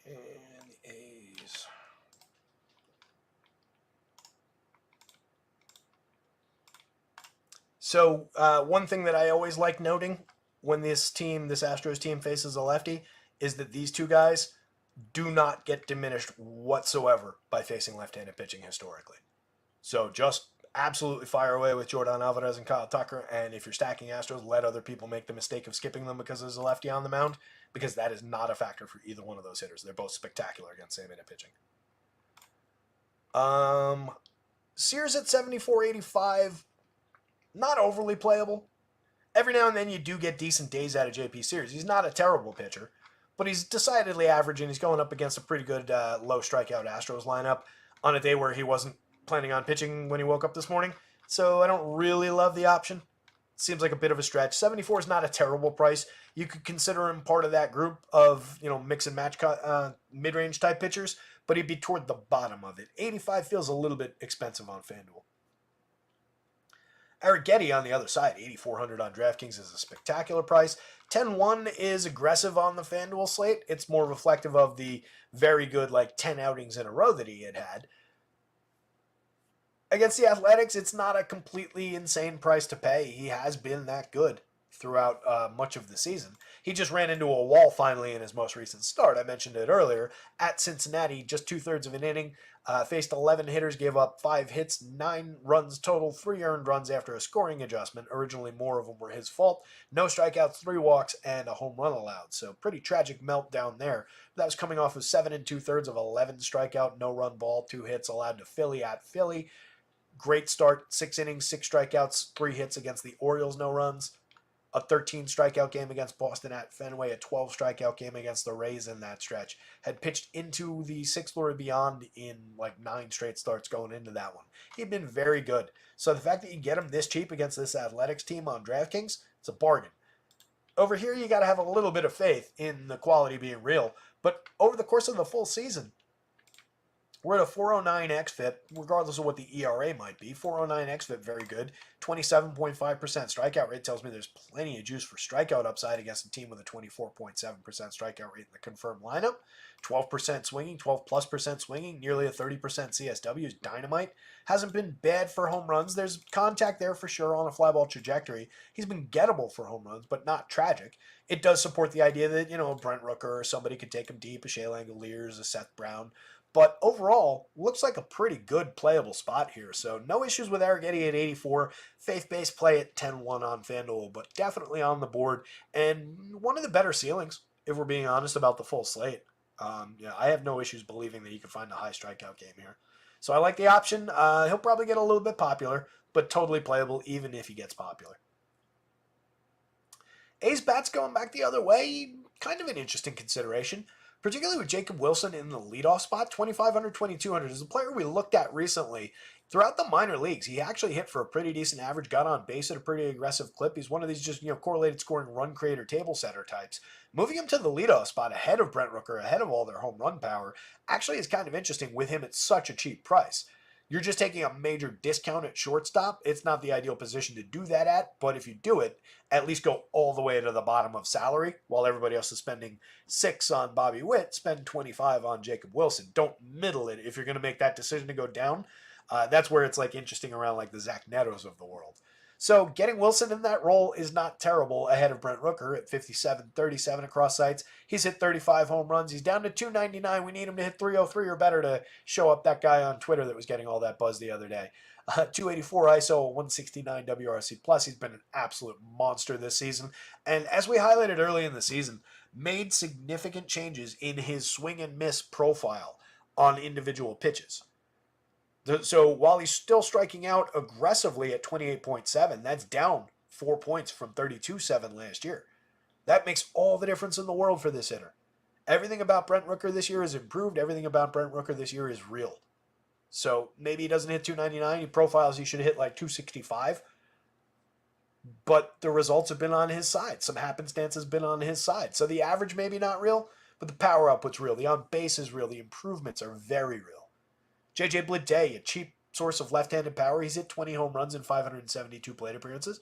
in. And the A's. So one thing that I always like noting when this Astros team faces a lefty, is that these two guys do not get diminished whatsoever by facing left-handed pitching historically. So just absolutely fire away with Jordan Alvarez and Kyle Tucker, and if you're stacking Astros, let other people make the mistake of skipping them because there's a lefty on the mound, because that is not a factor for either one of those hitters. They're both spectacular against same-handed pitching. Sears at 74.85, not overly playable. Every now and then you do get decent days out of JP Sears. He's not a terrible pitcher, but he's decidedly average, and he's going up against a pretty good low strikeout Astros lineup on a day where he wasn't planning on pitching when he woke up this morning. So I don't really love the option. Seems like a bit of a stretch. 74 is not a terrible price. You could consider him part of that group of, mix and match mid-range type pitchers, but he'd be toward the bottom of it. 85 feels a little bit expensive on FanDuel. Arrighetti on the other side, 8,400 on DraftKings is a spectacular price. 10-1 is aggressive on the FanDuel slate. It's more reflective of the very good, 10 outings in a row that he had. Against the Athletics, it's not a completely insane price to pay. He has been that good throughout much of the season. He just ran into a wall finally in his most recent start. I mentioned it earlier. At Cincinnati, just 2/3 of an inning, faced 11 hitters, gave up 5 hits, 9 runs total, 3 earned runs after a scoring adjustment. Originally, more of them were his fault. No strikeouts, 3 walks, and a home run allowed. So pretty tragic meltdown there. That was coming off of 7 2/3 of 11 strikeout, no run ball, 2 hits allowed to Philly at Philly. Great start, 6 innings, 6 strikeouts, 3 hits against the Orioles, no runs. A 13 strikeout game against Boston at Fenway, a 12 strikeout game against the Rays in that stretch. Had pitched into the 6th or beyond in 9 straight starts going into that one. He'd been very good. So the fact that you get him this cheap against this Athletics team on DraftKings, it's a bargain. Over here, you got to have a little bit of faith in the quality being real. But over the course of the full season, we're at a 409 xFIP, regardless of what the ERA might be. 409 xFIP, very good. 27.5% strikeout rate tells me there's plenty of juice for strikeout upside against a team with a 24.7% strikeout rate in the confirmed lineup. 12% swinging, 12+% swinging, nearly a 30% CSW is dynamite. Hasn't been bad for home runs. There's contact there for sure on a fly ball trajectory. He's been gettable for home runs, but not tragic. It does support the idea that, Brent Rooker or somebody could take him deep, a Shea Langoliers, a Seth Brown. But overall, looks like a pretty good playable spot here. So no issues with Arrighetti at 84. Faith-based play at 10-1 on FanDuel, but definitely on the board. And one of the better ceilings, if we're being honest about the full slate. I have no issues believing that he could find a high strikeout game here. So I like the option. He'll probably get a little bit popular, but totally playable even if he gets popular. A's bats going back the other way, kind of an interesting consideration. Particularly with Jacob Wilson in the leadoff spot, 2,500, 2,200 is a player we looked at recently. Throughout the minor leagues, he actually hit for a pretty decent average, got on base at a pretty aggressive clip. He's one of these just, correlated scoring run creator table setter types. Moving him to the leadoff spot ahead of Brent Rooker, ahead of all their home run power, actually is kind of interesting with him at such a cheap price. You're just taking a major discount at shortstop. It's not the ideal position to do that at, but if you do it, at least go all the way to the bottom of salary while everybody else is spending 6 on Bobby Witt, spend 25 on Jacob Wilson. Don't middle it if you're going to make that decision to go down. That's where it's interesting around the Zach Nettos of the world. So getting Wilson in that role is not terrible ahead of Brent Rooker at 57-37 across sites. He's hit 35 home runs. He's down to 299. We need him to hit 303 or better to show up that guy on Twitter that was getting all that buzz the other day. 284 ISO, 169 WRC+. He's been an absolute monster this season. And as we highlighted early in the season, made significant changes in his swing and miss profile on individual pitches. So while he's still striking out aggressively at 28.7, that's down 4 points from 32.7 last year. That makes all the difference in the world for this hitter. Everything about Brent Rooker this year is improved. Everything about Brent Rooker this year is real. So maybe he doesn't hit 299. He profiles he should hit 265. But the results have been on his side. Some happenstance has been on his side. So the average maybe not real, but the power output's real. The on base is real. The improvements are very real. JJ Bleday, a cheap source of left-handed power. He's hit 20 home runs in 572 plate appearances,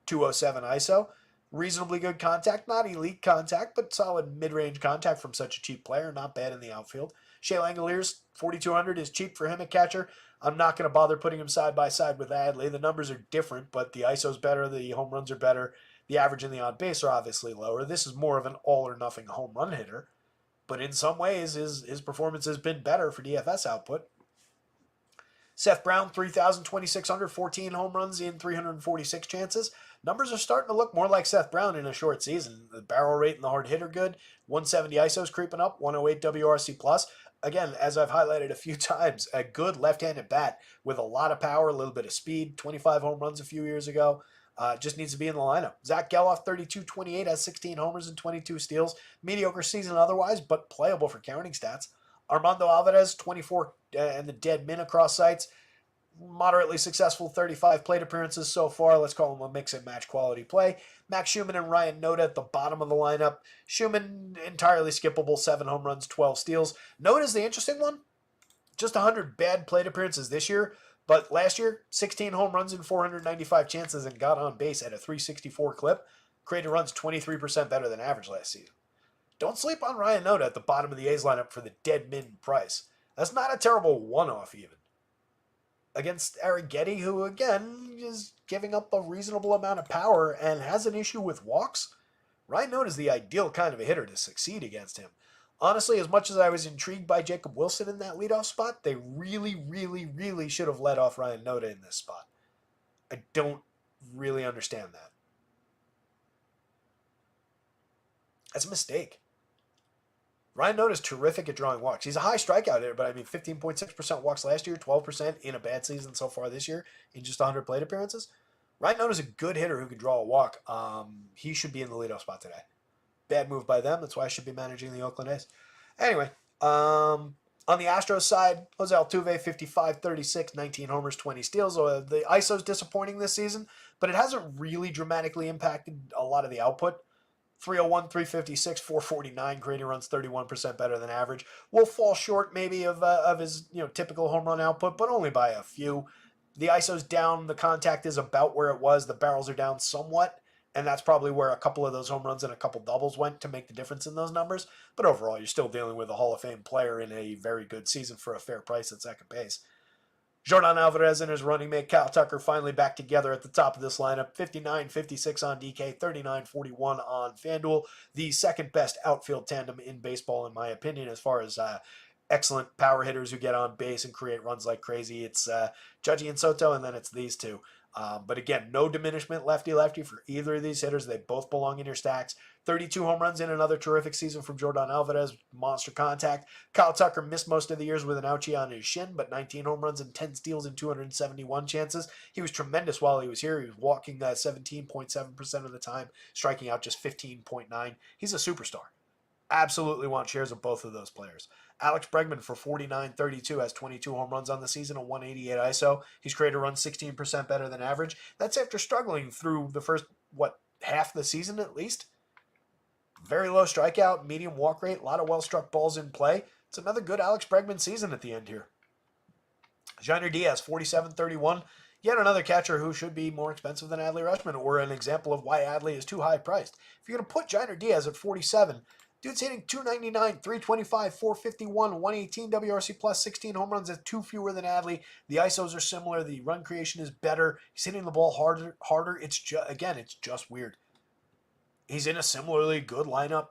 207 ISO. Reasonably good contact, not elite contact, but solid mid-range contact from such a cheap player. Not bad in the outfield. Shea Langoliers, 4,200 is cheap for him at catcher. I'm not going to bother putting him side by side with Adley. The numbers are different, but the ISO's better, the home runs are better. The average and the on base are obviously lower. This is more of an all-or-nothing home run hitter. But in some ways, his performance has been better for DFS output. Seth Brown, 3,000, 2,600, 14 home runs in 346 chances. Numbers are starting to look more like Seth Brown in a short season. The barrel rate and the hard hit are good. 170 ISO's creeping up, 108 WRC+. Again, as I've highlighted a few times, a good left-handed bat with a lot of power, a little bit of speed. 25 home runs a few years ago. Just needs to be in the lineup. Zach Geloff, 32-28, has 16 homers and 22 steals. Mediocre season otherwise, but playable for counting stats. Armando Alvarez, 24 and the dead min across sites. Moderately successful 35 plate appearances so far. Let's call him a mix and match quality play. Max Schumann and Ryan Noda at the bottom of the lineup. Schumann, entirely skippable, 7 home runs, 12 steals. Noda's the interesting one. Just 100 bad plate appearances this year, But last year, 16 home runs in 495 chances and got on base at a 364 clip. Created runs 23% better than average last season. Don't sleep on Ryan Noda at the bottom of the A's lineup for the dead min price. That's not a terrible one-off even. Against Arrighetti, who again is giving up a reasonable amount of power and has an issue with walks, Ryan Noda is the ideal kind of a hitter to succeed against him. Honestly, as much as I was intrigued by Jacob Wilson in that leadoff spot, they really should have let off Ryan Noda in this spot. I don't really understand that. That's a mistake. Ryan Noda is terrific at drawing walks. He's a high strikeout hitter, but I mean 15.6% walks last year, 12% in a bad season so far this year in just 100 plate appearances. Ryan Noda is a good hitter who can draw a walk. He should be in the leadoff spot today. Bad move by them. That's why I should be managing the Oakland A's. Anyway, on the Astros side, Jose Altuve, 55-36, 19 homers, 20 steals. The ISO's disappointing this season, but it hasn't really dramatically impacted a lot of the output. 301, 356, 449, creating runs 31% better than average. Will fall short maybe of his typical home run output, but only by a few. The ISO's down, the contact is about where it was, the barrels are down somewhat, and that's probably where a couple of those home runs and a couple doubles went to make the difference in those numbers. But overall, you're still dealing with a Hall of Fame player in a very good season for a fair price at second base. Jordan Alvarez and his running mate Kyle Tucker finally back together at the top of this lineup. 59-56 on DK, 39-41 on FanDuel. The second best outfield tandem in baseball, in my opinion, as far as excellent power hitters who get on base and create runs like crazy. It's Judgy and Soto, and then it's these two. But again, no diminishment lefty-lefty for either of these hitters. They both belong in your stacks. 32 home runs in another terrific season from Jordan Alvarez. Monster contact. Kyle Tucker missed most of the years with an ouchie on his shin, but 19 home runs and 10 steals in 271 chances. He was tremendous while he was here. He was walking 17.7% of the time, striking out just 15.9. He's a superstar. Absolutely want shares of both of those players. Alex Bregman for 49-32 has 22 home runs on the season, a 188 ISO. He's created runs 16% better than average. That's after struggling through the first, half the season at least. Very low strikeout, medium walk rate, a lot of well-struck balls in play. It's another good Alex Bregman season at the end here. Jainer Diaz, 47-31. Yet another catcher who should be more expensive than Adley Rutschman, or an example of why Adley is too high priced. If you're going to put Jainer Diaz at 47, dude's hitting 299, 325, 451, 118 WRC plus, 16 home runs at 2 fewer than Adley. The ISOs are similar. The run creation is better. He's hitting the ball harder. It's just weird. He's in a similarly good lineup.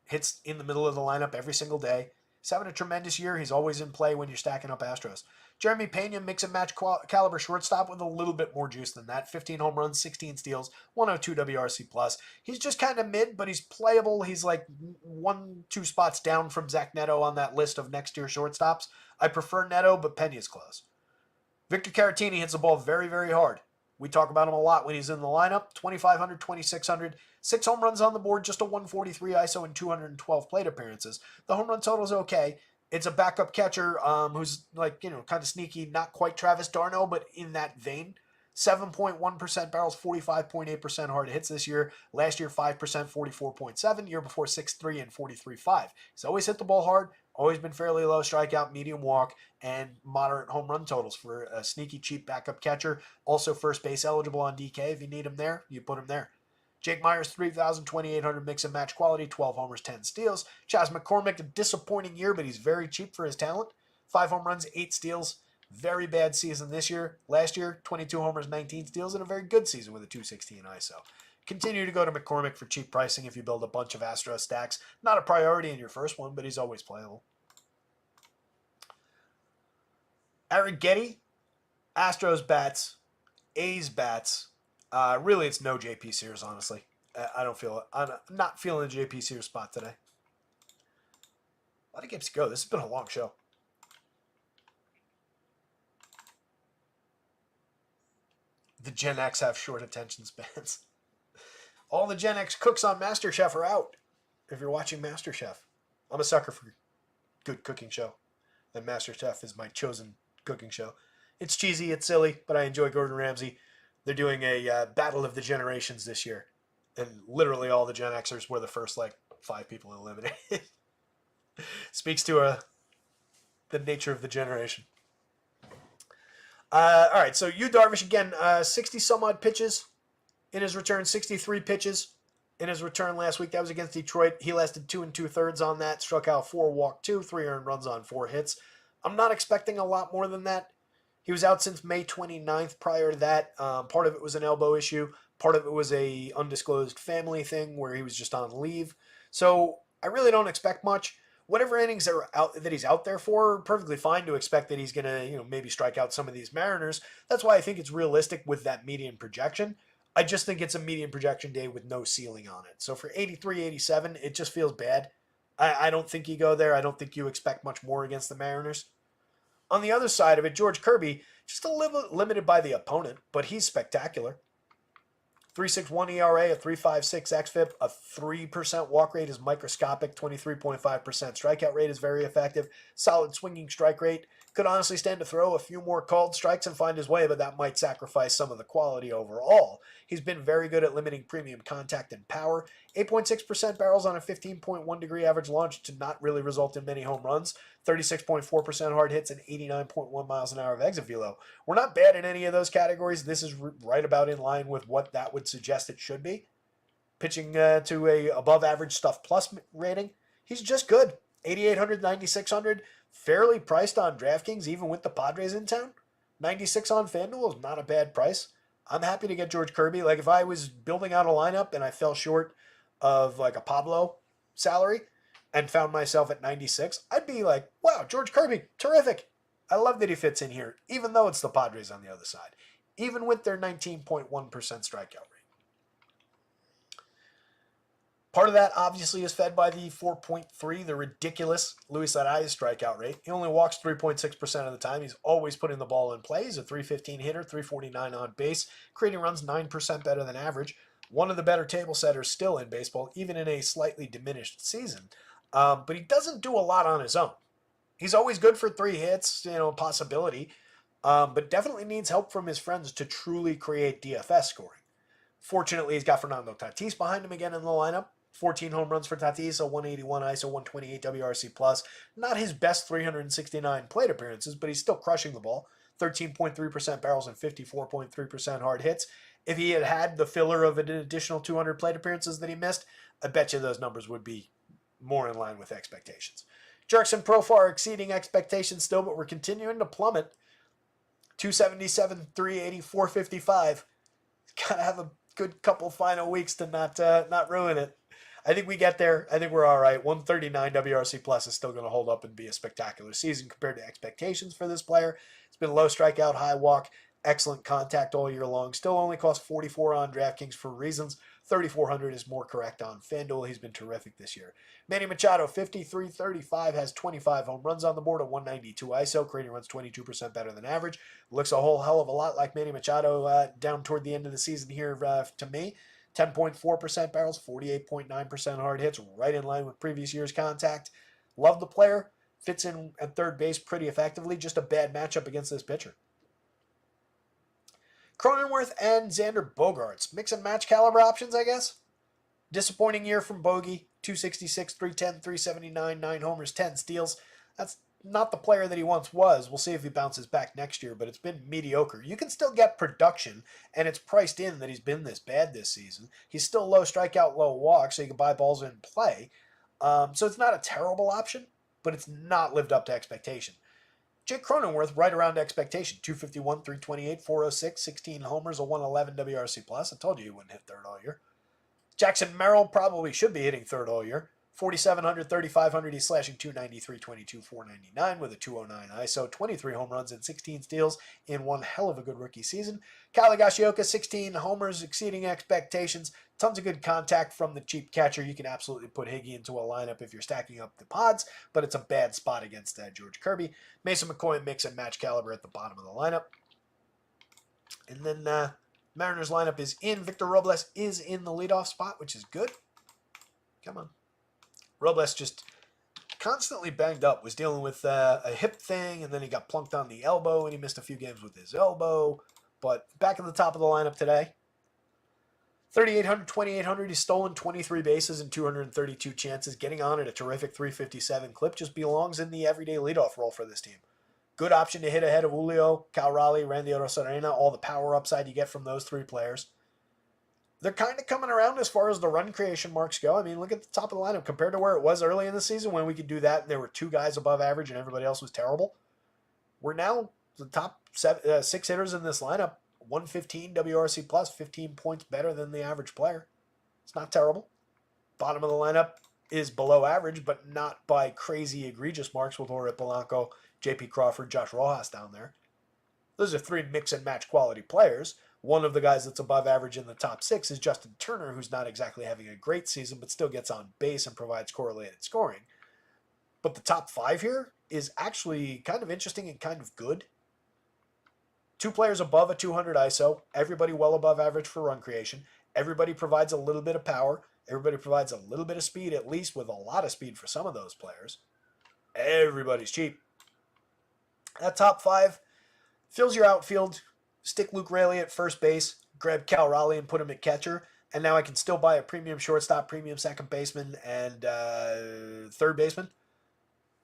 Hits in the middle of the lineup every single day. He's having a tremendous year. He's always in play when you're stacking up Astros. Jeremy Pena, mix and match caliber shortstop with a little bit more juice than that. 15 home runs, 16 steals, 102 WRC plus. He's just kind of mid, but he's playable. He's like 1-2 spots down from Zach Neto on that list of next tier shortstops. I prefer Neto, but Pena's close. Victor Caratini hits the ball very, very hard. We talk about him a lot when he's in the lineup. 2,500, 2,600, 6 home runs on the board, just a 143 ISO and 212 plate appearances. The home run total is okay. It's a backup catcher who's kind of sneaky, not quite Travis d'Arnaud, but in that vein. 7.1% barrels, 45.8% hard hits this year. Last year, 5%, 44.7%. Year before, 6.3 and 43.5. He's always hit the ball hard, always been fairly low strikeout, medium walk, and moderate home run totals for a sneaky, cheap backup catcher. Also first base eligible on DK. If you need him there, you put him there. Jake Myers, 3,200 mix and match quality, 12 homers, 10 steals. Chas McCormick, a disappointing year, but he's very cheap for his talent. 5 home runs, 8 steals. Very bad season this year. Last year, 22 homers, 19 steals, and a very good season with a 216 ISO. Continue to go to McCormick for cheap pricing if you build a bunch of Astros stacks. Not a priority in your first one, but he's always playable. Arrighetti, Astros bats, A's bats. Really, it's no JP Sears, honestly. I'm not feeling the JP Sears spot today. A lot of games to go. This has been a long show. The Gen X have short attention spans. All the Gen X cooks on MasterChef are out. If you're watching MasterChef, I'm a sucker for good cooking show. And MasterChef is my chosen cooking show. It's cheesy, it's silly, but I enjoy Gordon Ramsay. They're doing a battle of the generations this year. And literally all the Gen Xers were the first 5 people eliminated. Speaks to the nature of the generation. All right, so Yu Darvish again, 60 some odd pitches in his return, 63 pitches in his return last week. That was against Detroit. He lasted 2 2/3 on that, struck out 4, walked 2, 3 earned runs on 4 hits. I'm not expecting a lot more than that. He was out since May 29th. Prior to that, part of it was an elbow issue. Part of it was a undisclosed family thing where he was just on leave. So I really don't expect much. Whatever innings are out that he's out there for, perfectly fine to expect that he's gonna, maybe strike out some of these Mariners. That's why I think it's realistic with that median projection. I just think it's a median projection day with no ceiling on it. So for 83, 87, it just feels bad. I don't think you go there. I don't think you expect much more against the Mariners. On the other side of it, George Kirby, just a little limited by the opponent, but he's spectacular. 3.61 ERA, a 3.56 xFIP, a 3% walk rate is microscopic, 23.5% strikeout rate is very effective, solid swinging strike rate. Could honestly stand to throw a few more called strikes and find his way, but that might sacrifice some of the quality overall. He's been very good at limiting premium contact and power. 8.6% barrels on a 15.1 degree average launch to not really result in many home runs. 36.4% hard hits and 89.1 miles an hour of exit velo. We're not bad in any of those categories. This is right about in line with what that would suggest it should be. Pitching to a above average stuff plus rating. He's just good. 8,800, 9,600. Fairly priced on DraftKings, even with the Padres in town. 96 on FanDuel is not a bad price. I'm happy to get George Kirby. Like, if I was building out a lineup and I fell short of like a Pablo salary and found myself at 96, I'd be like, wow, George Kirby, terrific. I love that he fits in here, even though it's the Padres on the other side, even with their 19.1% strikeout rate. Part of that obviously is fed by the 4.3, the ridiculous Luis Arias strikeout rate. He only walks 3.6% of the time. He's always putting the ball in play. He's a 315 hitter, 349 on base, creating runs 9% better than average. One of the better table setters still in baseball, even in a slightly diminished season. But he doesn't do a lot on his own. He's always good for 3 hits, possibility, but definitely needs help from his friends to truly create DFS scoring. Fortunately, he's got Fernando Tatis behind him again in the lineup. 14 home runs for Tatis, a 181 ISO, 128 WRC+. Not his best 369 plate appearances, but he's still crushing the ball. 13.3% barrels and 54.3% hard hits. If he had the filler of an additional 200 plate appearances that he missed, I bet you those numbers would be more in line with expectations. Jerkson Profar exceeding expectations still, but we're continuing to plummet. 277, 380, 455. Gotta have a good couple final weeks to not ruin it. I think we get there. I think we're all right. 139 WRC plus is still going to hold up and be a spectacular season compared to expectations for this player. It's been low strikeout, high walk, excellent contact all year long. Still only costs 44 on DraftKings for reasons. 3,400 is more correct on FanDuel. He's been terrific this year. Manny Machado, 53-35, has 25 home runs on the board, a 192 ISO, creating runs 22% better than average. Looks a whole hell of a lot like Manny Machado down toward the end of the season here to me. 10.4% barrels, 48.9% hard hits, right in line with previous year's contact. Love the player. Fits in at third base pretty effectively. Just a bad matchup against this pitcher. Cronenworth and Xander Bogaerts. Mix and match caliber options, I guess. Disappointing year from Bogey. 266, 310, 379, 9 homers, 10 steals. That's not the player that he once was. We'll see if he bounces back next year, but it's been mediocre. You can still get production, and it's priced in that he's been this bad this season. He's still low strikeout, low walk, so you can buy balls in play. So it's not a terrible option, but it's not lived up to expectation. Jake Cronenworth, right around expectation. 251, 328, 406, 16 homers, a 111 WRC+. I told you he wouldn't hit third all year. Jackson Merrill probably should be hitting third all year. 4,700, 3,500, he's slashing 293, 22, 499 with a 209 ISO, 23 home runs and 16 steals in one hell of a good rookie season. Kyle Higashioka, 16 homers, exceeding expectations. Tons of good contact from the cheap catcher. You can absolutely put Higgy into a lineup if you're stacking up the pods, but it's a bad spot against George Kirby. Mason McCoy, mix and match caliber at the bottom of the lineup. And then Mariners lineup is in. Victor Robles is in the leadoff spot, which is good. Come on. Robles just constantly banged up, was dealing with a hip thing, and then he got plunked on the elbow, and he missed a few games with his elbow. But back at the top of the lineup today. 3,800, 2,800, he's stolen 23 bases and 232 chances, getting on at a terrific 357 clip. Just belongs in the everyday leadoff role for this team. Good option to hit ahead of Julio, Cal Raleigh, Randy Arozarena, all the power upside you get from those three players. They're kind of coming around as far as the run creation marks go. I mean, look at the top of the lineup compared to where it was early in the season when we could do that and there were two guys above average and everybody else was terrible. We're now the top six hitters in this lineup, 115 WRC plus, 15 points better than the average player. It's not terrible. Bottom of the lineup is below average, but not by crazy egregious marks with Jorge Polanco, JP Crawford, Josh Rojas down there. Those are three mix and match quality players. One of the guys that's above average in the top six is Justin Turner, who's not exactly having a great season, but still gets on base and provides correlated scoring. But the top five here is actually kind of interesting and kind of good. Two players above a 200 ISO, everybody well above average for run creation. Everybody provides a little bit of power. Everybody provides a little bit of speed, at least with a lot of speed for some of those players. Everybody's cheap. That top five fills your outfield. Stick Luke Raley at first base, grab Cal Raleigh and put him at catcher, and now I can still buy a premium shortstop, premium second baseman, and third baseman,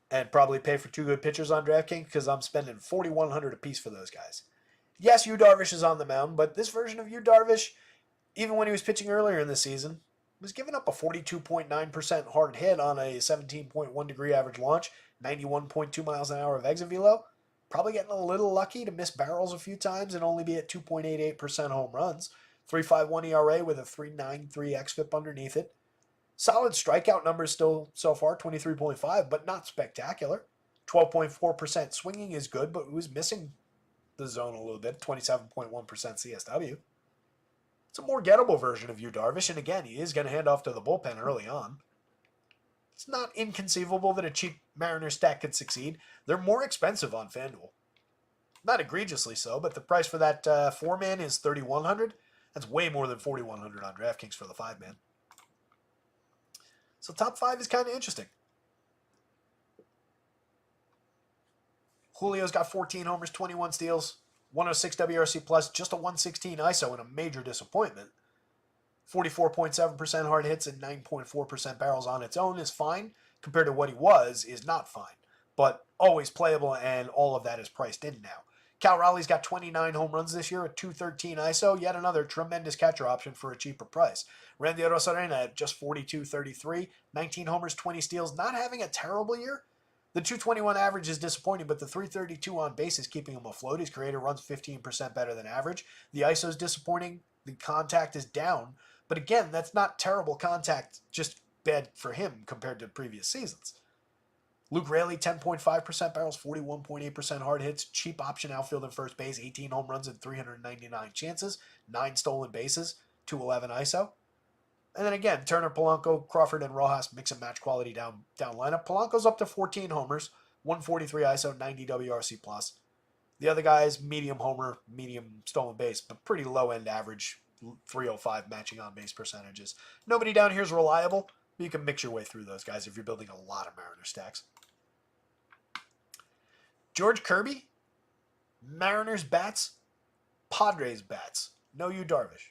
and probably pay for two good pitchers on DraftKings because I'm spending $4,100 a piece for those guys. Yes, Yu Darvish is on the mound, but this version of Yu Darvish, even when he was pitching earlier in the season, was giving up a 42.9% hard hit on a 17.1 degree average launch, 91.2 miles an hour of exit velo. Probably getting a little lucky to miss barrels a few times and only be at 2.88% home runs. 3.51 ERA with a 3.93 xFIP underneath it. Solid strikeout numbers still so far, 23.5, but not spectacular. 12.4% swinging is good, but it was missing the zone a little bit, 27.1% CSW. It's a more gettable version of Yu Darvish, and again, he is going to hand off to the bullpen early on. It's not inconceivable that a cheap Mariners stack could succeed. They're more expensive on FanDuel. Not egregiously so, but the price for that 4-man is $3,100. That's way more than $4,100 on DraftKings for the 5-man. So top 5 is kind of interesting. Julio's got 14 homers, 21 steals, 106 WRC plus, just a 116 ISO, and a major disappointment. 44.7% hard hits and 9.4% barrels on its own is fine. Compared to what he was, is not fine. But always playable, and all of that is priced in now. Cal Raleigh's got 29 home runs this year at 213 ISO, yet another tremendous catcher option for a cheaper price. Randy Arozarena at just 42.33, 19 homers, 20 steals, not having a terrible year. The 221 average is disappointing, but the 332 on base is keeping him afloat. His creator runs 15% better than average. The ISO is disappointing. The contact is down. But again, that's not terrible contact, just bad for him compared to previous seasons. Luke Raley, 10.5% barrels, 41.8% hard hits, cheap option outfield and first base, 18 home runs and 399 chances, 9 stolen bases, 211 ISO. And then again, Turner, Polanco, Crawford, and Rojas mix and match quality down lineup. Polanco's up to 14 homers, 143 ISO, 90 WRC plus. The other guys, medium homer, medium stolen base, but pretty low end average, 305 matching on base percentages. Nobody down here is reliable, but you can mix your way through those guys if you're building a lot of Mariner stacks. George Kirby, Mariners bats, Padres bats. No Yu Darvish.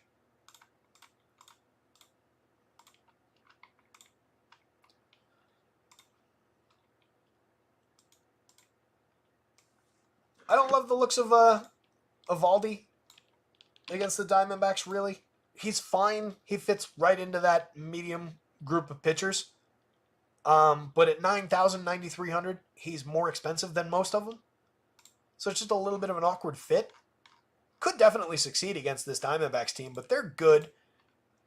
I don't love the looks of Evaldi against the Diamondbacks, really. He's fine. He fits right into that medium group of pitchers. But at $9,000, $9,300, he's more expensive than most of them. So it's just a little bit of an awkward fit. Could definitely succeed against this Diamondbacks team, but they're good.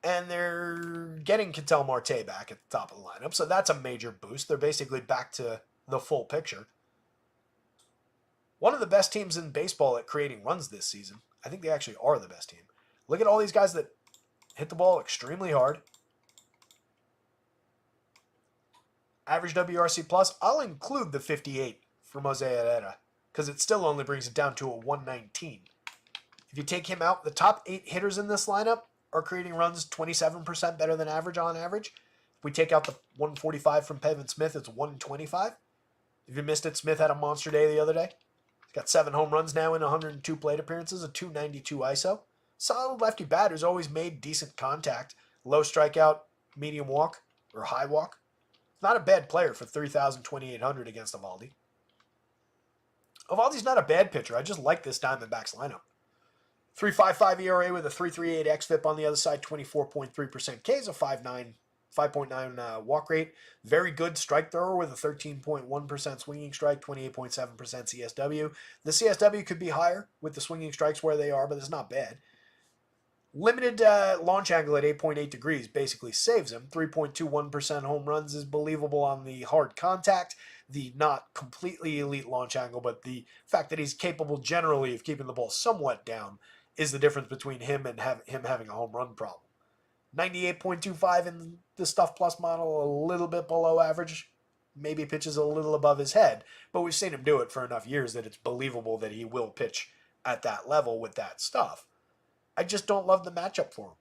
And they're getting Ketel Marte back at the top of the lineup. So that's a major boost. They're basically back to the full picture. One of the best teams in baseball at creating runs this season. I think they actually are the best team. Look at all these guys that hit the ball extremely hard. Average WRC plus, I'll include the 58 for Jose Herrera because it still only brings it down to a 119. If you take him out, the top 8 hitters in this lineup are creating runs 27% better than average on average. If we take out the 145 from Pavin Smith, it's 125. If you missed it, Smith had a monster day the other day. Got 7 home runs now in 102 plate appearances, a 292 ISO. Solid lefty batter's always made decent contact. Low strikeout, medium walk, or high walk. Not a bad player for $3,000, $2,800 against Evaldi. Evaldi's not a bad pitcher. I just like this Diamondbacks lineup. 3.55 ERA with a 3.38 xFIP on the other side, 24.3% Ks, a 5.9 walk rate. Very good strike thrower with a 13.1% swinging strike, 28.7% CSW. The CSW could be higher with the swinging strikes where they are, but it's not bad. Limited launch angle at 8.8 degrees basically saves him. 3.21% home runs is believable on the hard contact. The not completely elite launch angle, but the fact that he's capable generally of keeping the ball somewhat down is the difference between him and him having a home run problem. 98.25 in the Stuff Plus model, a little bit below average. Maybe pitches a little above his head, but we've seen him do it for enough years that it's believable that he will pitch at that level with that stuff. I just don't love the matchup for him.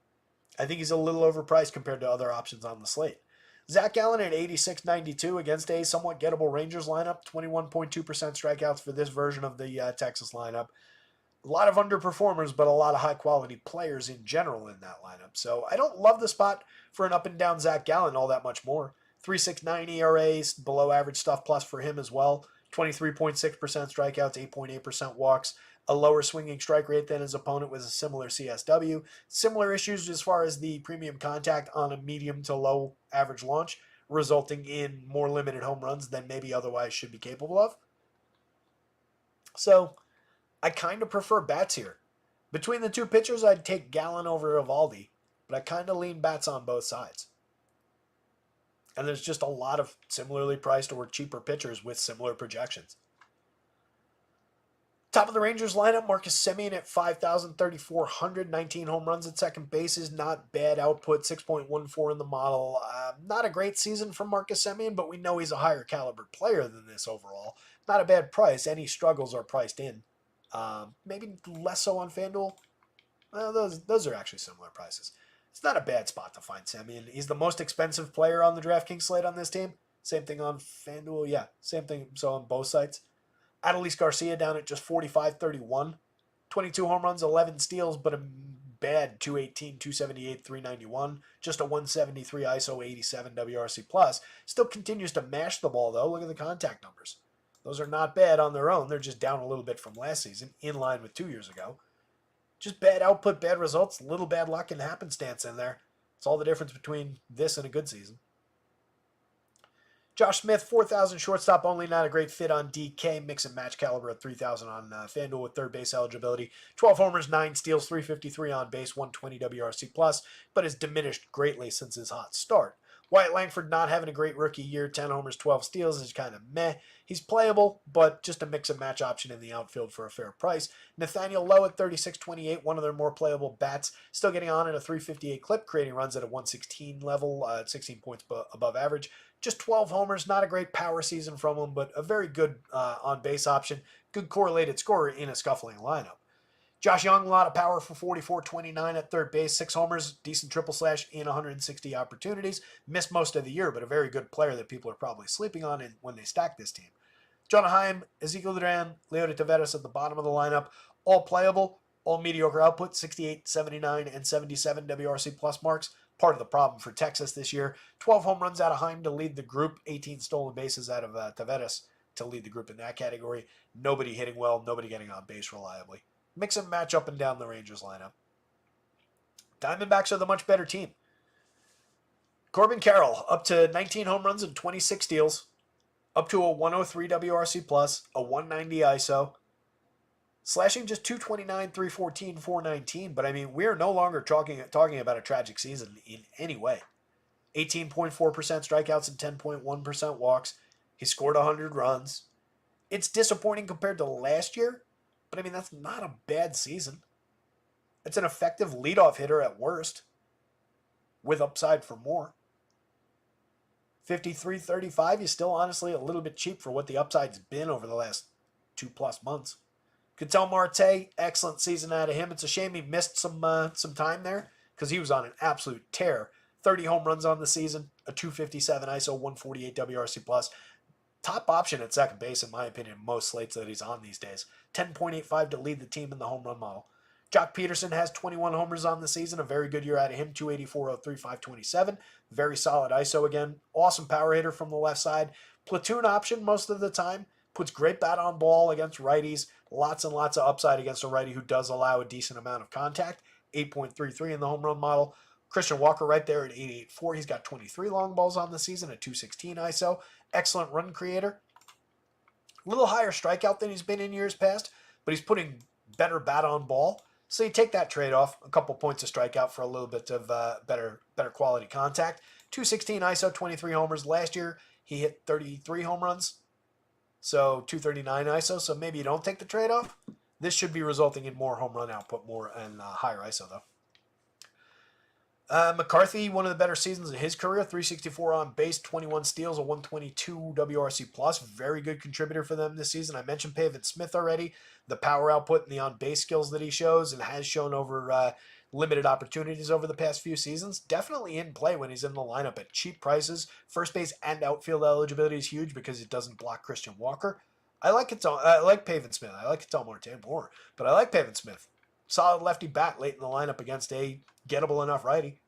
I think he's a little overpriced compared to other options on the slate. Zach Gallen at 86.92 against a somewhat gettable Rangers lineup, 21.2% strikeouts for this version of the Texas lineup. A lot of underperformers, but a lot of high-quality players in general in that lineup. So I don't love the spot for an up-and-down Zach Gallen all that much more. 3.69 ERA, below average Stuff Plus for him as well. 23.6% strikeouts, 8.8% walks. A lower swinging strike rate than his opponent with a similar CSW. Similar issues as far as the premium contact on a medium to low average launch, resulting in more limited home runs than maybe otherwise should be capable of. So I kind of prefer bats here. Between the two pitchers, I'd take Gallen over Evaldi, but I kind of lean bats on both sides. And there's just a lot of similarly priced or cheaper pitchers with similar projections. Top of the Rangers lineup, Marcus Semien at 5,400, 19 home runs at second base is not bad output, 6.14 in the model. Not a great season for Marcus Semien, but we know he's a higher caliber player than this overall. Not a bad price. Any struggles are priced in. Maybe less so on FanDuel. Well, those are actually similar prices. It's not a bad spot to find Semien. He's the most expensive player on the DraftKings slate on this team. Same thing on FanDuel. Yeah, same thing. So on both sites. Adolis Garcia down at just 45.31. 22 home runs, 11 steals, but a bad 218, 278, 391. Just a 173 ISO, 87 WRC+. Plus. Still continues to mash the ball, though. Look at the contact numbers. Those are not bad on their own. They're just down a little bit from last season, in line with 2 years ago. Just bad output, bad results, little bad luck and happenstance in there. It's all the difference between this and a good season. Josh Smith, 4,000 shortstop only, not a great fit on DK. Mix and match caliber at 3,000 on FanDuel with third base eligibility. 12 homers, 9 steals, 353 on base, 120 WRC+, but has diminished greatly since his hot start. Wyatt Langford not having a great rookie year, 10 homers, 12 steals is kind of meh. He's playable, but just a mix and match option in the outfield for a fair price. Nathaniel Lowe at 36.28, one of their more playable bats, still getting on at a 358 clip, creating runs at a 116 level, 16 points above average. Just 12 homers, not a great power season from him, but a very good on-base option, good correlated scorer in a scuffling lineup. Josh Young, a lot of power for 44.29 at third base, 6 homers, decent triple slash in 160 opportunities. Missed most of the year, but a very good player that people are probably sleeping on when they stack this team. Jonah Heim, Ezekiel Duran, Leody Taveras at the bottom of the lineup, all playable, all mediocre output, 68, 79, and 77 WRC plus marks. Part of the problem for Texas this year. 12 home runs out of Heim to lead the group, 18 stolen bases out of Taveras to lead the group in that category. Nobody hitting well, nobody getting on base reliably. Mix and match up and down the Rangers lineup. Diamondbacks are the much better team. Corbin Carroll, up to 19 home runs and 26 steals, up to a 103 WRC+, a 190 ISO, slashing just 229, 314, 419. But I mean, we're no longer talking about a tragic season in any way. 18.4% strikeouts and 10.1% walks. He scored 100 runs. It's disappointing compared to last year, but I mean, that's not a bad season. It's an effective leadoff hitter at worst, with upside for more. 53.35 is still honestly a little bit cheap for what the upside's been over the last 2+ months. Ketel Marte, excellent season out of him. It's a shame he missed some time there because he was on an absolute tear. 30 home runs on the season, a 257 ISO, 148 WRC+. Top option at second base, in my opinion, most slates that he's on these days. 10.85 to lead the team in the home run model. Jock Peterson has 21 homers on the season. A very good year out of him. 284, 03, 527. Very solid ISO again. Awesome power hitter from the left side. Platoon option most of the time, Puts great bat on ball against righties. Lots and lots of upside against a righty who does allow a decent amount of contact. 8.33 in the home run model. Christian Walker right there at 8.84. He's got 23 long balls on the season at 216 ISO. Excellent run creator. A little higher strikeout than he's been in years past, but he's putting better bat on ball. So you take that trade-off, a couple points of strikeout for a little bit of better quality contact. 216 ISO, 23 homers. Last year, he hit 33 home runs. So 239 ISO, so maybe you don't take the trade-off. This should be resulting in more home run output, more and higher ISO, though. McCarthy, one of the better seasons of his career, 364 on base, 21 steals, a 122 WRC+. Very good contributor for them this season. I mentioned Pavin Smith already. The power output and the on-base skills that he shows and has shown over limited opportunities over the past few seasons. Definitely in play when he's in the lineup at cheap prices. First base and outfield eligibility is huge because it doesn't block Christian Walker. I like Pavin Smith. I like Ketel Marte more, but I like Pavin Smith. Solid lefty bat late in the lineup against a gettable enough righty.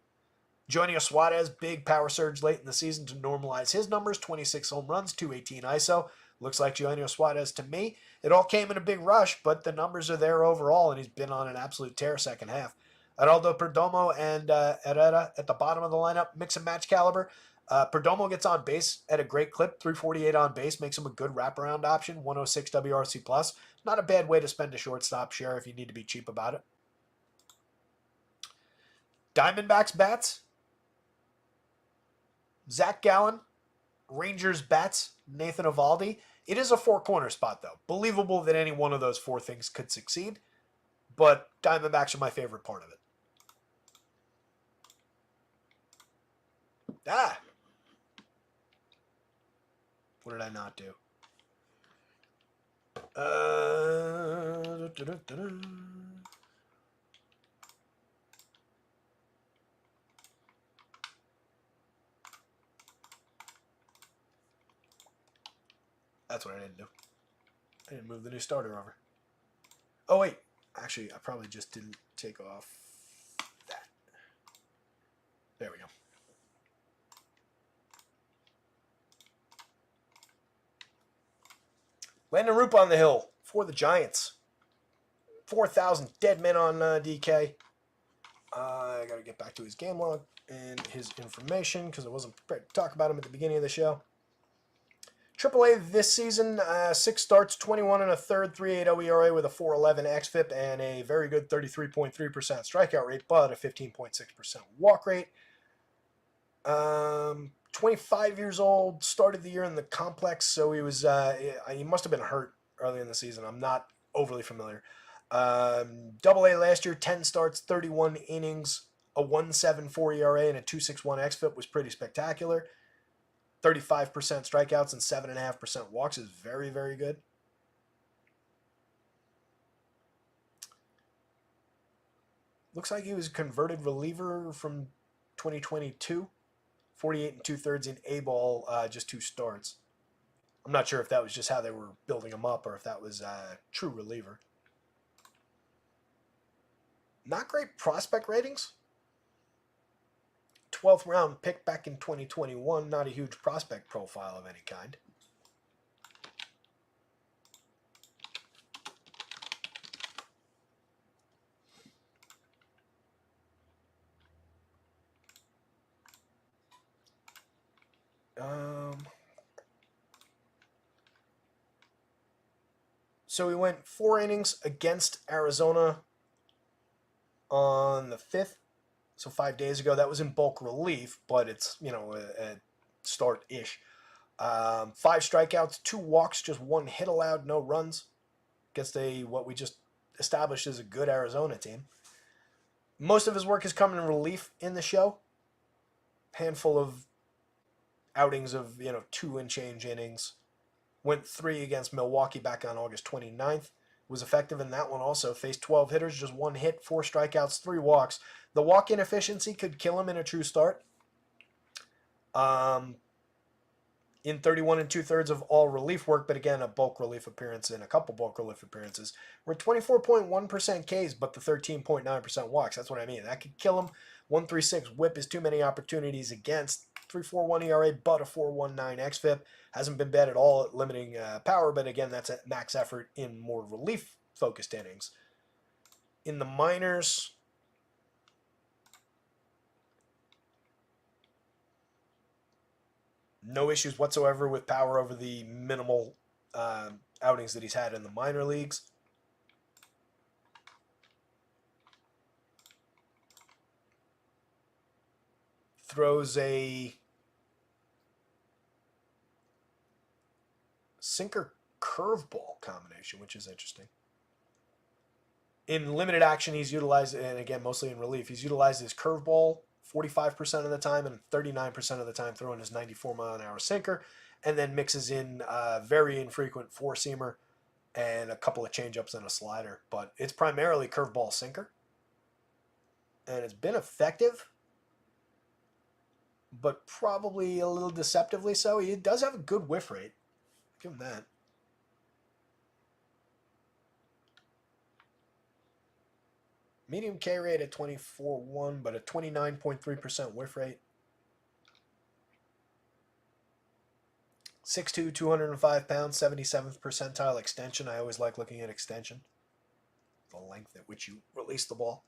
Joining Suarez, big power surge late in the season to normalize his numbers. 26 home runs, 218 ISO. Looks like Joining Suarez to me. It all came in a big rush, but the numbers are there overall, and he's been on an absolute tear second half. Araldo Perdomo and Herrera at the bottom of the lineup, mix and match caliber. Perdomo gets on base at a great clip, 348 on base, makes him a good wraparound option, 106 WRC+. Not a bad way to spend a shortstop share if you need to be cheap about it. Diamondbacks bats. Zach Gallen, Rangers bats, Nathan Eovaldi. It is a four-corner spot, though. Believable that any one of those four things could succeed, but Diamondbacks are my favorite part of it. What did I not do? That's what I didn't do. I didn't move the new starter over. Oh, wait. Actually, I probably just didn't take off that. There we go. Landon Roop on the hill for the Giants. 4,000 dead men on DK. I got to get back to his game log and his information because I wasn't prepared to talk about him at the beginning of the show. AAA this season, 6 starts, 21 and a third, 3.80 ERA with a 4.11 xFIP and a very good 33.3% strikeout rate, but a 15.6% walk rate. 25 years old, started the year in the complex, so he was he must have been hurt early in the season. I'm not overly familiar. AA last year, 10 starts, 31 innings, a 1.74 ERA and a 2.61 xFIP was pretty spectacular. 35% strikeouts and 7.5% walks is very, very good. Looks like he was a converted reliever from 2022. 48 and 2/3 in A-ball, just 2 starts. I'm not sure if that was just how they were building him up or if that was a true reliever. Not great prospect ratings. 12th round pick back in 2021. Not a huge prospect profile of any kind. So we went 4 innings against Arizona on the 5th. So 5 days ago. That was in bulk relief, but it's, a start-ish. 5 strikeouts, 2 walks, just 1 hit allowed, no runs. Against what we just established as a good Arizona team. Most of his work has come in relief in the show. Handful of outings of, 2 and change innings. Went 3 against Milwaukee back on August 29th. Was effective in that one also. Faced 12 hitters, just 1 hit, 4 strikeouts, 3 walks. The walk inefficiency could kill him in a true start. In 31 and 2/3 of all relief work, but again, a bulk relief appearance and a couple bulk relief appearances. We're 24.1% Ks, but the 13.9% walks. That's what I mean. That could kill him. 136 whip is too many opportunities against. 3.41 ERA, but a 4.19 xFIP. Hasn't been bad at all at limiting power, but again, that's at max effort in more relief-focused innings. In the minors, no issues whatsoever with power over the minimal outings that he's had in the minor leagues. Throws a sinker curveball combination, which is interesting. In limited action, he's utilized, and again, mostly in relief, he's utilized his curveball 45% of the time and 39% of the time throwing his 94-mile-an-hour sinker, and then mixes in very infrequent four-seamer and a couple of changeups and a slider. But it's primarily curveball sinker, and it's been effective, but probably a little deceptively so. He does have a good whiff rate. Give him that. Medium K rate at 24.1, but a 29.3% whiff rate. 6'2", 205 pounds, 77th percentile extension. I always like looking at extension. The length at which you release the ball.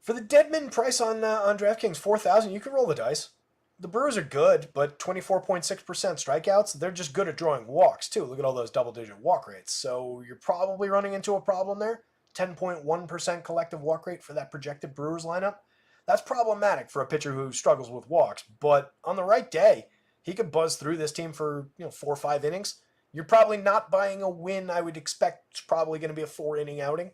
For the Deadman price on DraftKings, 4,000, you can roll the dice. The Brewers are good, but 24.6% strikeouts. They're just good at drawing walks, too. Look at all those double-digit walk rates. So you're probably running into a problem there. 10.1% collective walk rate for that projected Brewers lineup. That's problematic for a pitcher who struggles with walks, but on the right day, he could buzz through this team for 4 or 5 innings. You're probably not buying a win. I would expect it's probably going to be a 4-inning outing.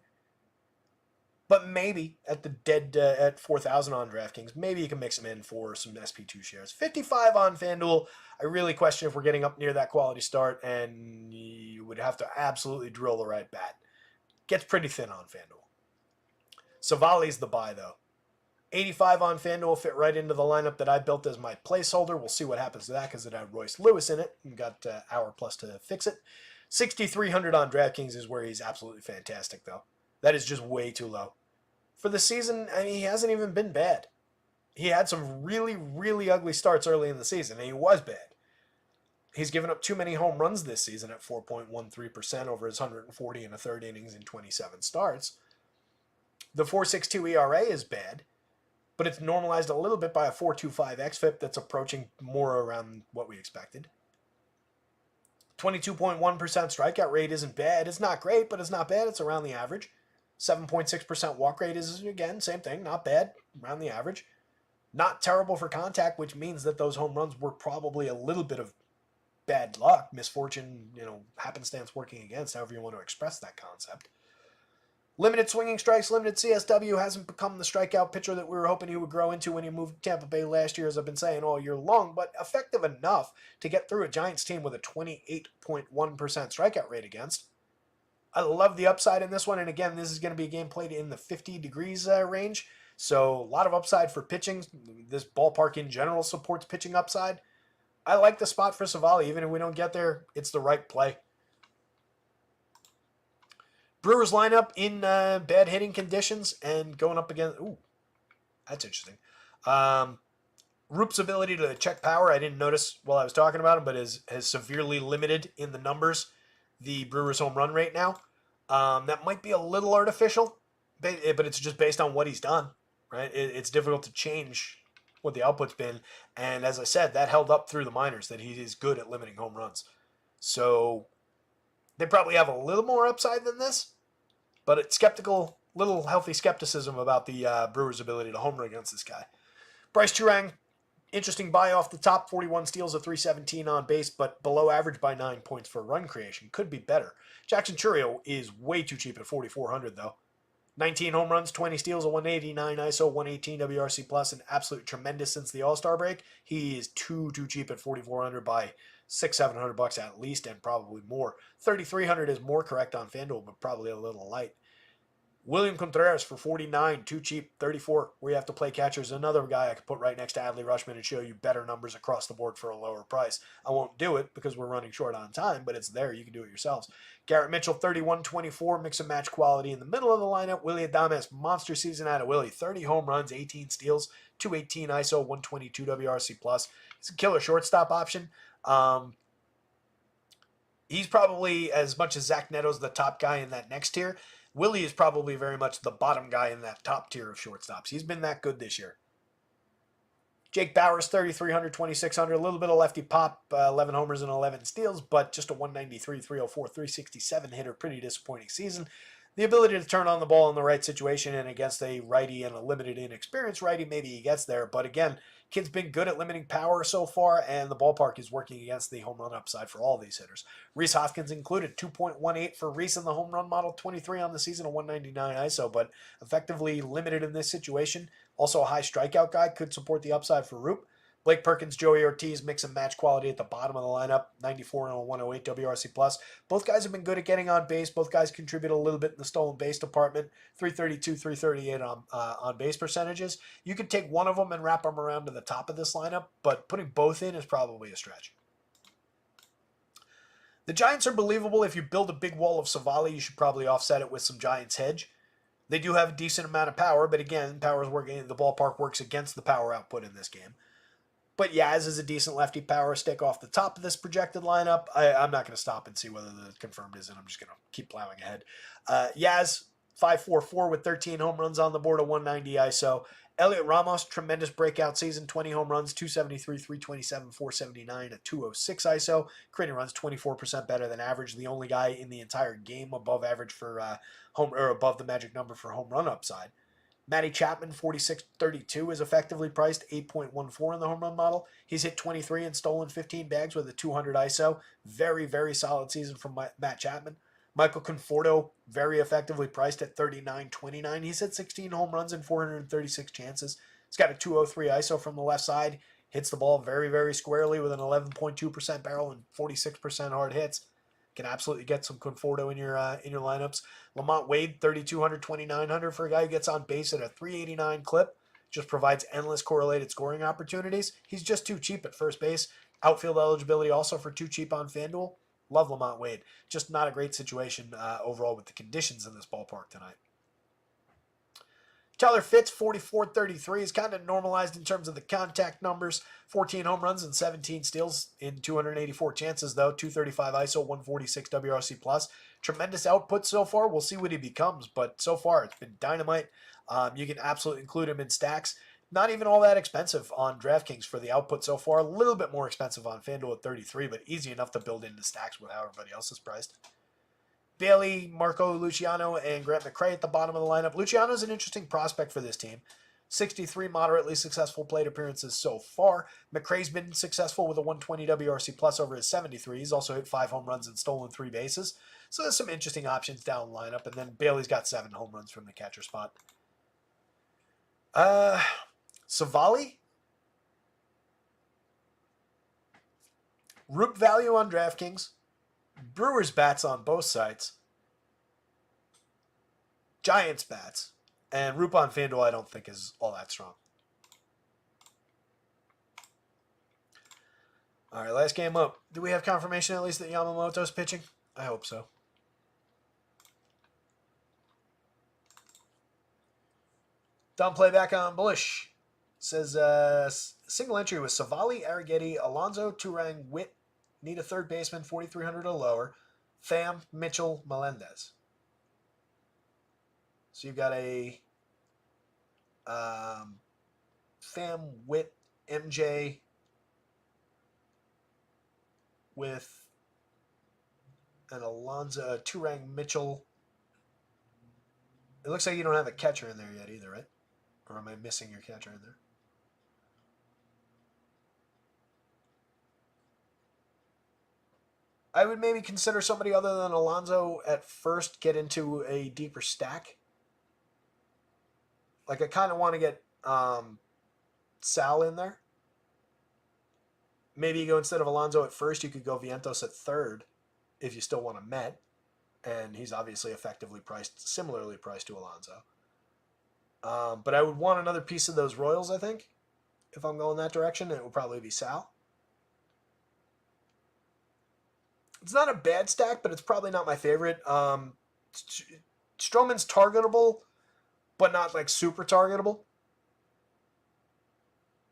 But maybe at the dead at 4,000 on DraftKings, maybe you can mix them in for some SP2 shares. 55 on FanDuel. I really question if we're getting up near that quality start, and you would have to absolutely drill the right bat. Gets pretty thin on FanDuel. Savali's the buy, though. 85 on FanDuel fit right into the lineup that I built as my placeholder. We'll see what happens to that because it had Royce Lewis in it and got an hour plus to fix it. 6,300 on DraftKings is where he's absolutely fantastic, though. That is just way too low. For the season, I mean, he hasn't even been bad. He had some really, really ugly starts early in the season, and he was bad. He's given up too many home runs this season at 4.13% over his 140 and a third innings in 27 starts. The 4.62 ERA is bad, but it's normalized a little bit by a 4.25 xFIP that's approaching more around what we expected. 22.1% strikeout rate isn't bad. It's not great, but it's not bad. It's around the average. 7.6% walk rate is, again, same thing. Not bad, around the average. Not terrible for contact, which means that those home runs were probably a little bit of bad luck, misfortune, happenstance working against, however you want to express that concept. Limited swinging strikes, limited CSW, hasn't become the strikeout pitcher that we were hoping he would grow into when he moved to Tampa Bay last year, as I've been saying all year long, but effective enough to get through a Giants team with a 28.1% strikeout rate against. I love the upside in this one, and again, this is going to be a game played in the 50 degrees range, so a lot of upside for pitching. This ballpark in general supports pitching upside. I like the spot for Savali. Even if we don't get there, it's the right play. Brewers lineup in bad hitting conditions and going up against... Ooh, that's interesting. Roop's ability to check power, I didn't notice while I was talking about him, but has severely limited in the numbers the Brewers home run rate now. That might be a little artificial, but it's just based on what he's done, right? It's difficult to change what the output's been, and as I said, that held up through the minors, that he is good at limiting home runs. So they probably have a little more upside than this, but it's little healthy skepticism about the Brewers' ability to homer against this guy. Bryce Turang, interesting buy off the top, 41 steals, a 317 on base, but below average by 9 points for run creation. Could be better. Jackson Chourio is way too cheap at 4,400 though. 19 home runs, 20 steals, a 189 ISO, 118 WRC plus, an absolute tremendous since the All-Star break. He is too cheap at 4,400 by $600-700 at least, and probably more. 3,300 is more correct on FanDuel, but probably a little light. William Contreras for 49, too cheap. 34, where you have to play catcher, is another guy I could put right next to Adley Rushman and show you better numbers across the board for a lower price. I won't do it because we're running short on time, but it's there. You can do it yourselves. Garrett Mitchell, 31, 24, mix and match quality in the middle of the lineup. Willie Adames, monster season out of Willie. 30 home runs, 18 steals, 218 ISO, 122 WRC+. He's a killer shortstop option. He's probably, as much as Zach Neto's the top guy in that next tier, Willie is probably very much the bottom guy in that top tier of shortstops. He's been that good this year. Jake Bauers, 3,300, 2,600, a little bit of lefty pop, 11 homers and 11 steals, but just a 193, 304, 367 hitter. Pretty disappointing season. The ability to turn on the ball in the right situation and against a righty and a limited inexperienced righty, maybe he gets there. But again, kid's been good at limiting power so far, and the ballpark is working against the home run upside for all these hitters. Rhys Hoskins included, 2.18 for Rhys in the home run model, 23 on the season, a 199 ISO, but effectively limited in this situation. Also a high strikeout guy, could support the upside for Roop. Blake Perkins, Joey Ortiz, mix and match quality at the bottom of the lineup, 94 and a 108 WRC+. Both guys have been good at getting on base. Both guys contribute a little bit in the stolen base department, 332, 338 on base percentages. You could take one of them and wrap them around to the top of this lineup, but putting both in is probably a stretch. The Giants are believable. If you build a big wall of Savali, you should probably offset it with some Giants hedge. They do have a decent amount of power, but again, power's working. The ballpark works against the power output in this game. But Yaz is a decent lefty power stick off the top of this projected lineup. I'm not going to stop and see whether the confirmed is, and I'm just going to keep plowing ahead. Yaz, 5.44 with 13 home runs on the board, a 190 ISO. Elliot Ramos, tremendous breakout season, 20 home runs, 273, 327, 479, a 206 ISO. Creating runs 24% better than average. The only guy in the entire game above average for above the magic number for home run upside. Matty Chapman, 46.32, is effectively priced 8.14 in the home run model. He's hit 23 and stolen 15 bags with a 200 ISO. Very, very solid season from Matt Chapman. Michael Conforto, very effectively priced at 39.29. He's hit 16 home runs and 436 chances. He's got a 203 ISO from the left side. Hits the ball very, very squarely with an 11.2% barrel and 46% hard hits. Can absolutely get some Conforto in your lineups. Lamont Wade, 3,200, 2,900 for a guy who gets on base at a 389 clip. Just provides endless correlated scoring opportunities. He's just too cheap at first base. Outfield eligibility also for too cheap on FanDuel. Love Lamont Wade. Just not a great situation overall with the conditions in this ballpark tonight. Tyler Fitz, 44.33, is kind of normalized in terms of the contact numbers. 14 home runs and 17 steals in 284 chances, though. 235 ISO, 146 WRC+. Tremendous output so far. We'll see what he becomes, but so far it's been dynamite. You can absolutely include him in stacks. Not even all that expensive on DraftKings for the output so far. A little bit more expensive on FanDuel at 33, but easy enough to build into stacks with how everybody else is priced. Bailey, Marco Luciano, and Grant McCray at the bottom of the lineup. Luciano's an interesting prospect for this team. 63 moderately successful plate appearances so far. McCray's been successful with a 120 WRC plus over his 73. He's also hit 5 home runs and stolen 3 bases. So there's some interesting options down the lineup. And then Bailey's got 7 home runs from the catcher spot. Savali? Roop value on DraftKings. Brewers bats on both sites. Giants bats. And Roop on FanDuel I don't think is all that strong. All right, last game up. Do we have confirmation at least that Yamamoto's pitching? I hope so. Down playback on Bush. Says single entry with Savali, Arrighetti, Alonso, Turang, Witt. Need a third baseman, 4,300 or lower. Pham, Mitchell, Melendez. So you've got a Pham, Witt, MJ with an Alonso, Turang, Mitchell. It looks like you don't have a catcher in there yet either, right? Or am I missing your catcher in there? I would maybe consider somebody other than Alonso at first, get into a deeper stack. Like I kind of want to get Sal in there. Maybe you go instead of Alonso at first, you could go Vientos at third if you still want a Met. and he's obviously effectively priced, similarly priced to Alonso. But I would want another piece of those Royals, I think. If I'm going that direction, it would probably be Sal. It's not a bad stack, but it's probably not my favorite. Stroman's targetable, but not like super targetable.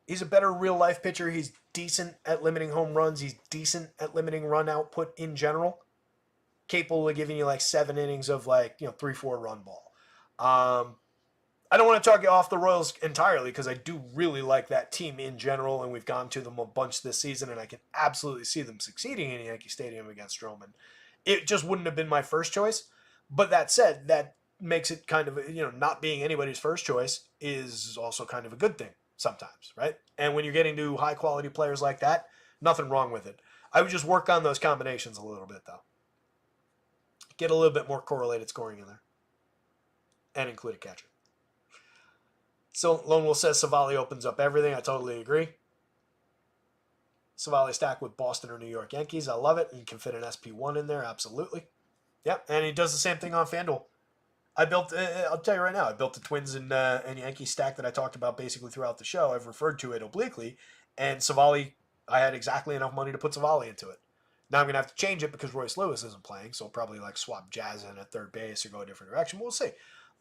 He's a better real life pitcher. He's decent at limiting home runs. He's decent at limiting run output in general. Capable of giving you like 7 innings of 3-4 run ball. I don't want to talk you off the Royals entirely because I do really like that team in general, and we've gone to them a bunch this season, and I can absolutely see them succeeding in Yankee Stadium against Stroman. It just wouldn't have been my first choice, but that said, that makes it kind of, not being anybody's first choice is also kind of a good thing sometimes, right? And when you're getting to high-quality players like that, nothing wrong with it. I would just work on those combinations a little bit, though. Get a little bit more correlated scoring in there. And include a catcher. So Lone Wolf says Savali opens up everything. I totally agree. Savali stacked with Boston or New York Yankees. I love it. You can fit an SP1 in there. Absolutely. Yep. And he does the same thing on FanDuel. I'll tell you right now, I built the Twins and Yankees stack that I talked about basically throughout the show. I've referred to it obliquely. And Savali, I had exactly enough money to put Savali into it. Now I'm going to have to change it because Royce Lewis isn't playing. So I'll probably swap Jazz in at third base or go a different direction. We'll see.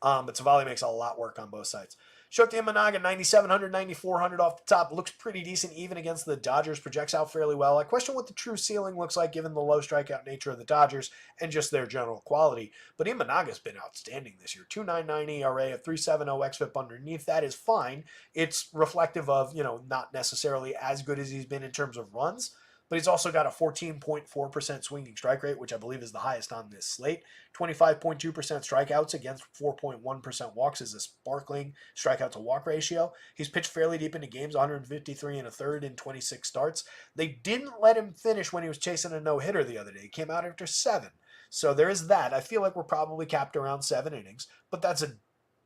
But Savali makes a lot work on both sides. Shota Imanaga, 9,700, 9,400 off the top. Looks pretty decent even against the Dodgers. Projects out fairly well. I question what the true ceiling looks like given the low strikeout nature of the Dodgers and just their general quality. But Imanaga's been outstanding this year. 2.99 ERA, a 3.70 xFIP underneath. That is fine. It's reflective of, not necessarily as good as he's been in terms of runs. But he's also got a 14.4% swinging strike rate, which I believe is the highest on this slate. 25.2% strikeouts against 4.1% walks is a sparkling strikeout to walk ratio. He's pitched fairly deep into games, 153 and a third in 26 starts. They didn't let him finish when he was chasing a no-hitter the other day. He came out after 7. So there is that. I feel like we're probably capped around 7 innings, but that's a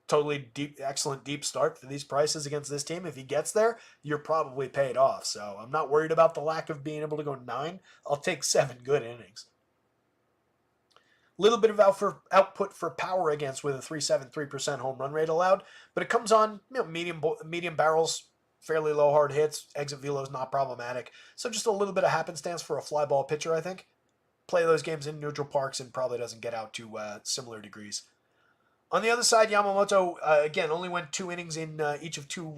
totally excellent deep start for these prices against this team. If he gets there, you're probably paid off. So I'm not worried about the lack of being able to go 9. I'll take 7 good innings. Little bit of output for power against with a 3.73% home run rate allowed, but it comes on medium barrels, fairly low hard hits. Exit velo is not problematic. So just a little bit of happenstance for a fly ball pitcher, I think. Play those games in neutral parks and probably doesn't get out to similar degrees. On the other side, Yamamoto, again, only went 2 innings in each of 2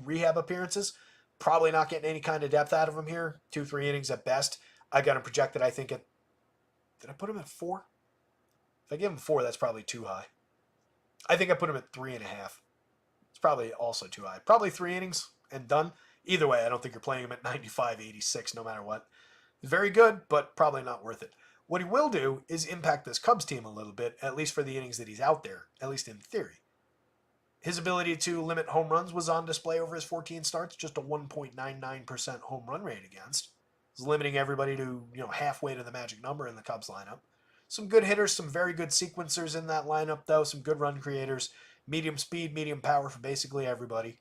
rehab appearances. Probably not getting any kind of depth out of him here. 2-3 innings at best. I got him projected, I think, at... Did I put him at 4? If I give him 4, that's probably too high. I think I put him at 3.5. It's probably also too high. Probably 3 innings and done. Either way, I don't think you're playing him at 95, 86, no matter what. Very good, but probably not worth it. What he will do is impact this Cubs team a little bit, at least for the innings that he's out there, at least in theory. His ability to limit home runs was on display over his 14 starts, just a 1.99% home run rate against. He's limiting everybody to, halfway to the magic number in the Cubs lineup. Some good hitters, some very good sequencers in that lineup, though, some good run creators, medium speed, medium power for basically everybody.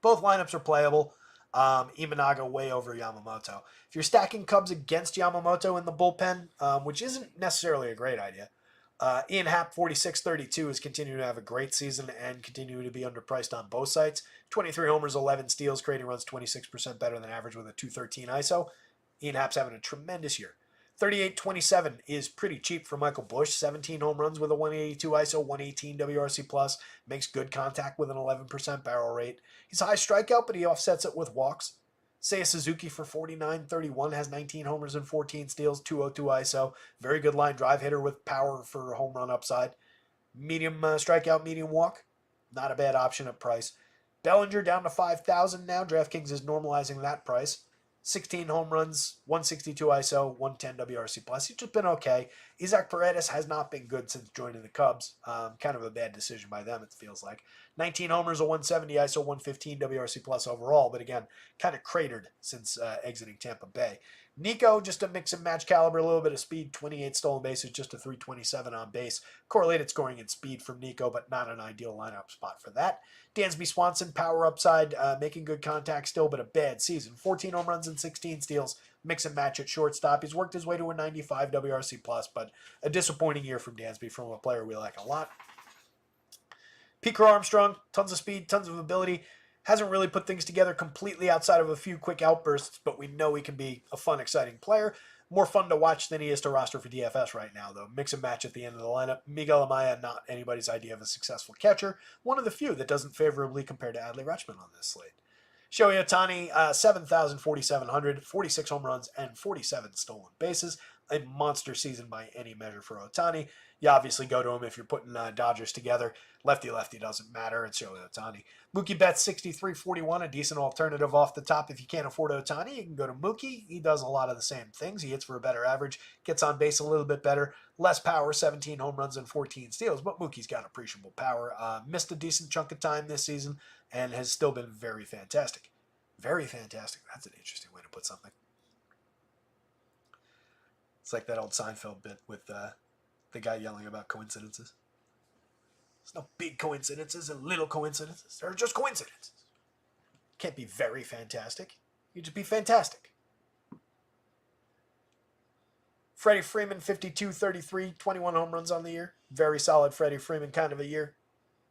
Both lineups are playable. Imanaga way over Yamamoto. If you're stacking Cubs against Yamamoto in the bullpen, which isn't necessarily a great idea, Ian Happ, 46.32, is continuing to have a great season and continuing to be underpriced on both sides. 23 homers, 11 steals, creating runs 26% better than average with a 213 ISO. Ian Happ's having a tremendous year. 38.27 is pretty cheap for Michael Busch. 17 home runs with a 182 ISO, 118 WRC+, makes good contact with an 11% barrel rate. He's a high strikeout, but he offsets it with walks. Seiya Suzuki for 49.31 has 19 homers and 14 steals, 202 ISO. Very good line drive hitter with power for home run upside. Medium strikeout, medium walk. Not a bad option at price. Bellinger down to 5,000 now. DraftKings is normalizing that price. 16 home runs, 162 ISO, 110 WRC+. He's just been okay. Isaac Paredes has not been good since joining the Cubs. Kind of a bad decision by them, it feels like. 19 homers, a 170 ISO, 115 WRC+ overall, but again, kind of cratered since exiting Tampa Bay. Nico, just a mix and match caliber, a little bit of speed, 28 stolen bases, just a 327 on base. Correlated scoring and speed from Nico, but not an ideal lineup spot for that. Dansby Swanson, power upside, making good contact still, but a bad season. 14 home runs and 16 steals, mix and match at shortstop. He's worked his way to a 95 WRC+, but a disappointing year from Dansby from a player we like a lot. Pico Armstrong, tons of speed, tons of ability. Hasn't really put things together completely outside of a few quick outbursts, but we know he can be a fun, exciting player. More fun to watch than he is to roster for DFS right now, though. Mix and match at the end of the lineup. Miguel Amaya, not anybody's idea of a successful catcher. One of the few that doesn't favorably compare to Adley Rutschman on this slate. Shohei Ohtani, 7,400, 46 home runs, and 47 stolen bases. A monster season by any measure for Ohtani. You obviously go to him if you're putting Dodgers together. Lefty doesn't matter. It's Shohei Ohtani. Mookie Betts, 63.41, a decent alternative off the top. If you can't afford Ohtani, you can go to Mookie. He does a lot of the same things. He hits for a better average, gets on base a little bit better, less power, 17 home runs and 14 steals, but Mookie's got appreciable power. Missed a decent chunk of time this season and has still been very fantastic. Very fantastic. That's an interesting way to put something. It's like that old Seinfeld bit with the guy yelling about coincidences. There's no big coincidences and little coincidences. They're just coincidences. Can't be very fantastic. You just be fantastic. Freddie Freeman, 52-33, 21 home runs on the year. Very solid Freddie Freeman kind of a year.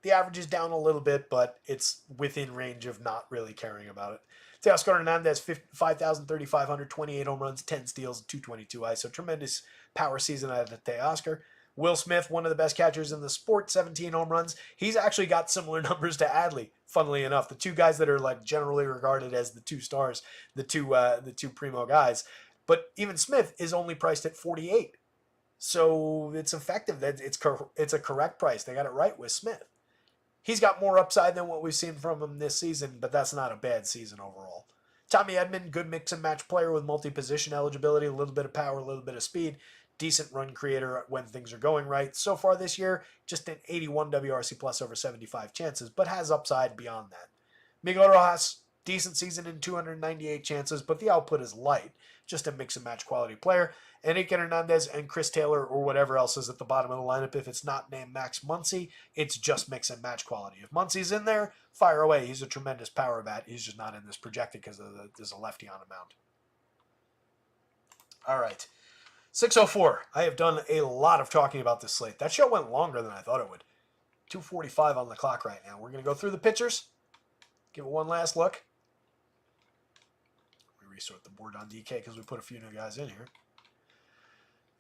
The average is down a little bit, but it's within range of not really caring about it. Teoscar Hernandez, 5,500, 28 home runs, 10 steals, 222 ISO. Tremendous power season out of Teoscar. Will Smith, one of the best catchers in the sport, 17 home runs. He's actually got similar numbers to Adley, funnily enough. The two guys that are like generally regarded as the two stars, the two primo guys. But even Smith is only priced at 48. So it's effective. It's a correct price. They got it right with Smith. He's got more upside than what we've seen from him this season, but that's not a bad season overall. Tommy Edman, good mix and match player with multi-position eligibility, a little bit of power, a little bit of speed. Decent run creator when things are going right. So far this year, just an 81 WRC plus over 75 chances, but has upside beyond that. Miguel Rojas, decent season in 298 chances, but the output is light. Just a mix and match quality player. Enrique Hernandez and Chris Taylor or whatever else is at the bottom of the lineup. If it's not named Max Muncy, it's just mix and match quality. If Muncy's in there, fire away. He's a tremendous power bat. He's just not in this projected because there's a lefty on a mound. All right. 6:04. I have done a lot of talking about this slate. That show went longer than I thought it would. 2:45 on the clock right now. We're going to go through the pitchers. Give it one last look. We restart the board on DK because we put a few new guys in here.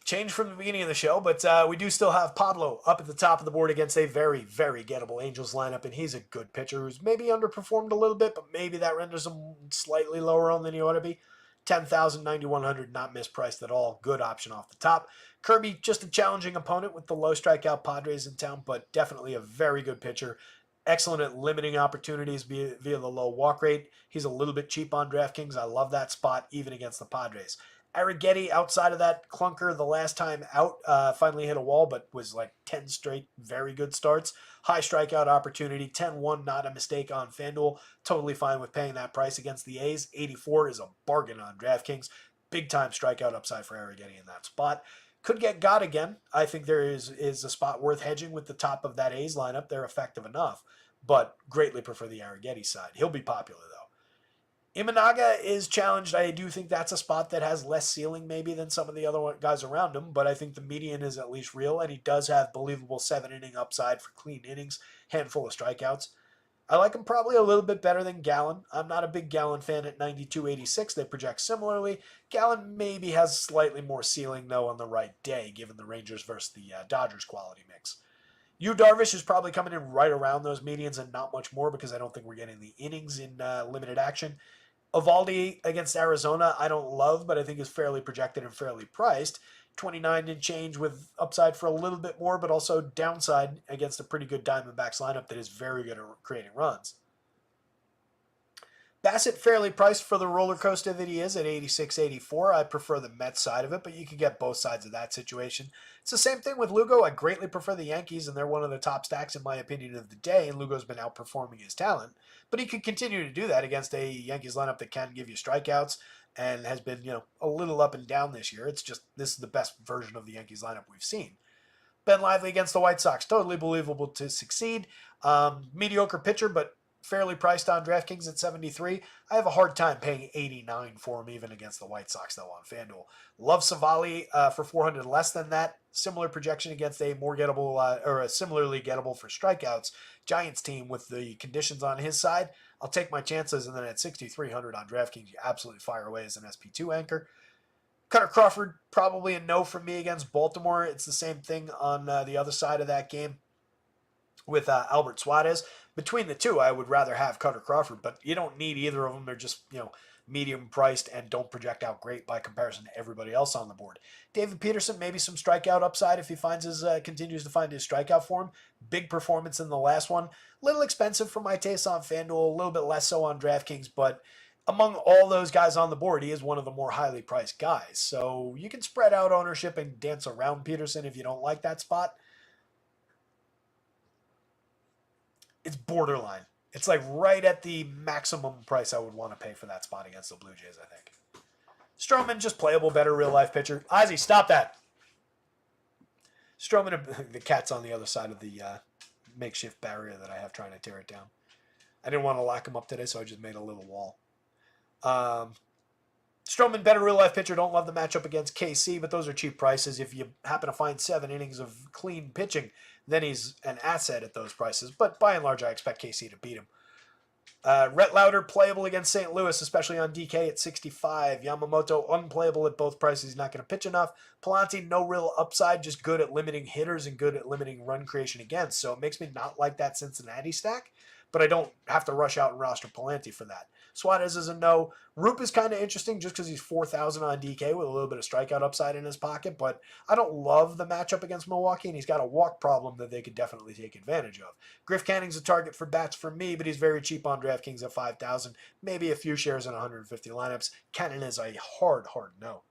Change from the beginning of the show, but we do still have Pablo up at the top of the board against a very, very gettable Angels lineup, and he's a good pitcher who's maybe underperformed a little bit, but maybe that renders him slightly lower on than he ought to be. 10,000, 9,100, not mispriced at all. Good option off the top. Kirby, just a challenging opponent with the low strikeout Padres in town, but definitely a very good pitcher. Excellent at limiting opportunities via the low walk rate. He's a little bit cheap on DraftKings. I love that spot, even against the Padres. Arrighetti, outside of that clunker the last time out, finally hit a wall, but was like 10 straight very good starts. High strikeout opportunity, 10-1, not a mistake on FanDuel. Totally fine with paying that price against the A's. 84 is a bargain on DraftKings. Big time strikeout upside for Arrighetti in that spot. Could get got again. I think there is a spot worth hedging with the top of that A's lineup. They're effective enough, but greatly prefer the Arrighetti side. He'll be popular though. Imanaga is challenged. I do think that's a spot that has less ceiling maybe than some of the other guys around him, but I think the median is at least real, and he does have believable 7-inning upside for clean innings, handful of strikeouts. I like him probably a little bit better than Gallen. I'm not a big Gallen fan at 92.86. They project similarly. Gallen maybe has slightly more ceiling, though, on the right day, given the Rangers versus the Dodgers quality mix. Yu Darvish is probably coming in right around those medians and not much more because I don't think we're getting the innings in limited action. Evaldi against Arizona, I don't love, but I think is fairly projected and fairly priced. 29 and change with upside for a little bit more, but also downside against a pretty good Diamondbacks lineup that is very good at creating runs. Bassett fairly priced for the roller coaster that he is at 86.84. I prefer the Mets side of it, but you can get both sides of that situation. It's the same thing with Lugo. I greatly prefer the Yankees, and they're one of the top stacks in my opinion of the day, and Lugo's been outperforming his talent. But he could continue to do that against a Yankees lineup that can give you strikeouts and has been, a little up and down this year. It's just this is the best version of the Yankees lineup we've seen. Ben Lively against the White Sox, totally believable to succeed. Mediocre pitcher, but fairly priced on DraftKings at 73. I have a hard time paying 89 for him, even against the White Sox, though, on FanDuel. Love Savali for 400 less than that. Similar projection against a more gettable, or a similarly gettable for strikeouts Giants team with the conditions on his side. I'll take my chances, and then at 6,300 on DraftKings, you absolutely fire away as an SP2 anchor. Cutter Crawford, probably a no from me against Baltimore. It's the same thing on the other side of that game with Albert Suarez. Between the two, I would rather have Cutter Crawford, but you don't need either of them. They're just, medium priced and don't project out great by comparison to everybody else on the board. David Peterson, maybe some strikeout upside if he continues to find his strikeout form. Big performance in the last one. Little expensive for my taste on FanDuel, a little bit less so on DraftKings, but among all those guys on the board, he is one of the more highly priced guys. So you can spread out ownership and dance around Peterson if you don't like that spot. It's borderline. It's like right at the maximum price I would want to pay for that spot against the Blue Jays, I think. Stroman, just playable, better real-life pitcher. Ozzie, stop that. Stroman, the cat's on the other side of the makeshift barrier that I have trying to tear it down. I didn't want to lock him up today, so I just made a little wall. Stroman, better real-life pitcher. Don't love the matchup against KC, but those are cheap prices. If you happen to find 7 innings of clean pitching, then he's an asset at those prices. But by and large, I expect KC to beat him. Rhett Lauder, playable against St. Louis, especially on DK at 65. Yamamoto, unplayable at both prices. He's not going to pitch enough. Palante, no real upside, just good at limiting hitters and good at limiting run creation against. So it makes me not like that Cincinnati stack, but I don't have to rush out and roster Palante for that. Suarez is a no. Roop is kind of interesting just because he's 4,000 on DK with a little bit of strikeout upside in his pocket, but I don't love the matchup against Milwaukee, and he's got a walk problem that they could definitely take advantage of. Griff Canning's a target for bats for me, but he's very cheap on DraftKings at 5,000, maybe a few shares in 150 lineups. Canning is a hard no.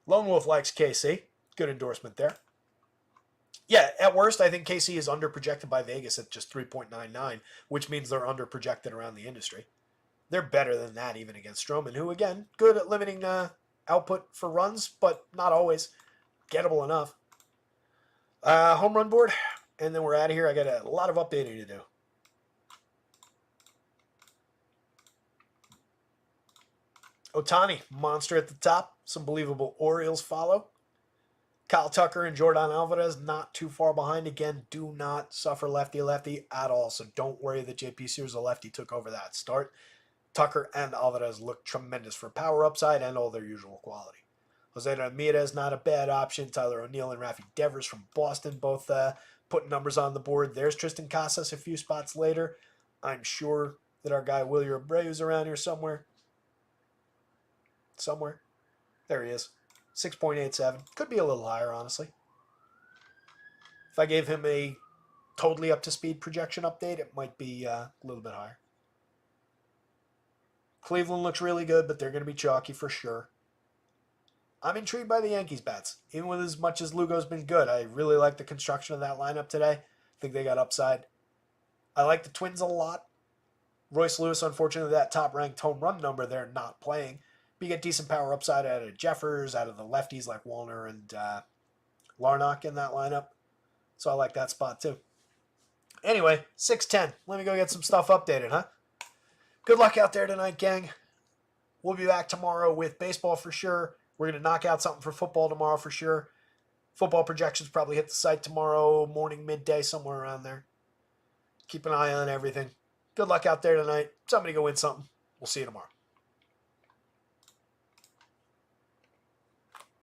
Lone Wolf likes KC. Good endorsement there. Yeah, at worst, I think KC is under-projected by Vegas at just 3.99, which means they're under-projected around the industry. They're better than that even against Stroman, who, again, good at limiting output for runs, but not always. Gettable enough. Home run board, and then we're out of here. I got a lot of updating to do. Ohtani, monster at the top. Some believable Orioles follow. Kyle Tucker and Jordan Alvarez not too far behind. Again, do not suffer lefty-lefty at all, so don't worry that JP Sears, a lefty, took over that start. Tucker and Alvarez look tremendous for power upside and all their usual quality. Jose Ramirez, not a bad option. Tyler O'Neill and Rafi Devers from Boston both putting numbers on the board. There's Tristan Casas a few spots later. I'm sure that our guy Wilyer Abreu's around here somewhere. There he is. 6.87. Could be a little higher, honestly. If I gave him a totally up-to-speed projection update, it might be a little bit higher. Cleveland looks really good, but they're going to be chalky for sure. I'm intrigued by the Yankees bats. Even with as much as Lugo's been good, I really like the construction of that lineup today. I think they got upside. I like the Twins a lot. Royce Lewis, unfortunately, that top-ranked home run number, they're not playing. But you get decent power upside out of Jeffers, out of the lefties like Wallner and Larnach in that lineup. So I like that spot too. Anyway, 6:10. Let me go get some stuff updated, huh? Good luck out there tonight, gang. We'll be back tomorrow with baseball for sure. We're going to knock out something for football tomorrow for sure. Football projections probably hit the site tomorrow morning, midday, somewhere around there. Keep an eye on everything. Good luck out there tonight. Somebody go win something. We'll see you tomorrow.